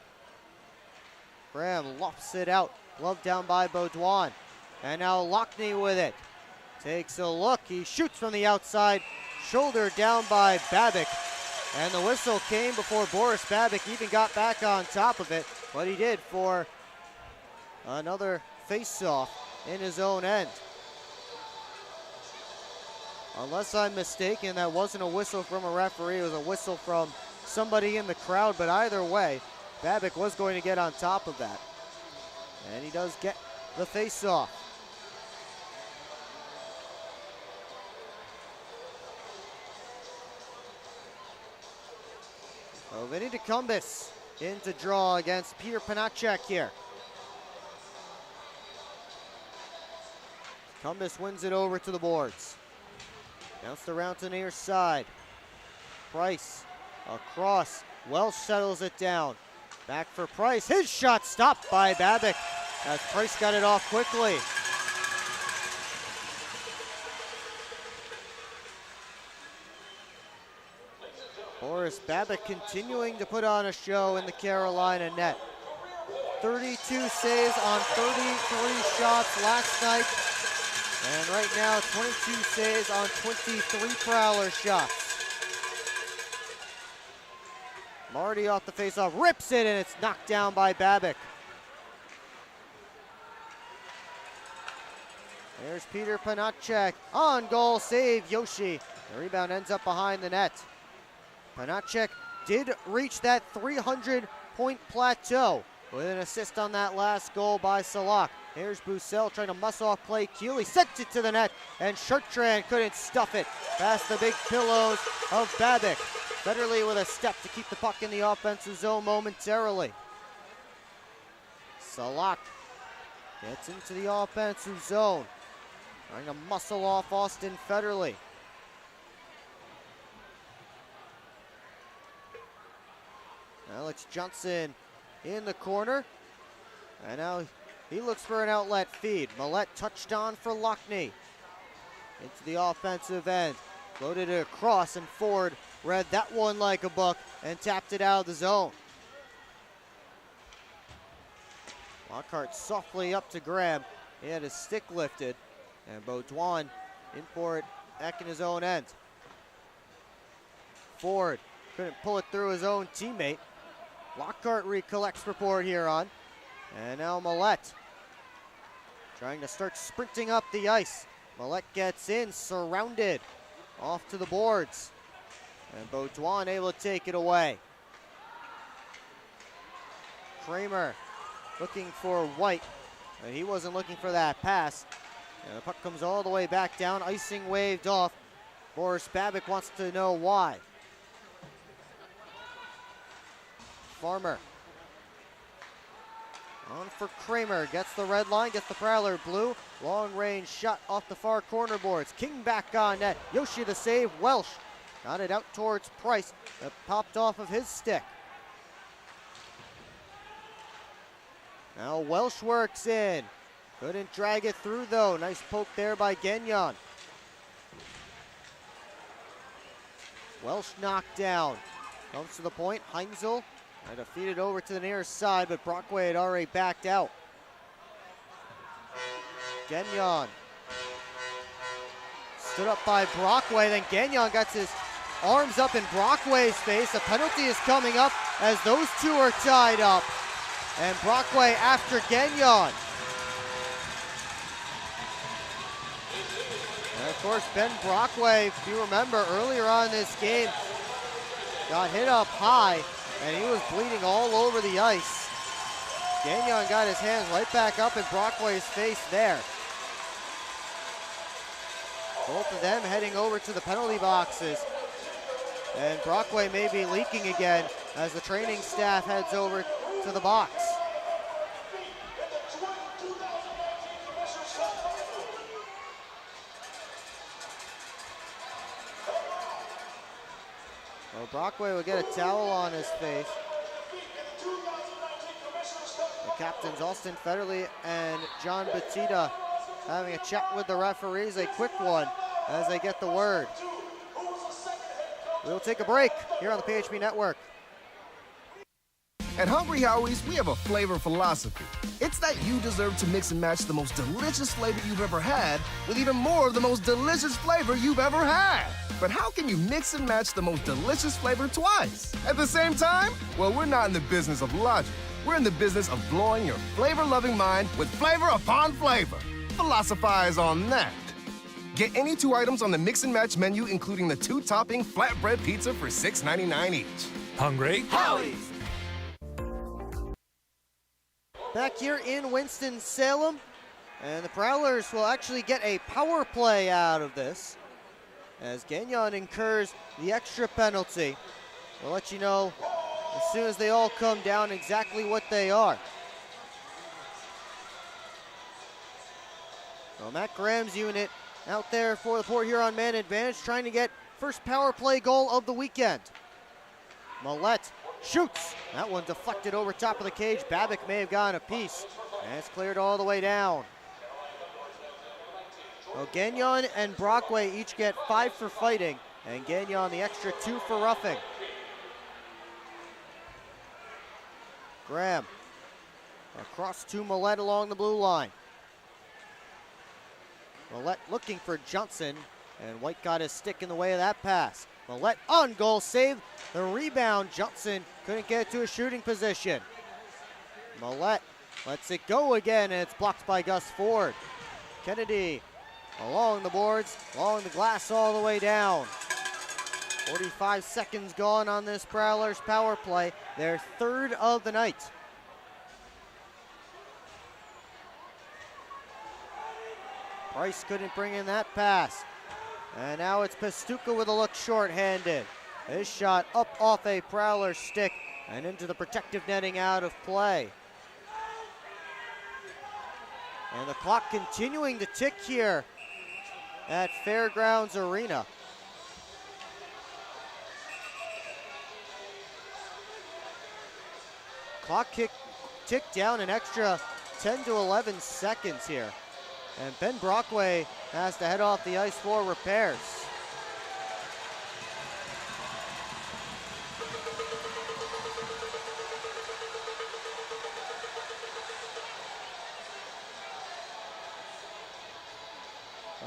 Graham lofts it out, glove down by Baudouin. And now Lockney with it. Takes a look, he shoots from the outside, shoulder down by Babbick. And the whistle came before Boris Babbick even got back on top of it, but he did for another face-off in his own end. Unless I'm mistaken, that wasn't a whistle from a referee, it was a whistle from somebody in the crowd, but either way, Babbick was going to get on top of that. And he does get the face-off. So Vinny DeCumbis in to draw against Peter Panacek here. Cumbis wins it over to the boards. Bounced around to the near side. Price across. Welsh settles it down. Back for Price. His shot stopped by Babbick as Price got it off quickly. Boris Babbick continuing to put on a show in the Carolina net. 32 saves on 33 shots last night. And right now, 22 saves on 23 Prowler shots. Marty off the faceoff, rips it, and it's knocked down by Babic. There's Peter Panacek on goal, save Yoshi. The rebound ends up behind the net. Panacek did reach that 300-point plateau with an assist on that last goal by Salak. Here's Bussell trying to muscle off Clay Keeley, sent it to the net, and Chartrand couldn't stuff it past the big pillows of Babic. Federley with a step to keep the puck in the offensive zone momentarily. Salak gets into the offensive zone, trying to muscle off Austin Federley. Alex Johnson in the corner, and now he looks for an outlet feed. Millette touched on for Lockney. Into the offensive end, floated it across, and Ford read that one like a book and tapped it out of the zone. Lockhart softly up to Graham. He had his stick lifted, and Baudouin in for it back in his own end. Ford couldn't pull it through his own teammate. Lockhart recollects for Port Huron. And now Millette trying to start sprinting up the ice. Millette gets in, surrounded, off to the boards. And Baudouin able to take it away. Kramer looking for White, but he wasn't looking for that pass. And the puck comes all the way back down, icing waved off. Boris Babic wants to know why. Farmer on for Kramer, gets the red line, gets the Prowler blue. Long range shot off the far corner boards. King back on net. Yoshi the save. Welsh got it out towards Price. That popped off of his stick. Now Welsh works in. Couldn't drag it through though. Nice poke there by Gagnon. Welsh knocked down. Comes to the point. Heinzel trying to feed it over to the near side, but Brockway had already backed out. Gagnon stood up by Brockway, then Gagnon got his arms up in Brockway's face. A penalty is coming up as those two are tied up. And Brockway after Gagnon. And of course, Ben Brockway, if you remember earlier on in this game, got hit up high, and he was bleeding all over the ice. Gagnon got his hands right back up in Brockway's face there. Both of them heading over to the penalty boxes. And Brockway may be leaking again as the training staff heads over to the box. Well, Brockway will get a towel on his face. The captains Austin Federley and John Batista having a chat with the referees, a quick one as they get the word. We'll take a break here on the PHP Network. At Hungry Howie's, we have a flavor philosophy. It's that you deserve to mix and match the most delicious flavor you've ever had with even more of the most delicious flavor you've ever had. But how can you mix and match the most delicious flavor twice at the same time? Well, we're not in the business of logic. We're in the business of blowing your flavor-loving mind with flavor upon flavor. Philosophize on that. Get any 2 items on the mix and match menu, including the 2-topping flatbread pizza for $6.99 each. Hungry? Howie's! Back here in Winston-Salem, and the Prowlers will actually get a power play out of this as Gagnon incurs the extra penalty. We'll let you know as soon as they all come down exactly what they are. Well, Matt Graham's unit out there for the Port Huron man advantage, trying to get first power play goal of the weekend. Millette shoots. That one deflected over top of the cage. Babic may have gotten a piece. And it's cleared all the way down. Well, Gagnon and Brockway each get 5 for fighting, and Gagnon the extra 2 for roughing. Graham across to Millette along the blue line. Millette looking for Johnson, and White got his stick in the way of that pass. Millette on goal, save the rebound. Johnson couldn't get it to a shooting position. Millette lets it go again, and it's blocked by Gus Ford. Kennedy along the boards, along the glass all the way down. 45 seconds gone on this Prowlers power play, their third of the night. Price couldn't bring in that pass. And now it's Pastuca with a look shorthanded. His shot up off a Prowler stick and into the protective netting, out of play. And the clock continuing to tick here at Fairgrounds Arena. Clock ticked down an extra 10 to 11 seconds here. And Ben Brockway has to head off the ice for repairs.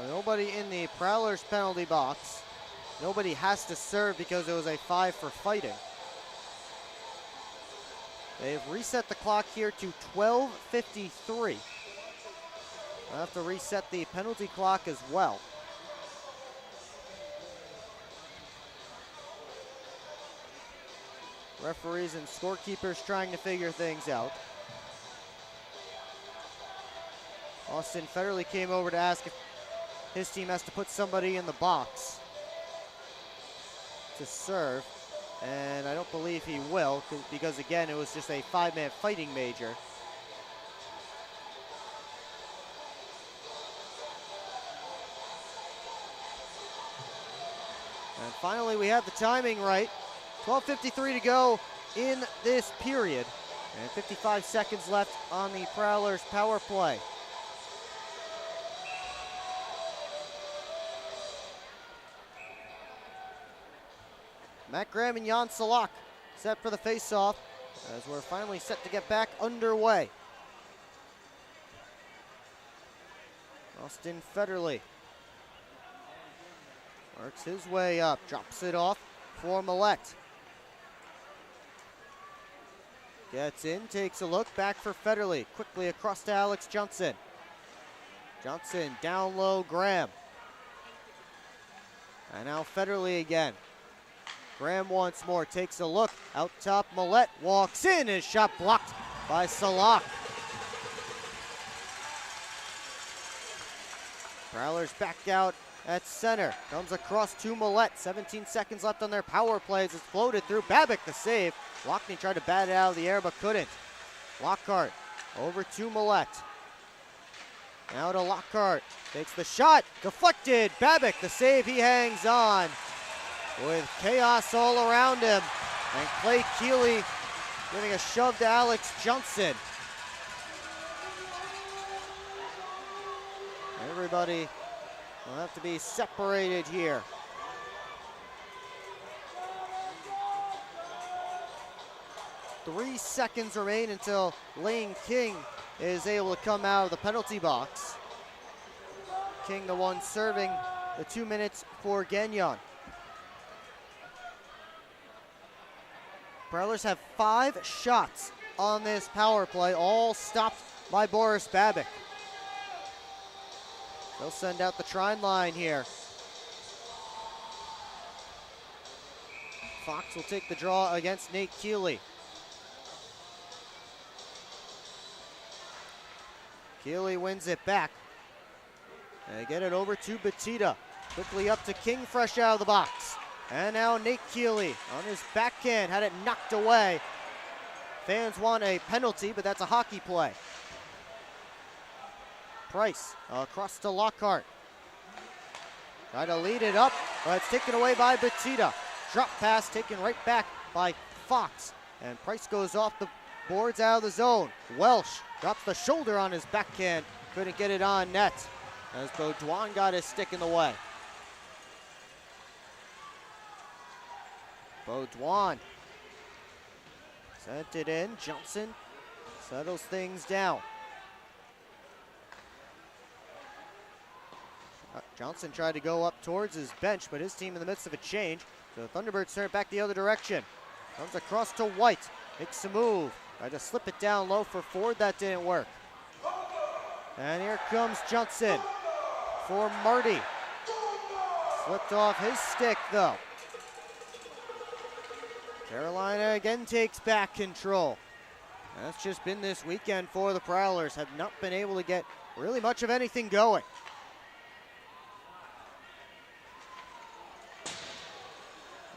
Nobody in the Prowlers penalty box. Nobody has to serve because it was a 5 for fighting. They've reset the clock here to 12:53. I'll have to reset the penalty clock as well. Referees and scorekeepers trying to figure things out. Austin Federley came over to ask if his team has to put somebody in the box to serve, and I don't believe he will, because again, it was just a 5-man fighting major. And finally, we have the timing right. 12:53 to go in this period, and 55 seconds left on the Prowlers power play. Matt Graham and Jan Salak set for the face-off as we're finally set to get back underway. Austin Federley works his way up, drops it off for Millette. Gets in, takes a look, back for Federley. Quickly across to Alex Johnson. Johnson down low, Graham. And now Federley again. Graham once more takes a look, out top Millette, walks in, his shot blocked by Salak. Prowlers back out at center, comes across to Millette, 17 seconds left on their power plays, it's floated through, Babick the save. Lockney tried to bat it out of the air but couldn't. Lockhart over to Millette. Now to Lockhart, takes the shot, deflected, Babick the save, he hangs on. With chaos all around him, and Clay Keeley giving a shove to Alex Johnson. Everybody will have to be separated here. Three seconds remain until Lane King is able to come out of the penalty box. King the one serving the 2 minutes for Gagnon. Prowlers have 5 shots on this power play, all stopped by Boris Babick. They'll send out the Trine line here. Fox will take the draw against Nate Keeley. Keeley wins it back. They get it over to Batita. Quickly up to King, fresh out of the box. And now Nate Keeley on his backhand, had it knocked away. Fans want a penalty, but that's a hockey play. Price across to Lockhart. Try to lead it up, but it's taken away by Batita. Drop pass taken right back by Fox. And Price goes off the boards out of the zone. Welsh drops the shoulder on his backhand. Couldn't get it on net as Baudouin got his stick in the way. Baudouin sent it in. Johnson settles things down. Johnson tried to go up towards his bench, but his team in the midst of a change. So the Thunderbirds turn it back the other direction. Comes across to White, makes a move. Tried to slip it down low for Ford, that didn't work. And here comes Johnson for Marty. Slipped off his stick though. Carolina again takes back control. And that's just been this weekend for the Prowlers. Have not been able to get really much of anything going.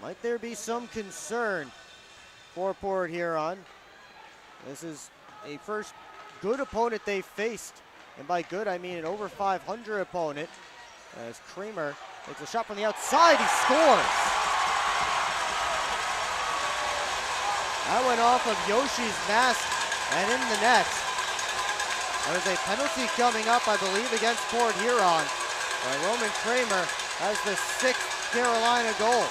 Might there be some concern for Port Huron? This is a first good opponent they faced. And by good, I mean an over 500 opponent. As Kramer takes a shot from the outside, he scores! That went off of Yoshi's mask and in the net. There's a penalty coming up, I believe, against Port Huron. Roman Kramer has the 6th Carolina goal.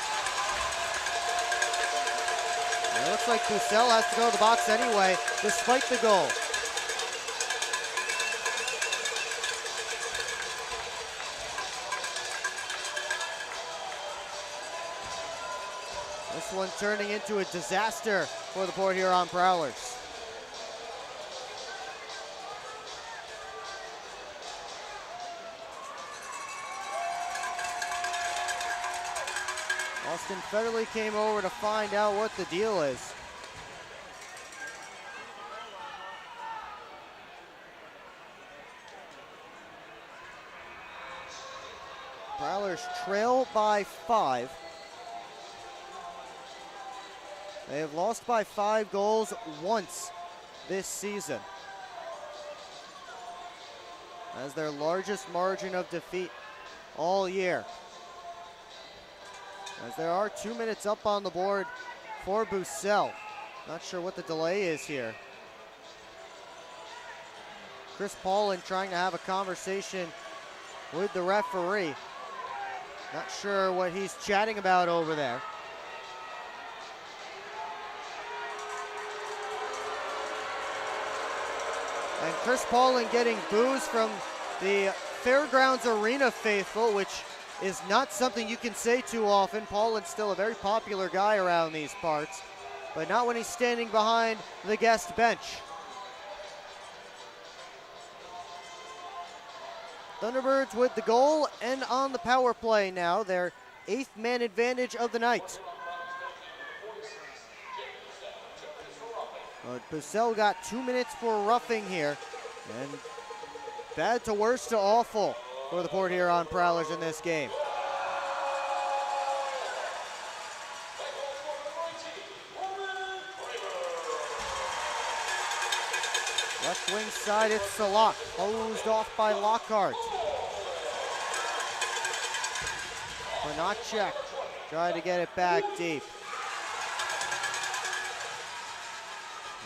It looks like Bussell has to go to the box anyway, despite the goal. This one turning into a disaster for the Port Huron Prowlers. Austin Federley came over to find out what the deal is. Prowlers trail by 5. They have lost by 5 goals once this season. As their largest margin of defeat all year. As there are 2 minutes up on the board for Bussell. Not sure what the delay is here. Chris Paulin trying to have a conversation with the referee. Not sure what he's chatting about over there. And Chris Paulin getting boos from the Fairgrounds Arena faithful, which is not something you can say too often. Paulin's still a very popular guy around these parts, but not when he's standing behind the guest bench. Thunderbirds with the goal and on the power play now, their 8th man advantage of the night. But Bussell got 2 minutes for roughing here, and bad to worse to awful for the Port Huron Prowlers in this game. Left wing side, it's Salak, closed off by Lockhart. Panacek tried to get it back deep.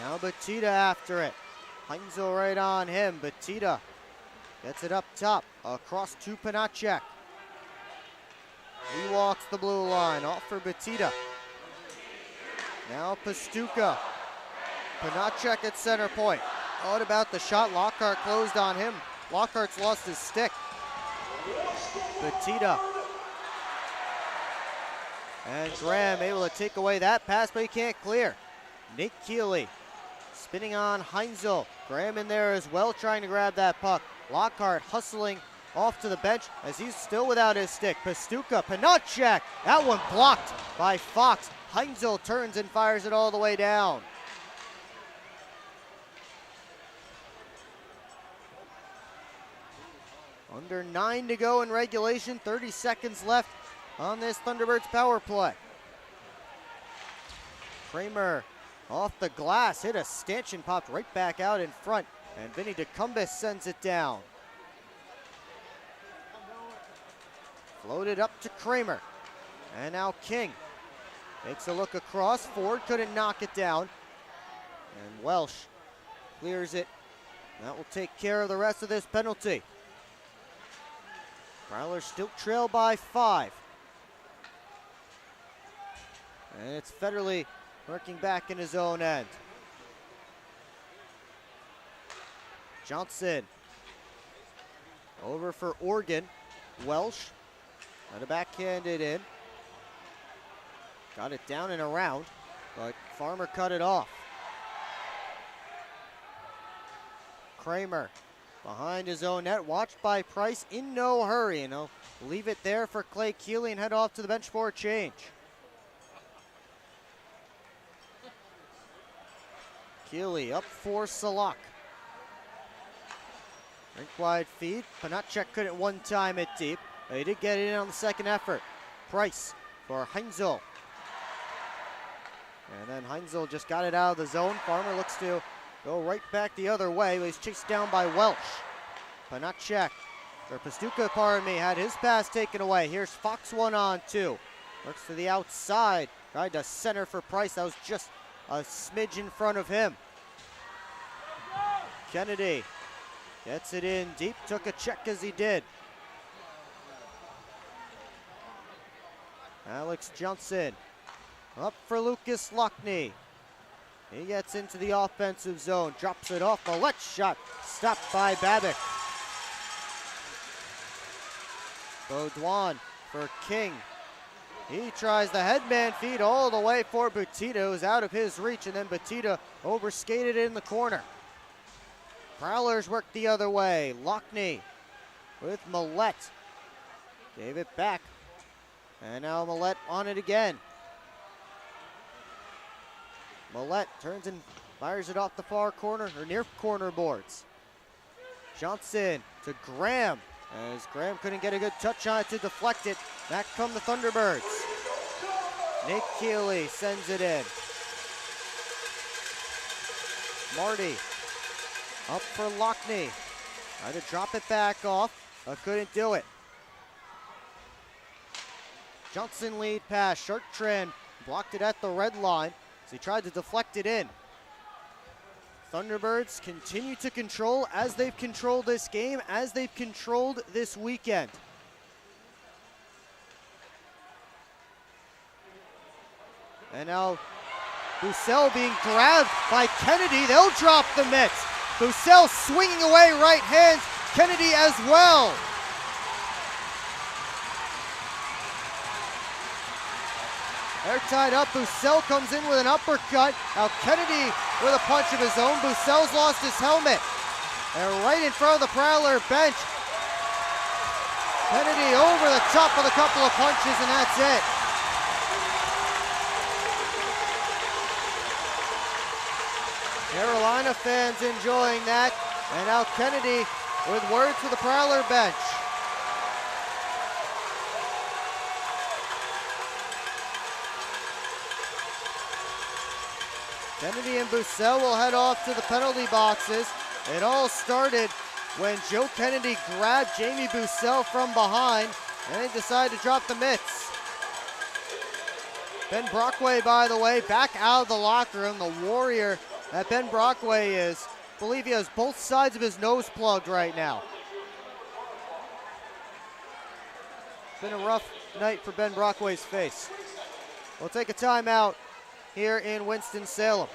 Now Batita after it. Heinzel right on him. Batita gets it up top, across to Panacek. He walks the blue line, off for Batita. Now Pastuca. Panacek at center point. What about the shot? Lockhart closed on him. Lockhart's lost his stick. Batita. And Graham able to take away that pass, but he can't clear. Nate Keeley spinning on Heinzel. Graham in there as well, trying to grab that puck. Lockhart hustling off to the bench as he's still without his stick. Pastuca, Panacek. That one blocked by Fox. Heinzel turns and fires it all the way down. Under 9 to go in regulation, 30 seconds left on this Thunderbirds power play. Kramer off the glass, hit a stanchion, popped right back out in front, and Vinny DeCumbis sends it down. Floated up to Kramer, and now King takes a look across. Ford couldn't knock it down, and Welsh clears it. That will take care of the rest of this penalty. Prowlers still trail by 5. And it's Federley working back in his own end. Johnson over for Organ. Welsh had a backhanded in. Got it down and around, but Farmer cut it off. Kramer behind his own net, watched by Price in no hurry, and he'll leave it there for Clay Keeley and head off to the bench for a change. Keeley up for Salak. Rink wide feed. Panacek couldn't one time it deep. But he did get it in on the second effort. Price for Heinzel. And then Heinzel just got it out of the zone. Farmer looks to go right back the other way. He's chased down by Welsh. Panacek, or Pastuca, pardon me, had his pass taken away. Here's Fox 1-on-2. Works to the outside. Tried to center for Price. That was just a smidge in front of him. Kennedy gets it in deep, took a check as he did. Alex Johnson up for Lucas Lockney. He gets into the offensive zone, drops it off. Millette shot stopped by Babic. Baudouin for King. He tries the headman feed all the way for Butita, who's out of his reach, and then Butita overskated in the corner. Prowlers work the other way. Lockney with Millette. Gave it back. And now Millette on it again. Millette turns and fires it off the far corner, or near corner boards. Johnson to Graham. As Graham couldn't get a good touch on it to deflect it. Back come the Thunderbirds. Nick Keeley sends it in. Marty up for Lockney. Tried to drop it back off, but couldn't do it. Johnson lead pass. Shartran blocked it at the red line, so he tried to deflect it in. Thunderbirds continue to control as they've controlled this game, as they've controlled this weekend. And now Bussell being grabbed by Kennedy. They'll drop the mitts. Bussell swinging away right hands. Kennedy as well. They're tied up. Bussell comes in with an uppercut. Now Kennedy with a punch of his own. Bussell's lost his helmet. They're right in front of the Prowler bench. Kennedy over the top with a couple of punches, and that's it. Carolina fans enjoying that. And now Kennedy with words to the Prowler bench. Kennedy and Bussell will head off to the penalty boxes. It all started when Joe Kennedy grabbed Jamie Bussell from behind and they decided to drop the mitts. Ben Brockway, by the way, back out of the locker room. The warrior that Ben Brockway is. I believe he has both sides of his nose plugged right now. It's been a rough night for Ben Brockway's face. We'll take a timeout here in Winston-Salem.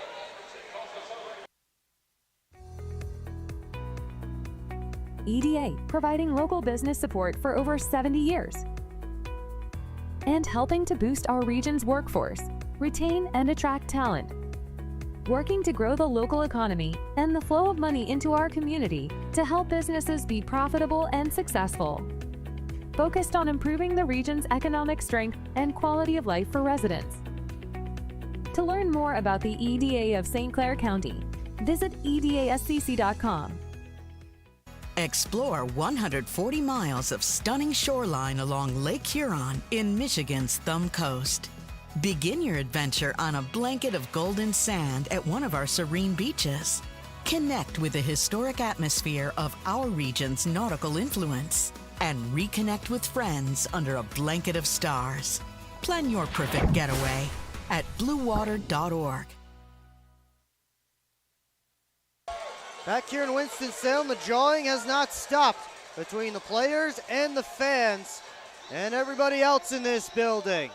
EDA, providing local business support for over 70 years. And helping to boost our region's workforce, retain and attract talent. Working to grow the local economy and the flow of money into our community to help businesses be profitable and successful. Focused on improving the region's economic strength and quality of life for residents. To learn more about the EDA of St. Clair County, visit edascc.com. Explore 140 miles of stunning shoreline along Lake Huron in Michigan's Thumb Coast. Begin your adventure on a blanket of golden sand at one of our serene beaches. Connect with the historic atmosphere of our region's nautical influence and reconnect with friends under a blanket of stars. Plan your perfect getaway at bluewater.org. Back here in Winston-Salem, the jawing has not stopped between the players and the fans and everybody else in this building.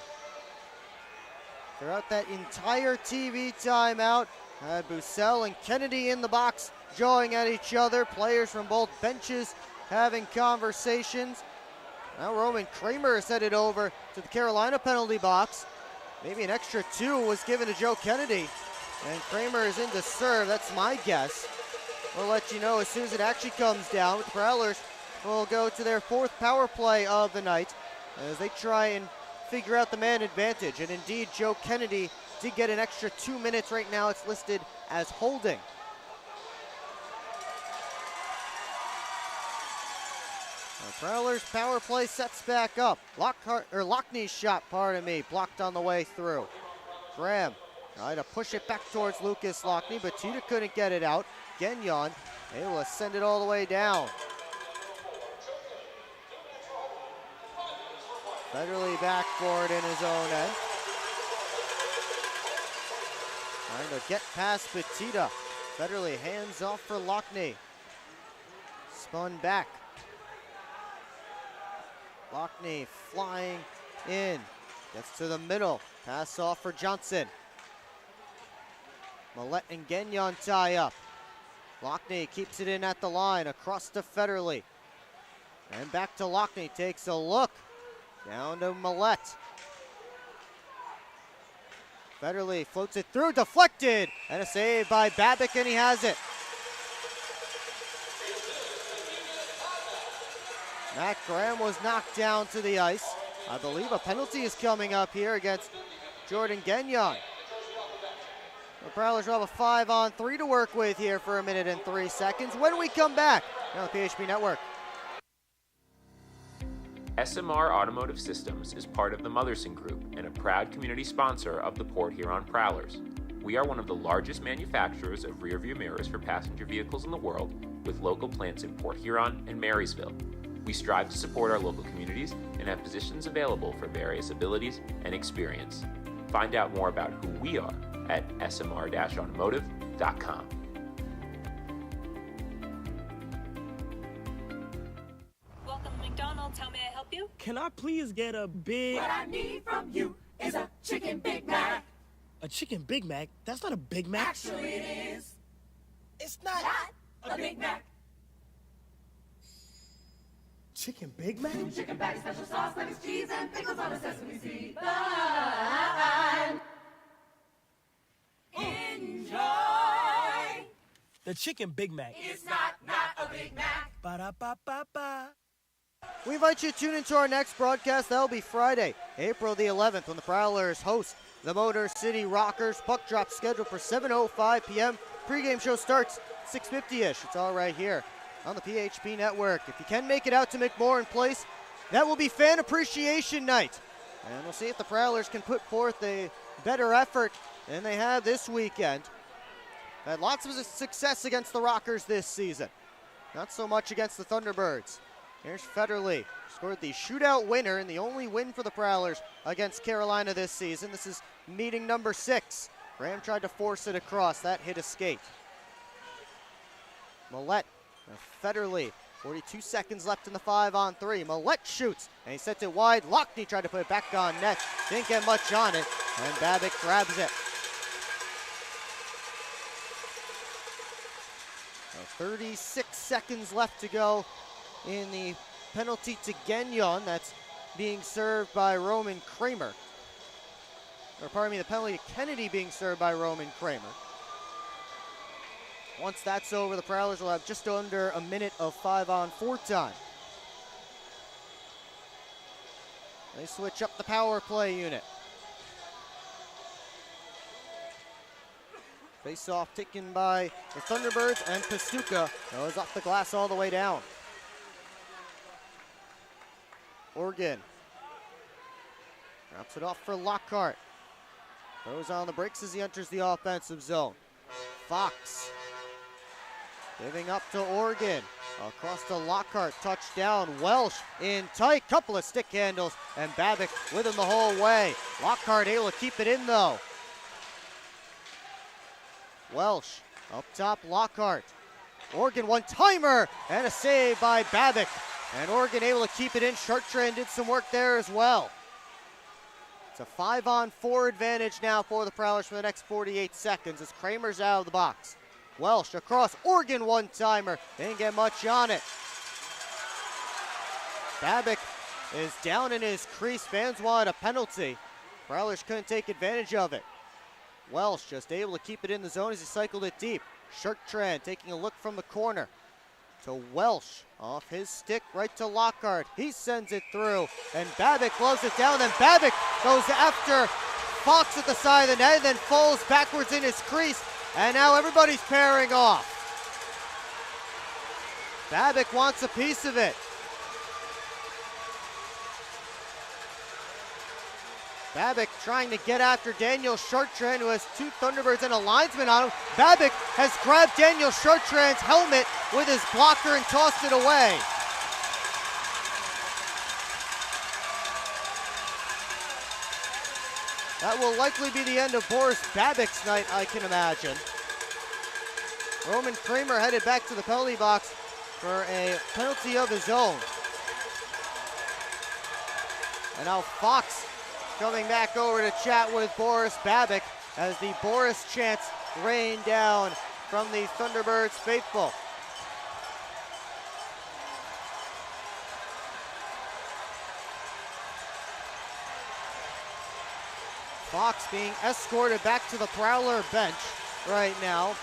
Throughout that entire TV timeout, had Bussell and Kennedy in the box jawing at each other. Players from both benches having conversations. Now Roman Kramer is headed over to the Carolina penalty box. Maybe an extra 2 was given to Joe Kennedy. And Kramer is in to serve, that's my guess. We'll let you know as soon as it actually comes down. The Prowlers will go to their 4th power play of the night as they try and figure out the man advantage. And indeed, Joe Kennedy did get an extra 2 minutes. Right now it's listed as holding. The Prowlers power play sets back up. Lockney's shot, blocked on the way through. Graham tried to push it back towards Lucas Lockney, but Tita couldn't get it out. Gagnon able to send it all the way down. Federley back for it in his own end. Trying to get past Petita. Federley hands off for Lockney. Spun back. Lockney flying in. Gets to the middle. Pass off for Johnson. Millette and Gagnon tie up. Lockney keeps it in at the line. Across to Federley. And back to Lockney. Takes a look. Down to Millette. Federley floats it through. Deflected. And a save by Babic, and he has it. Matt Graham was knocked down to the ice. I believe a penalty is coming up here against Jordan Gagnon. The Prowlers will have a 5-on-3 to work with here for 1 minute and 3 seconds. When we come back on the PHP Network. SMR Automotive Systems is part of the Motherson Group and a proud community sponsor of the Port Huron Prowlers. We are one of the largest manufacturers of rear-view mirrors for passenger vehicles in the world, with local plants in Port Huron and Marysville. We strive to support our local communities and have positions available for various abilities and experience. Find out more about who we are at smr-automotive.com. Welcome to McDonald's. How may I help you? Can I please get a big... What I need from you is a chicken Big Mac. A chicken Big Mac? That's not a Big Mac. Actually, it is. It's not a Big Mac. Chicken Big Mac? Chicken patty, special sauce, lettuce, cheese, and pickles on a sesame seed bun. Enjoy. The chicken Big Mac. It's not a Big Mac. Ba-da-ba-ba-ba. We invite you to tune into our next broadcast. That'll be Friday, April the 11th, when the Prowlers host the Motor City Rockers. Puck drop scheduled for 7:05 p.m. Pre-game show starts 6:50-ish. It's all right here on the PHP Network. If you can make it out to McMorran Place, that will be Fan Appreciation Night. And we'll see if the Prowlers can put forth a better effort than they have this weekend. Had lots of success against the Rockers this season. Not so much against the Thunderbirds. Here's Federley. Scored the shootout winner and the only win for the Prowlers against Carolina this season. This is meeting number 6. Graham tried to force it across. That hit a skate. Millette. Federley, 42 seconds left in the 5-on-3. Millette shoots, and he sets it wide. Lockney tried to put it back on net. Didn't get much on it, and Babic grabs it. So 36 seconds left to go in the penalty to Gagnon. That's being served by Roman Kramer. Or pardon me, the penalty to Kennedy being served by Roman Kramer. Once that's over, the Prowlers will have just under a minute of 5-on-4 time. They switch up the power play unit. Face-off taken by the Thunderbirds, and Pastuca goes off the glass all the way down. Organ drops it off for Lockhart. Throws on the brakes as he enters the offensive zone. Fox giving up to Organ. Across to Lockhart, touchdown. Welsh in tight, couple of stick handles, and Babic with him the whole way. Lockhart able to keep it in though. Welsh up top, Lockhart. Organ one-timer, and a save by Babic. And Organ able to keep it in. Chartrand did some work there as well. It's a 5-on-4 advantage now for the Prowlers for the next 48 seconds as Kramer's out of the box. Welsh across, Organ one-timer, didn't get much on it. Babic is down in his crease. Fans wanted a penalty. Prowlers couldn't take advantage of it. Welsh just able to keep it in the zone as he cycled it deep. Sharktran taking a look from the corner to Welsh. Off his stick right to Lockhart. He sends it through, and Babic blows it down. Then Babic goes after Fox at the side of the net, and then falls backwards in his crease. And now everybody's pairing off. Babic wants a piece of it. Babic trying to get after Daniel Sharktran, who has 2 Thunderbirds and a linesman on him. Babic has grabbed Daniel Sharktran's helmet with his blocker and tossed it away. That will likely be the end of Boris Babic's night, I can imagine. Roman Kramer headed back to the penalty box for a penalty of his own. And now Fox coming back over to chat with Boris Babic as the Boris chants rain down from the Thunderbirds faithful. Fox being escorted back to the Prowler bench right now.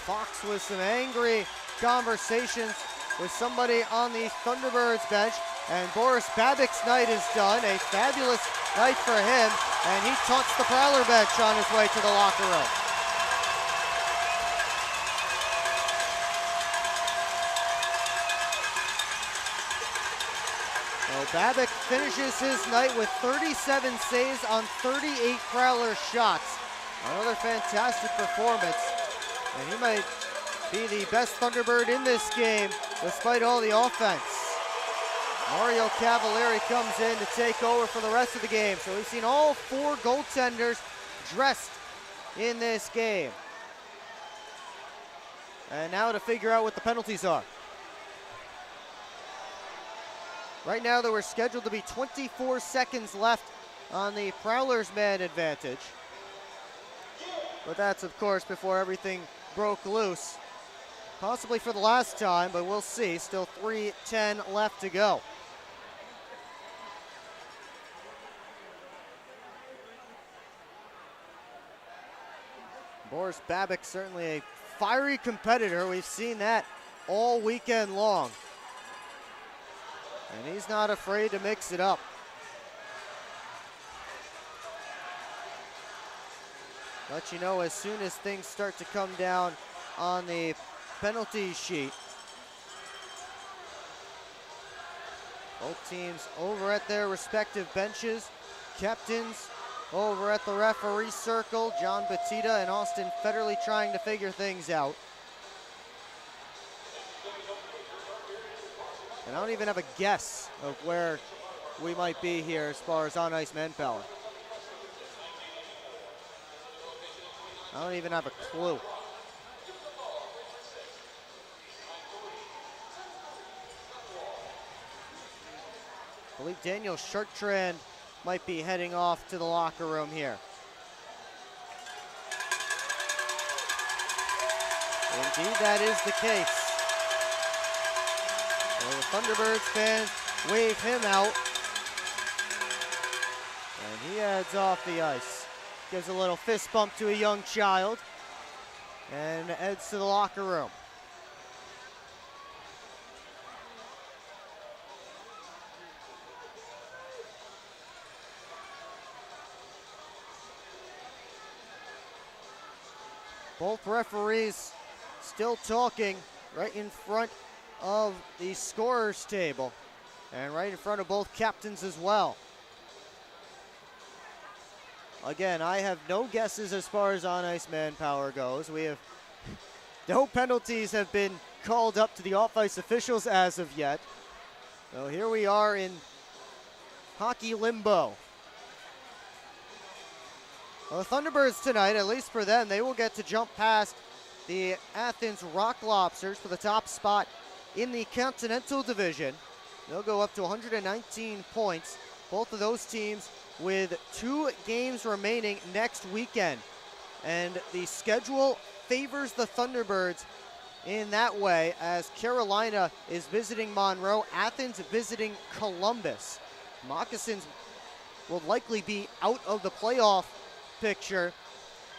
Fox with some angry conversations with somebody on the Thunderbirds bench, and Boris Babic's night is done. A fabulous night for him, and he taunts the Prowler bench on his way to the locker room. So Babic finishes his night with 37 saves on 38 Prowler shots. Another fantastic performance, and he might be the best Thunderbird in this game despite all the offense. Mario Cavalieri comes in to take over for the rest of the game. So we've seen all 4 goaltenders dressed in this game. And now to figure out what the penalties are. Right now there were scheduled to be 24 seconds left on the Prowlers man advantage. But that's of course before everything broke loose. Possibly for the last time, but we'll see. Still 3:10 left to go. Boris Babic, certainly a fiery competitor. We've seen that all weekend long. And he's not afraid to mix it up. Let you know as soon as things start to come down on the penalty sheet. Both teams over at their respective benches. Captains over at the referee circle. John Batista and Austin Federley trying to figure things out. And I don't even have a guess of where we might be here as far as on-ice manpower. I don't even have a clue. I believe Daniel Sharktran might be heading off to the locker room here. Indeed, that is the case. So the Thunderbirds fans wave him out. And he heads off the ice. Gives a little fist bump to a young child and heads to the locker room. Both referees still talking right in front of the scorer's table and right in front of both captains as well. Again, I have no guesses as far as on-ice manpower goes. We have no penalties have been called up to the off-ice officials as of yet. So here we are in hockey limbo. Well, the Thunderbirds tonight, at least for them, they will get to jump past the Athens Rock Lobsters for the top spot in the Continental Division. They'll go up to 119 points. Both of those teams with 2 games remaining next weekend. And the schedule favors the Thunderbirds in that way as Carolina is visiting Monroe, Athens visiting Columbus. Moccasins will likely be out of the playoff picture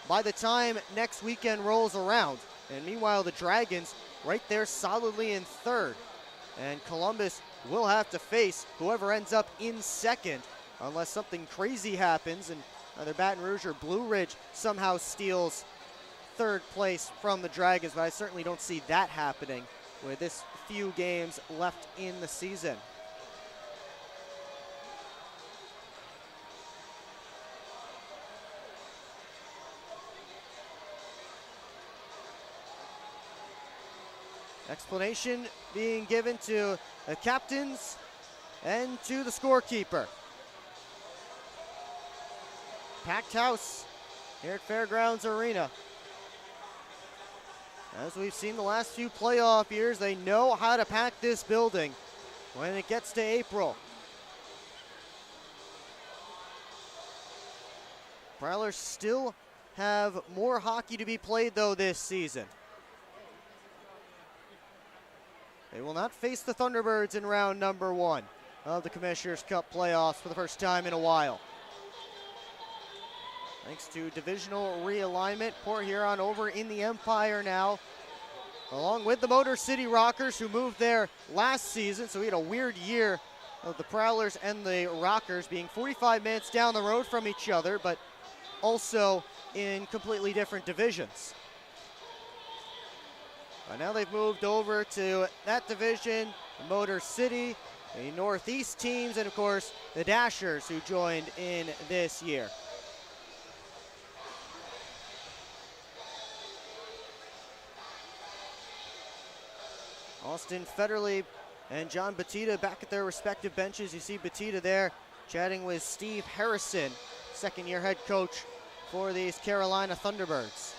by the time next weekend rolls around. And meanwhile, the Dragons right there solidly in third. And Columbus will have to face whoever ends up in second unless something crazy happens and either Baton Rouge or Blue Ridge somehow steals third place from the Dragons, but I certainly don't see that happening with this few games left in the season. Explanation being given to the captains and to the scorekeeper. Packed house here at Fairgrounds Arena. As we've seen the last few playoff years, they know how to pack this building when it gets to April. Prowlers still have more hockey to be played, though, this season. They will not face the Thunderbirds in round number 1 of the Commissioner's Cup playoffs for the first time in a while. Thanks to divisional realignment, Port Huron over in the Empire now, along with the Motor City Rockers, who moved there last season. So we had a weird year of the Prowlers and the Rockers being 45 minutes down the road from each other, but also in completely different divisions. Now they've moved over to that division, Motor City, the Northeast teams, and of course the Dashers, who joined in this year. Austin Federle and John Batita back at their respective benches. You see Batita there chatting with Steve Harrison, second-year head coach for these Carolina Thunderbirds.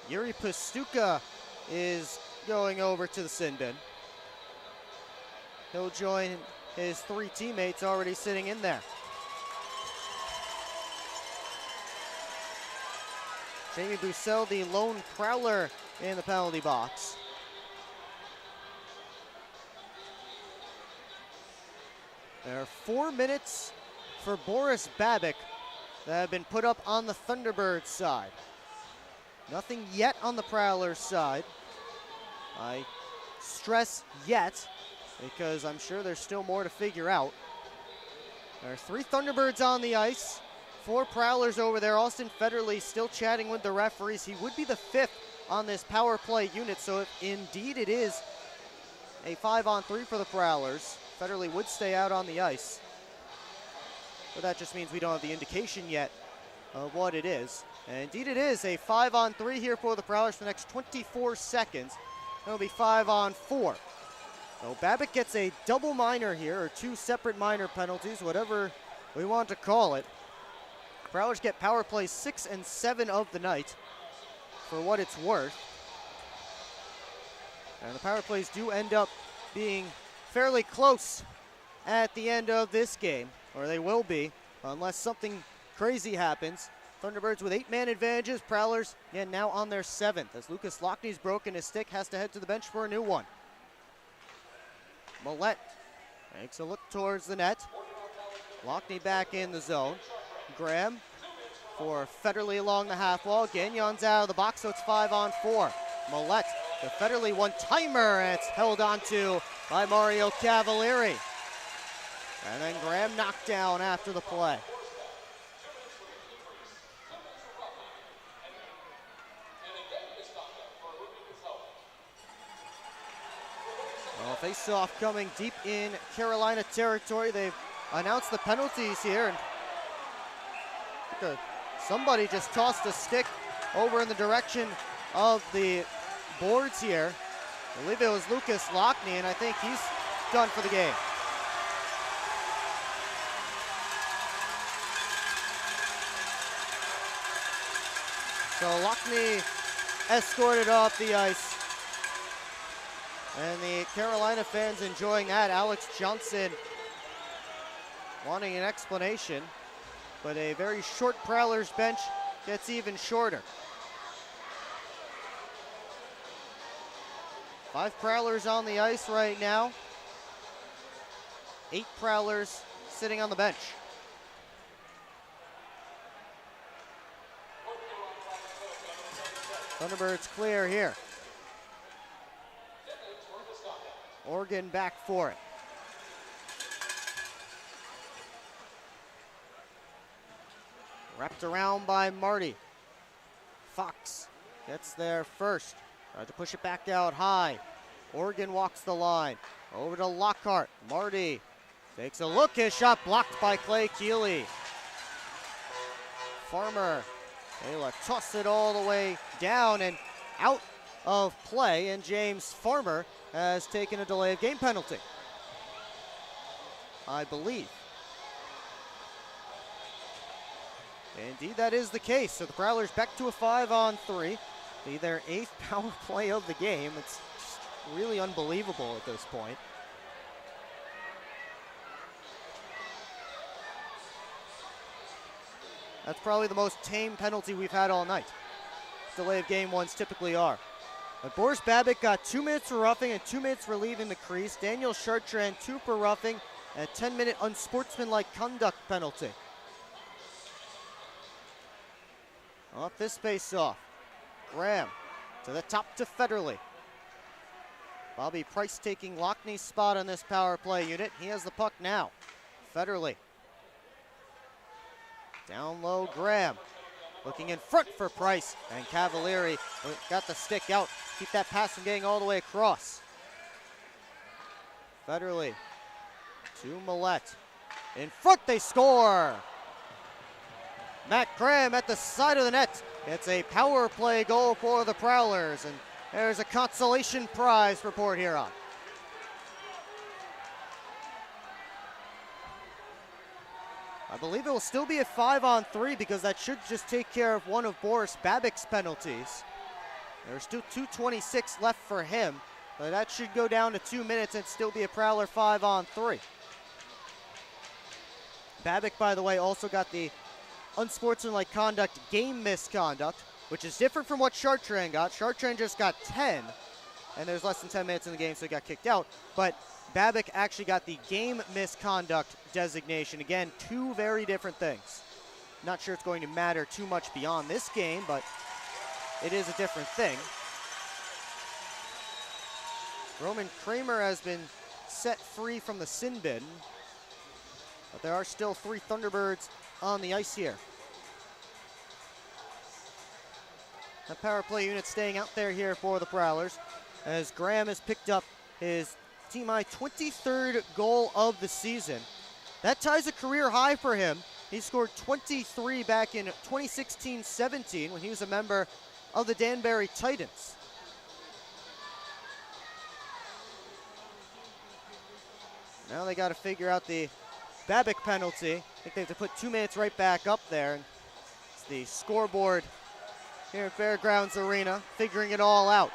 Yuri Pastuka is going over to the sin bin. He'll join his 3 teammates already sitting in there. Jamie Bussell, the lone Prowler in the penalty box. There are 4 minutes for Boris Babik that have been put up on the Thunderbirds side. Nothing yet on the Prowlers side. I stress yet because I'm sure there's still more to figure out. There are 3 Thunderbirds on the ice, 4 Prowlers over there. Austin Federle still chatting with the referees. He would be the 5th on this power play unit, so if indeed it is a 5-on-3 for the Prowlers, Federle would stay out on the ice. But that just means we don't have the indication yet of what it is. And indeed it is a 5-on-3 here for the Prowlers for the next 24 seconds. It'll be 5-on-4. So Babbitt gets a double minor here, or 2 separate minor penalties, whatever we want to call it. Prowlers get power plays 6 and 7 of the night, for what it's worth. And the power plays do end up being fairly close at the end of this game, or they will be, unless something crazy happens. Thunderbirds with 8-man advantages. Prowlers, again, now on their 7th, as Lucas Lockney's broken his stick, has to head to the bench for a new one. Millette takes a look towards the net. Lockney back in the zone. Graham for Federle along the half wall. Gagnon's out of the box, so it's 5-on-4. Millette, the Federle one-timer, and it's held onto by Mario Cavalieri. And then Graham knocked down after the play. Well, face-off coming deep in Carolina territory. They've announced the penalties here. And somebody just tossed a stick over in the direction of the boards here. I believe it was Lucas Lockney, and I think he's done for the game. So Lockney escorted off the ice. And the Carolina fans enjoying that. Alex Johnson wanting an explanation. but a very short Prowlers bench gets even shorter. 5 Prowlers on the ice right now. 8 Prowlers sitting on the bench. Thunderbirds clear here. Oregon back for it. Wrapped around by Marty. Fox gets there first. Tried to push it back out high. Oregon walks the line. Over to Lockhart. Marty takes a look. His shot blocked by Clay Keeley. Farmer, they'll toss it all the way down and out of play, and James Farmer has taken a delay of game penalty, I believe. Indeed, that is the case. So the Prowlers back to a 5-on-3. Be their 8th power play of the game. It's just really unbelievable at this point. That's probably the most tame penalty we've had all night. Delay of game ones typically are. But Boris Babic got 2 minutes for roughing and 2 minutes for leaving the crease. Daniel Chartrand 2 for roughing and a 10-minute unsportsmanlike conduct penalty. Off this face-off. Graham to the top to Federley. Bobby Price taking Lockney's spot on this power play unit. He has the puck now. Federley. Down low, Graham. Looking in front for Price, and Cavalieri got the stick out. Keep that pass from getting all the way across. Federley to Millette. In front, they score! Matt Graham at the side of the net. It's a power play goal for the Prowlers, and there's a consolation prize for Port Huron. I believe it will still be a 5-on-3 because that should just take care of one of Boris Babic's penalties. There's still 2:26 left for him, but that should go down to 2 minutes and still be a Prowler 5-on-3. Babic, by the way, also got the unsportsmanlike conduct game misconduct, which is different from what Chartrand got. Chartrand just got 10, and there's less than 10 minutes in the game, so he got kicked out. But Babic actually got the game misconduct designation. Again, 2 very different things. Not sure it's going to matter too much beyond this game, but it is a different thing. Roman Kramer has been set free from the sin bin, but there are still 3 Thunderbirds on the ice here. The power play unit staying out there here for the Prowlers, as Graham has picked up his team high 23rd goal of the season. That ties a career high for him. He scored 23 back in 2016-17 when he was a member of the Danbury Titans. Now they got to figure out the Babic penalty. I think they have to put 2 minutes right back up there. It's the scoreboard here at Fairgrounds Arena, figuring it all out.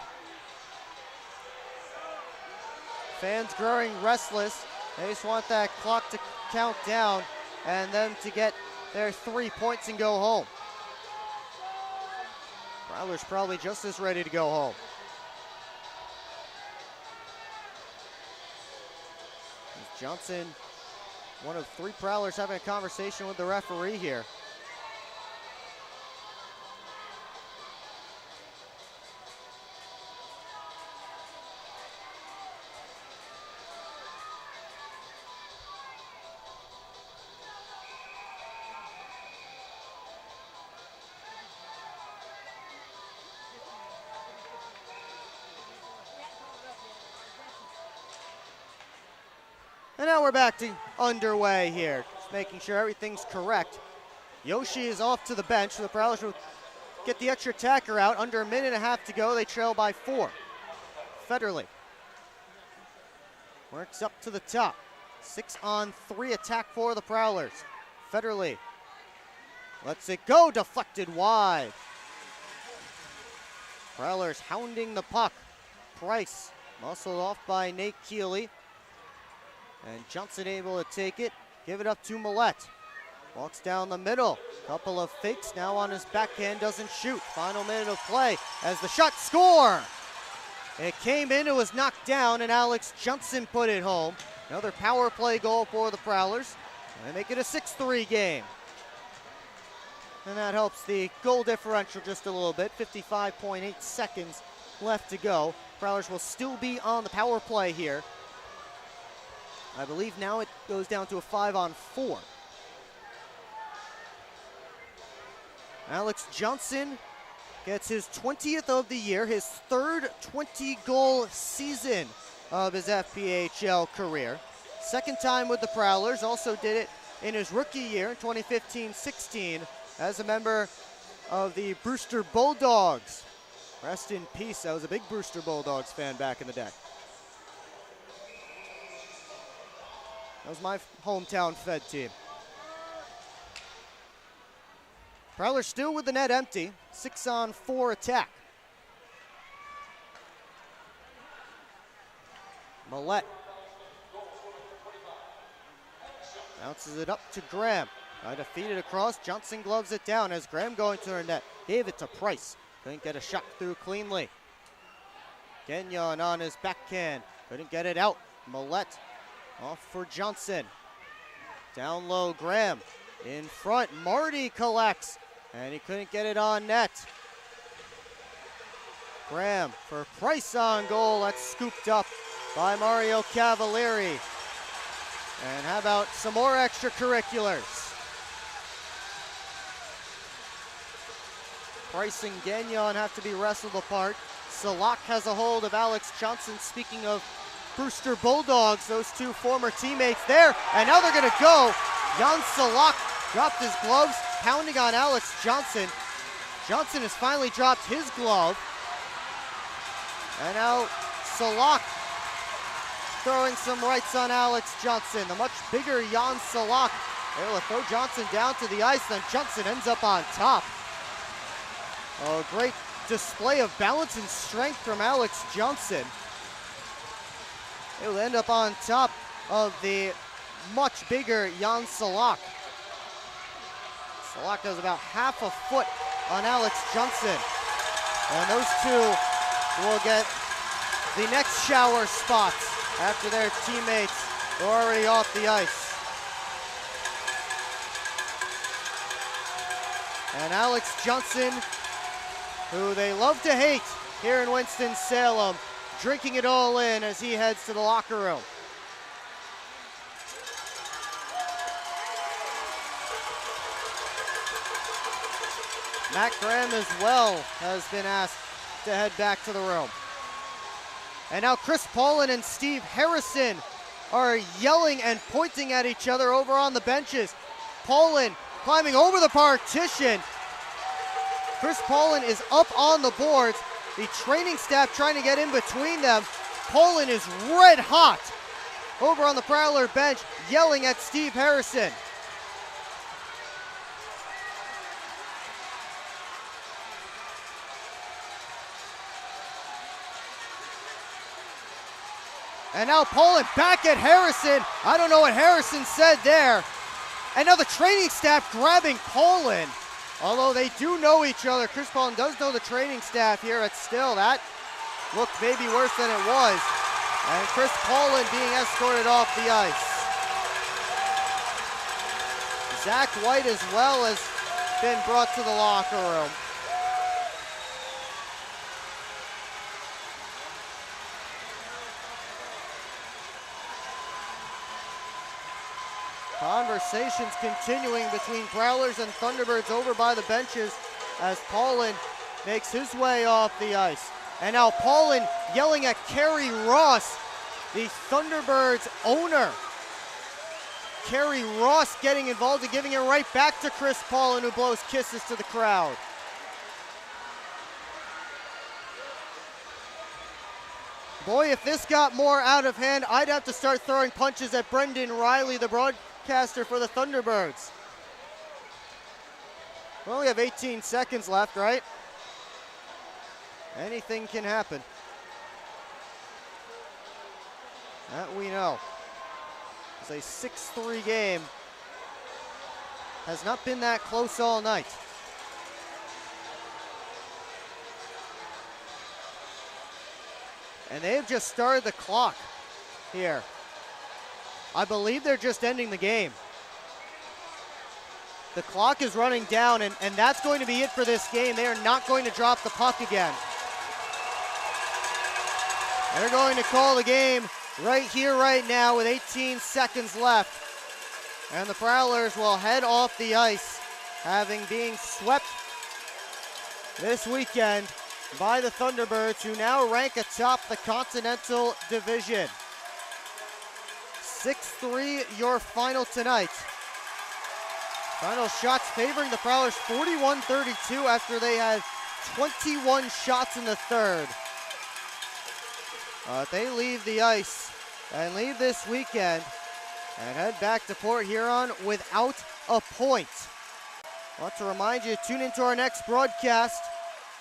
Fans growing restless. They just want that clock to count down and them to get their 3 points and go home. Prowlers probably just as ready to go home. Johnson, one of 3 Prowlers, having a conversation with the referee here. And now we're back to underway here, just making sure everything's correct. Yoshi is off to the bench, so the Prowlers will get the extra attacker out. Under a minute and a half to go, they trail by 4. Federley works up to the top. 6-on-3 attack for the Prowlers. Federley lets it go, deflected wide. Prowlers hounding the puck. Price muscled off by Nate Keeley. And Johnson able to take it, give it up to Millette. Walks down the middle. Couple of fakes now on his backhand, doesn't shoot. Final minute of play as the shot score. It came in, it was knocked down, and Alex Johnson put it home. Another power play goal for the Prowlers. And they make it a 6-3 game. And that helps the goal differential just a little bit. 55.8 seconds left to go. Prowlers will still be on the power play here. I believe now it goes down to a 5-on-4. Alex Johnson gets his 20th of the year, his third 20-goal season of his FPHL career. Second time with the Prowlers, also did it in his rookie year, 2015-16, as a member of the Brewster Bulldogs. Rest in peace, I was a big Brewster Bulldogs fan back in the day. That was my hometown Fed team. Prowlers still with the net empty, 6-on-4 attack. Millette bounces it up to Graham. Trying to feed it across. Johnson gloves it down as Graham going to her net. Gave it to Price. Couldn't get a shot through cleanly. Gagnon on his backhand. Couldn't get it out. Millette off for Johnson. Down low, Graham. In front, Marty collects. And he couldn't get it on net. Graham for Price on goal. That's scooped up by Mario Cavalieri. And how about some more extracurriculars? Price and Gagnon have to be wrestled apart. Salak has a hold of Alex Johnson. Speaking of Brewster Bulldogs, those two former teammates there. And now they're gonna go. Jan Salak dropped his gloves, pounding on Alex Johnson. Johnson has finally dropped his glove. And now Salak throwing some rights on Alex Johnson. The much bigger Jan Salak able to throw Johnson down to the ice, then Johnson ends up on top. A great display of balance and strength from Alex Johnson. Able to end up on top of the much bigger Jan Salak. Salak does about half a foot on Alex Johnson. And those two will get the next shower spots after their teammates are already off the ice. And Alex Johnson, who they love to hate here in Winston-Salem, drinking it all in as he heads to the locker room. Matt Graham as well has been asked to head back to the room. And now Chris Paulin and Steve Harrison are yelling and pointing at each other over on the benches. Paulin climbing over the partition. Chris Paulin is up on the boards. The training staff trying to get in between them. Paulin is red hot over on the Prowler bench, yelling at Steve Harrison. And now Paulin back at Harrison. I don't know what Harrison said there. And now the training staff grabbing Paulin. Although they do know each other. Chris Paulin does know the training staff here at Still. That looked maybe worse than it was. And Chris Paulin being escorted off the ice. Zach White as well has been brought to the locker room. Conversations continuing between Prowlers and Thunderbirds over by the benches as Paulin makes his way off the ice. And now Paulin yelling at Kerry Ross, the Thunderbirds owner. Kerry Ross getting involved and giving it right back to Chris Paulin, who blows kisses to the crowd. Boy, if this got more out of hand, I'd have to start throwing punches at Brendan Riley, the broadcaster for the Thunderbirds. We only have 18 seconds left, right? Anything can happen. That we know. It's a 6-3 game has not been that close all night. And they have just started the clock here. I believe they're just ending the game. The clock is running down, and that's going to be it for this game. They are not going to drop the puck again. They're going to call the game right here, right now, with 18 seconds left. And the Prowlers will head off the ice, having been swept this weekend by the Thunderbirds, who now rank atop the Continental Division. 6-3 your final tonight. Final shots favoring the Prowlers 41-32 after they had 21 shots in the third. They leave the ice and leave this weekend and head back to Port Huron without a point. I want to remind you to tune into our next broadcast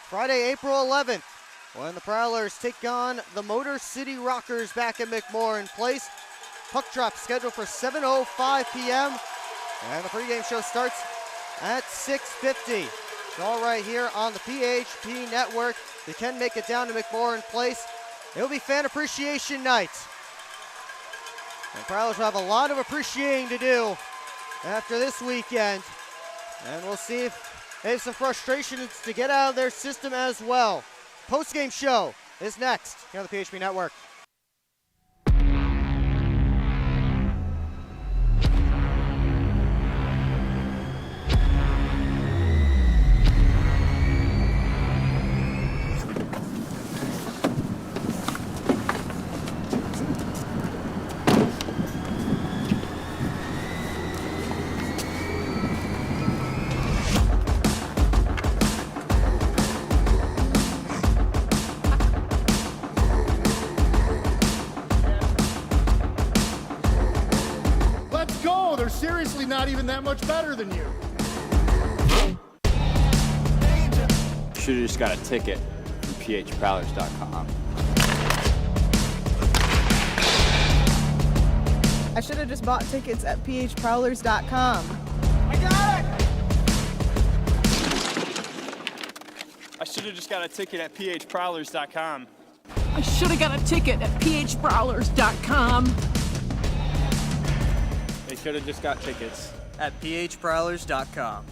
Friday, April 11th, when the Prowlers take on the Motor City Rockers back at McMorran Place. Puck drop scheduled for 7:05 p.m. and the pregame show starts at 6:50. It's all right here on the PHP Network. They can make it down to McMorran Place. It'll be fan appreciation night. And Prowlers will have a lot of appreciating to do after this weekend. And we'll see if they have some frustrations to get out of their system as well. Post-game show is next here on the PHP Network. Seriously not even that much better than you. Should've just got a ticket from phprowlers.com. I should have just bought tickets at phprowlers.com. I got it! I should have just got a ticket at phprowlers.com. I should have got a ticket at phprowlers.com. They should have just got tickets at phprowlers.com.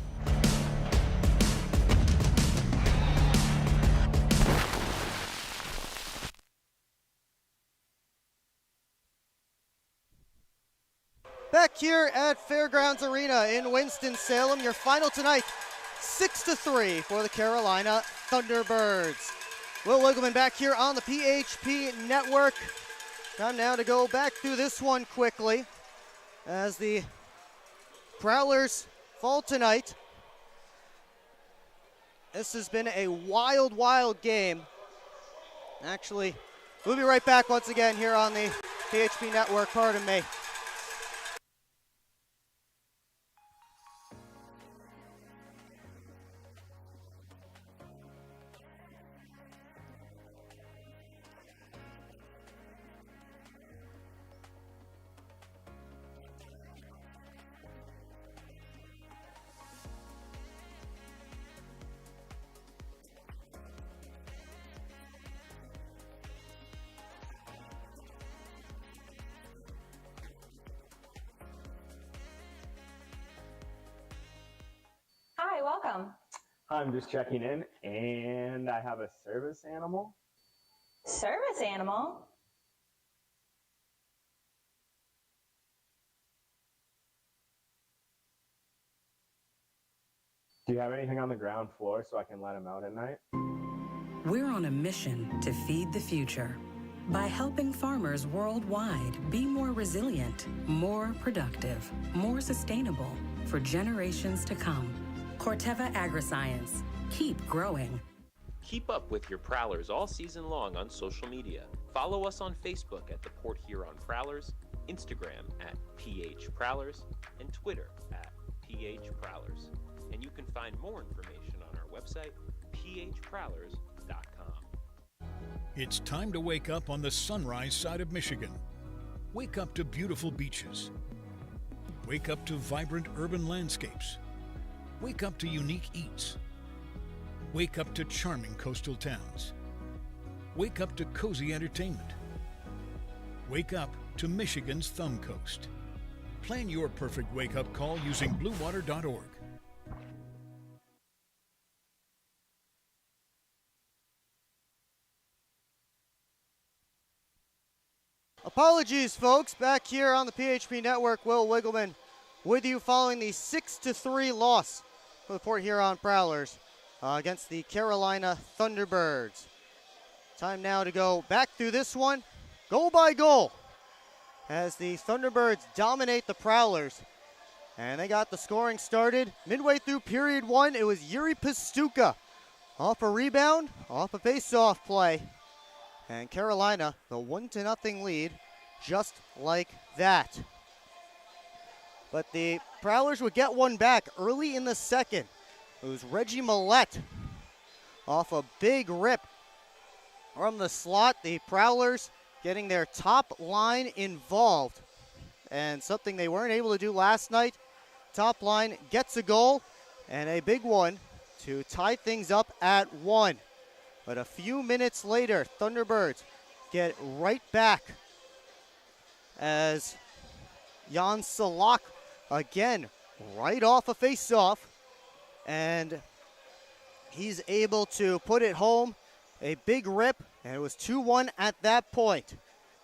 Back here at Fairgrounds Arena in Winston-Salem, your final tonight, 6-3 for the Carolina Thunderbirds. Will Wiggleman back here on the PHP Network. Time now to go back through this one quickly as the Prowlers fall tonight. This has been a wild, wild game. Actually, we'll be right back once again here on the PHP Network. Pardon me. Hi, welcome. I'm just checking in, and I have a service animal. Service animal? Do you have anything on the ground floor so I can let him out at night? We're on a mission to feed the future by helping farmers worldwide be more resilient, more productive, more sustainable for generations to come. Corteva Agriscience. Keep growing. Keep up with your Prowlers all season long on social media. Follow us on Facebook at the Port Huron Prowlers, Instagram at PH Prowlers, and Twitter at PH Prowlers. And you can find more information on our website, phprowlers.com. It's time to wake up on the sunrise side of Michigan. Wake up to beautiful beaches. Wake up to vibrant urban landscapes. Wake up to unique eats. Wake up to charming coastal towns. Wake up to cozy entertainment. Wake up to Michigan's Thumb Coast. Plan your perfect wake-up call using bluewater.org. Apologies, folks. Back here on the PHP Network, Will Wiggleman with you following the 6-3 loss for the Port Huron Prowlers against the Carolina Thunderbirds. Time now to go back through this one, goal by goal, as the Thunderbirds dominate the Prowlers. And they got the scoring started. Midway through period one, it was Yuri Pastuka off a rebound, off a face-off play. And Carolina, the 1-0 lead, just like that. But the Prowlers would get one back early in the second. It was Reggie Millette off a big rip from the slot. The Prowlers getting their top line involved. And something they weren't able to do last night. Top line gets a goal, and a big one to tie things up at 1. But a few minutes later, Thunderbirds get right back as Jan Salak again right off a face-off, and he's able to put it home. A big rip, and it was 2-1 at that point.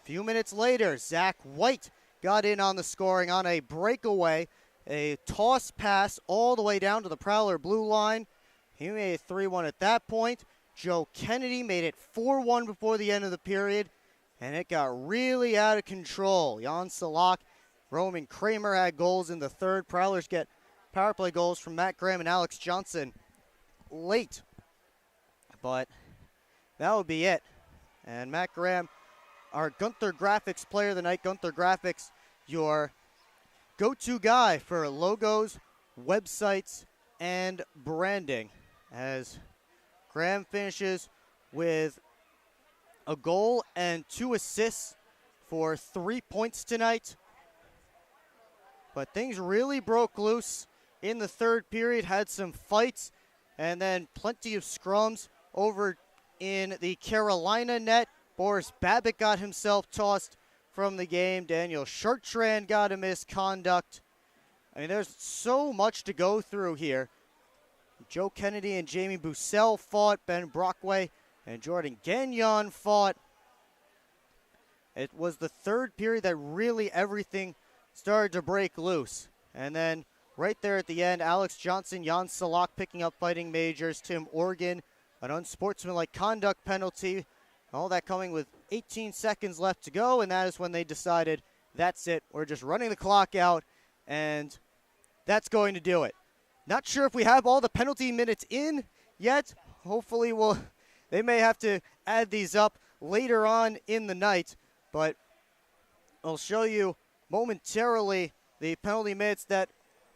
A few minutes later, Zach White got in on the scoring on a breakaway, a toss pass all the way down to the Prowler blue line. He made it 3-1 at that point. Joe Kennedy made it 4-1 before the end of the period, and it got really out of control. Jan Salak, Roman Kramer had goals in the third. Prowlers get power play goals from Matt Graham and Alex Johnson late. But that would be it. And Matt Graham, our Gunther Graphics player of the night. Gunther Graphics, your go-to guy for logos, websites, and branding, as Graham finishes with a goal and 2 assists for 3 points tonight. But things really broke loose in the third period, had some fights, and then plenty of scrums over in the Carolina net. Boris Babbitt got himself tossed from the game. Daniel Chartrand got a misconduct. I mean, there's so much to go through here. Joe Kennedy and Jamie Bussell fought. Ben Brockway and Jordan Gagnon fought. It was the third period that really everything started to break loose. And then right there at the end, Alex Johnson, Jan Salak picking up fighting majors. Tim Organ, an unsportsmanlike conduct penalty. All that coming with 18 seconds left to go, and that is when they decided, that's it. We're just running the clock out, and that's going to do it. Not sure if we have all the penalty minutes in yet. Hopefully they may have to add these up later on in the night, but I'll show you momentarily the penalty minutes that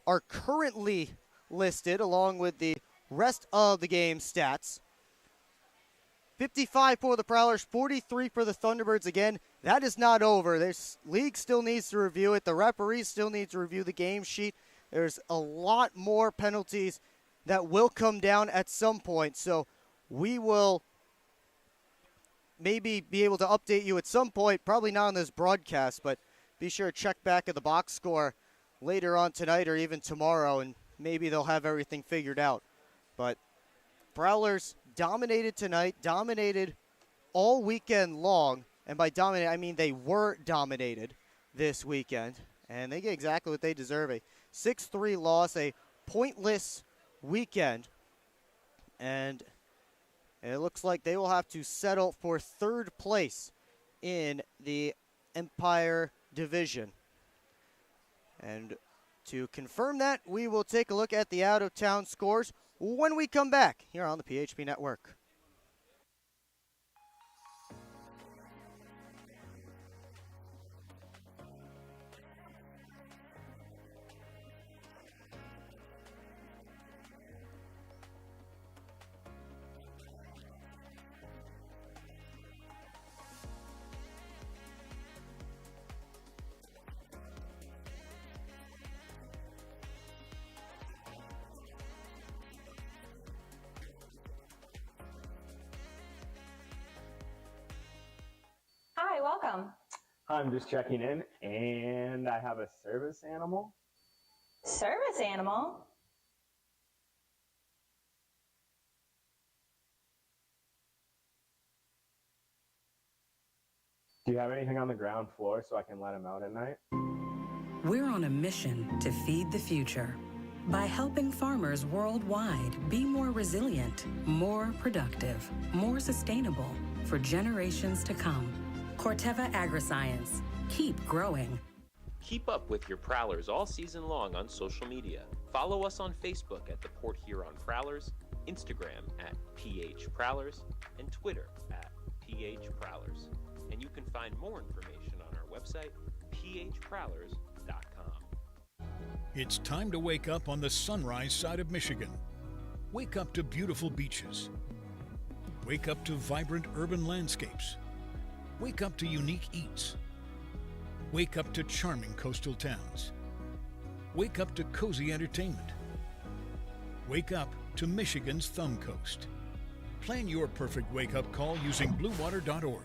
are currently listed along with the rest of the game stats. 55 for the Prowlers, 43 for the Thunderbirds. Again, that is not over. This league still needs to review it. The referees still need to review the game sheet. There's a lot more penalties that will come down at some point. So we will maybe be able to update you at some point, probably not on this broadcast, but be sure to check back at the box score later on tonight or even tomorrow, and maybe they'll have everything figured out. But Prowlers dominated tonight, dominated all weekend long, and by dominate, I mean they were dominated this weekend, and they get exactly what they deserve, a 6-3 loss, a pointless weekend, and it looks like they will have to settle for third place in the Empire Division. And to confirm that, we will take a look at the out-of-town scores when we come back here on the PHP Network. welcome. I'm just checking in, and I have a service animal. Service animal? Do you have anything on the ground floor so I can let him out at night? We're on a mission to feed the future by helping farmers worldwide be more resilient, more productive, more sustainable for generations to come. Corteva Agriscience. Keep growing. Keep up with your Prowlers all season long on social media. Follow us on Facebook at the Port Huron Prowlers, Instagram at PH Prowlers, and Twitter at PH Prowlers. And you can find more information on our website, phprowlers.com. It's time to wake up on the sunrise side of Michigan. Wake up to beautiful beaches. Wake up to vibrant urban landscapes. Wake up to unique eats. Wake up to charming coastal towns. Wake up to cozy entertainment. Wake up to Michigan's Thumb Coast. Plan your perfect wake-up call using bluewater.org.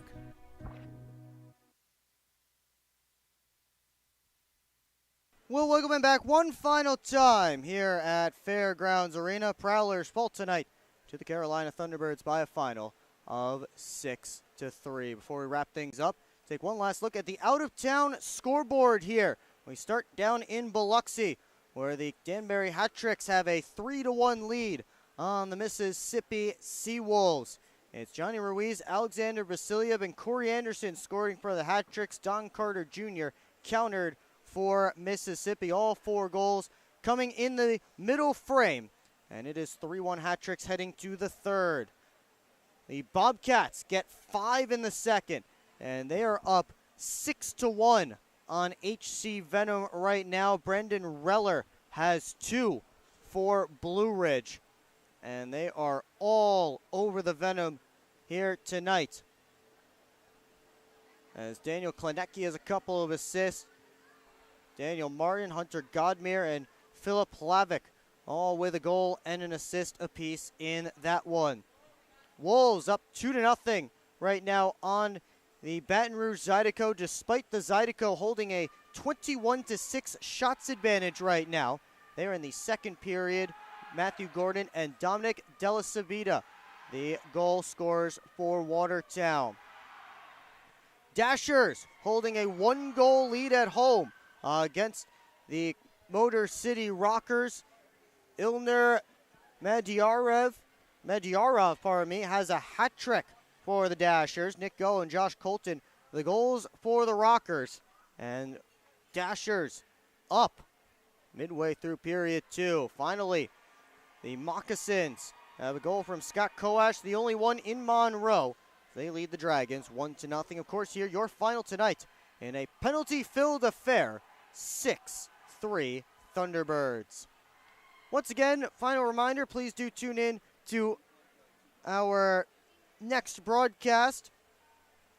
We'll welcome him back one final time here at Fairgrounds Arena. Prowlers fall tonight to the Carolina Thunderbirds by a final of 6-3. Before we wrap things up, take one last look at the out-of-town scoreboard here. We start down in Biloxi, where the Danbury Hat-Tricks have a 3-1 lead on the Mississippi Seawolves. It's Johnny Ruiz, Alexander Vasiliev, and Corey Anderson scoring for the Hat-Tricks. Don Carter Jr. countered for Mississippi. All 4 goals coming in the middle frame, and it is 3-1 Hat-Tricks heading to the third. The Bobcats get 5 in the second, and they are up 6-1 on HC Venom right now. Brendan Reller has 2 for Blue Ridge, and they are all over the Venom here tonight. As Daniel Klenecki has a couple of assists. Daniel Martin, Hunter Godmere, and Philip Hlavic all with a goal and an assist apiece in that one. Wolves up 2-0 right now on the Baton Rouge Zydeco, despite the Zydeco holding a 21-6 shots advantage right now. They're in the second period. Matthew Gordon and Dominic Della Savita, the goal scorers for Watertown. Dashers holding a 1-goal lead at home against the Motor City Rockers. Ilner Madyarov, has a hat trick for the Dashers. Nick Go and Josh Colton, the goals for the Rockers. And Dashers up midway through period 2. Finally, the Moccasins have a goal from Scott Koash, the only one in Monroe. They lead the Dragons 1-0. Of course, here, your final tonight in a penalty-filled affair, 6-3 Thunderbirds. Once again, final reminder, please do tune in to our next broadcast.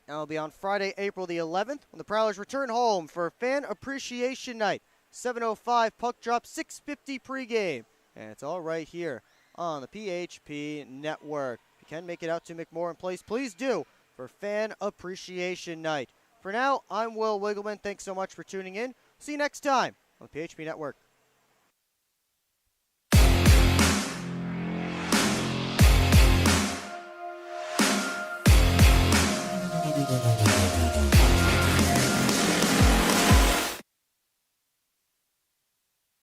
That'll be on Friday, April the 11th, when the Prowlers return home for Fan Appreciation Night. 7:05 puck drop, 6:50 pregame. And it's all right here on the PHP Network. If you can make it out to McMorran Place, please do for Fan Appreciation Night. For now, I'm Will Wiggleman. Thanks so much for tuning in. See you next time on the PHP Network.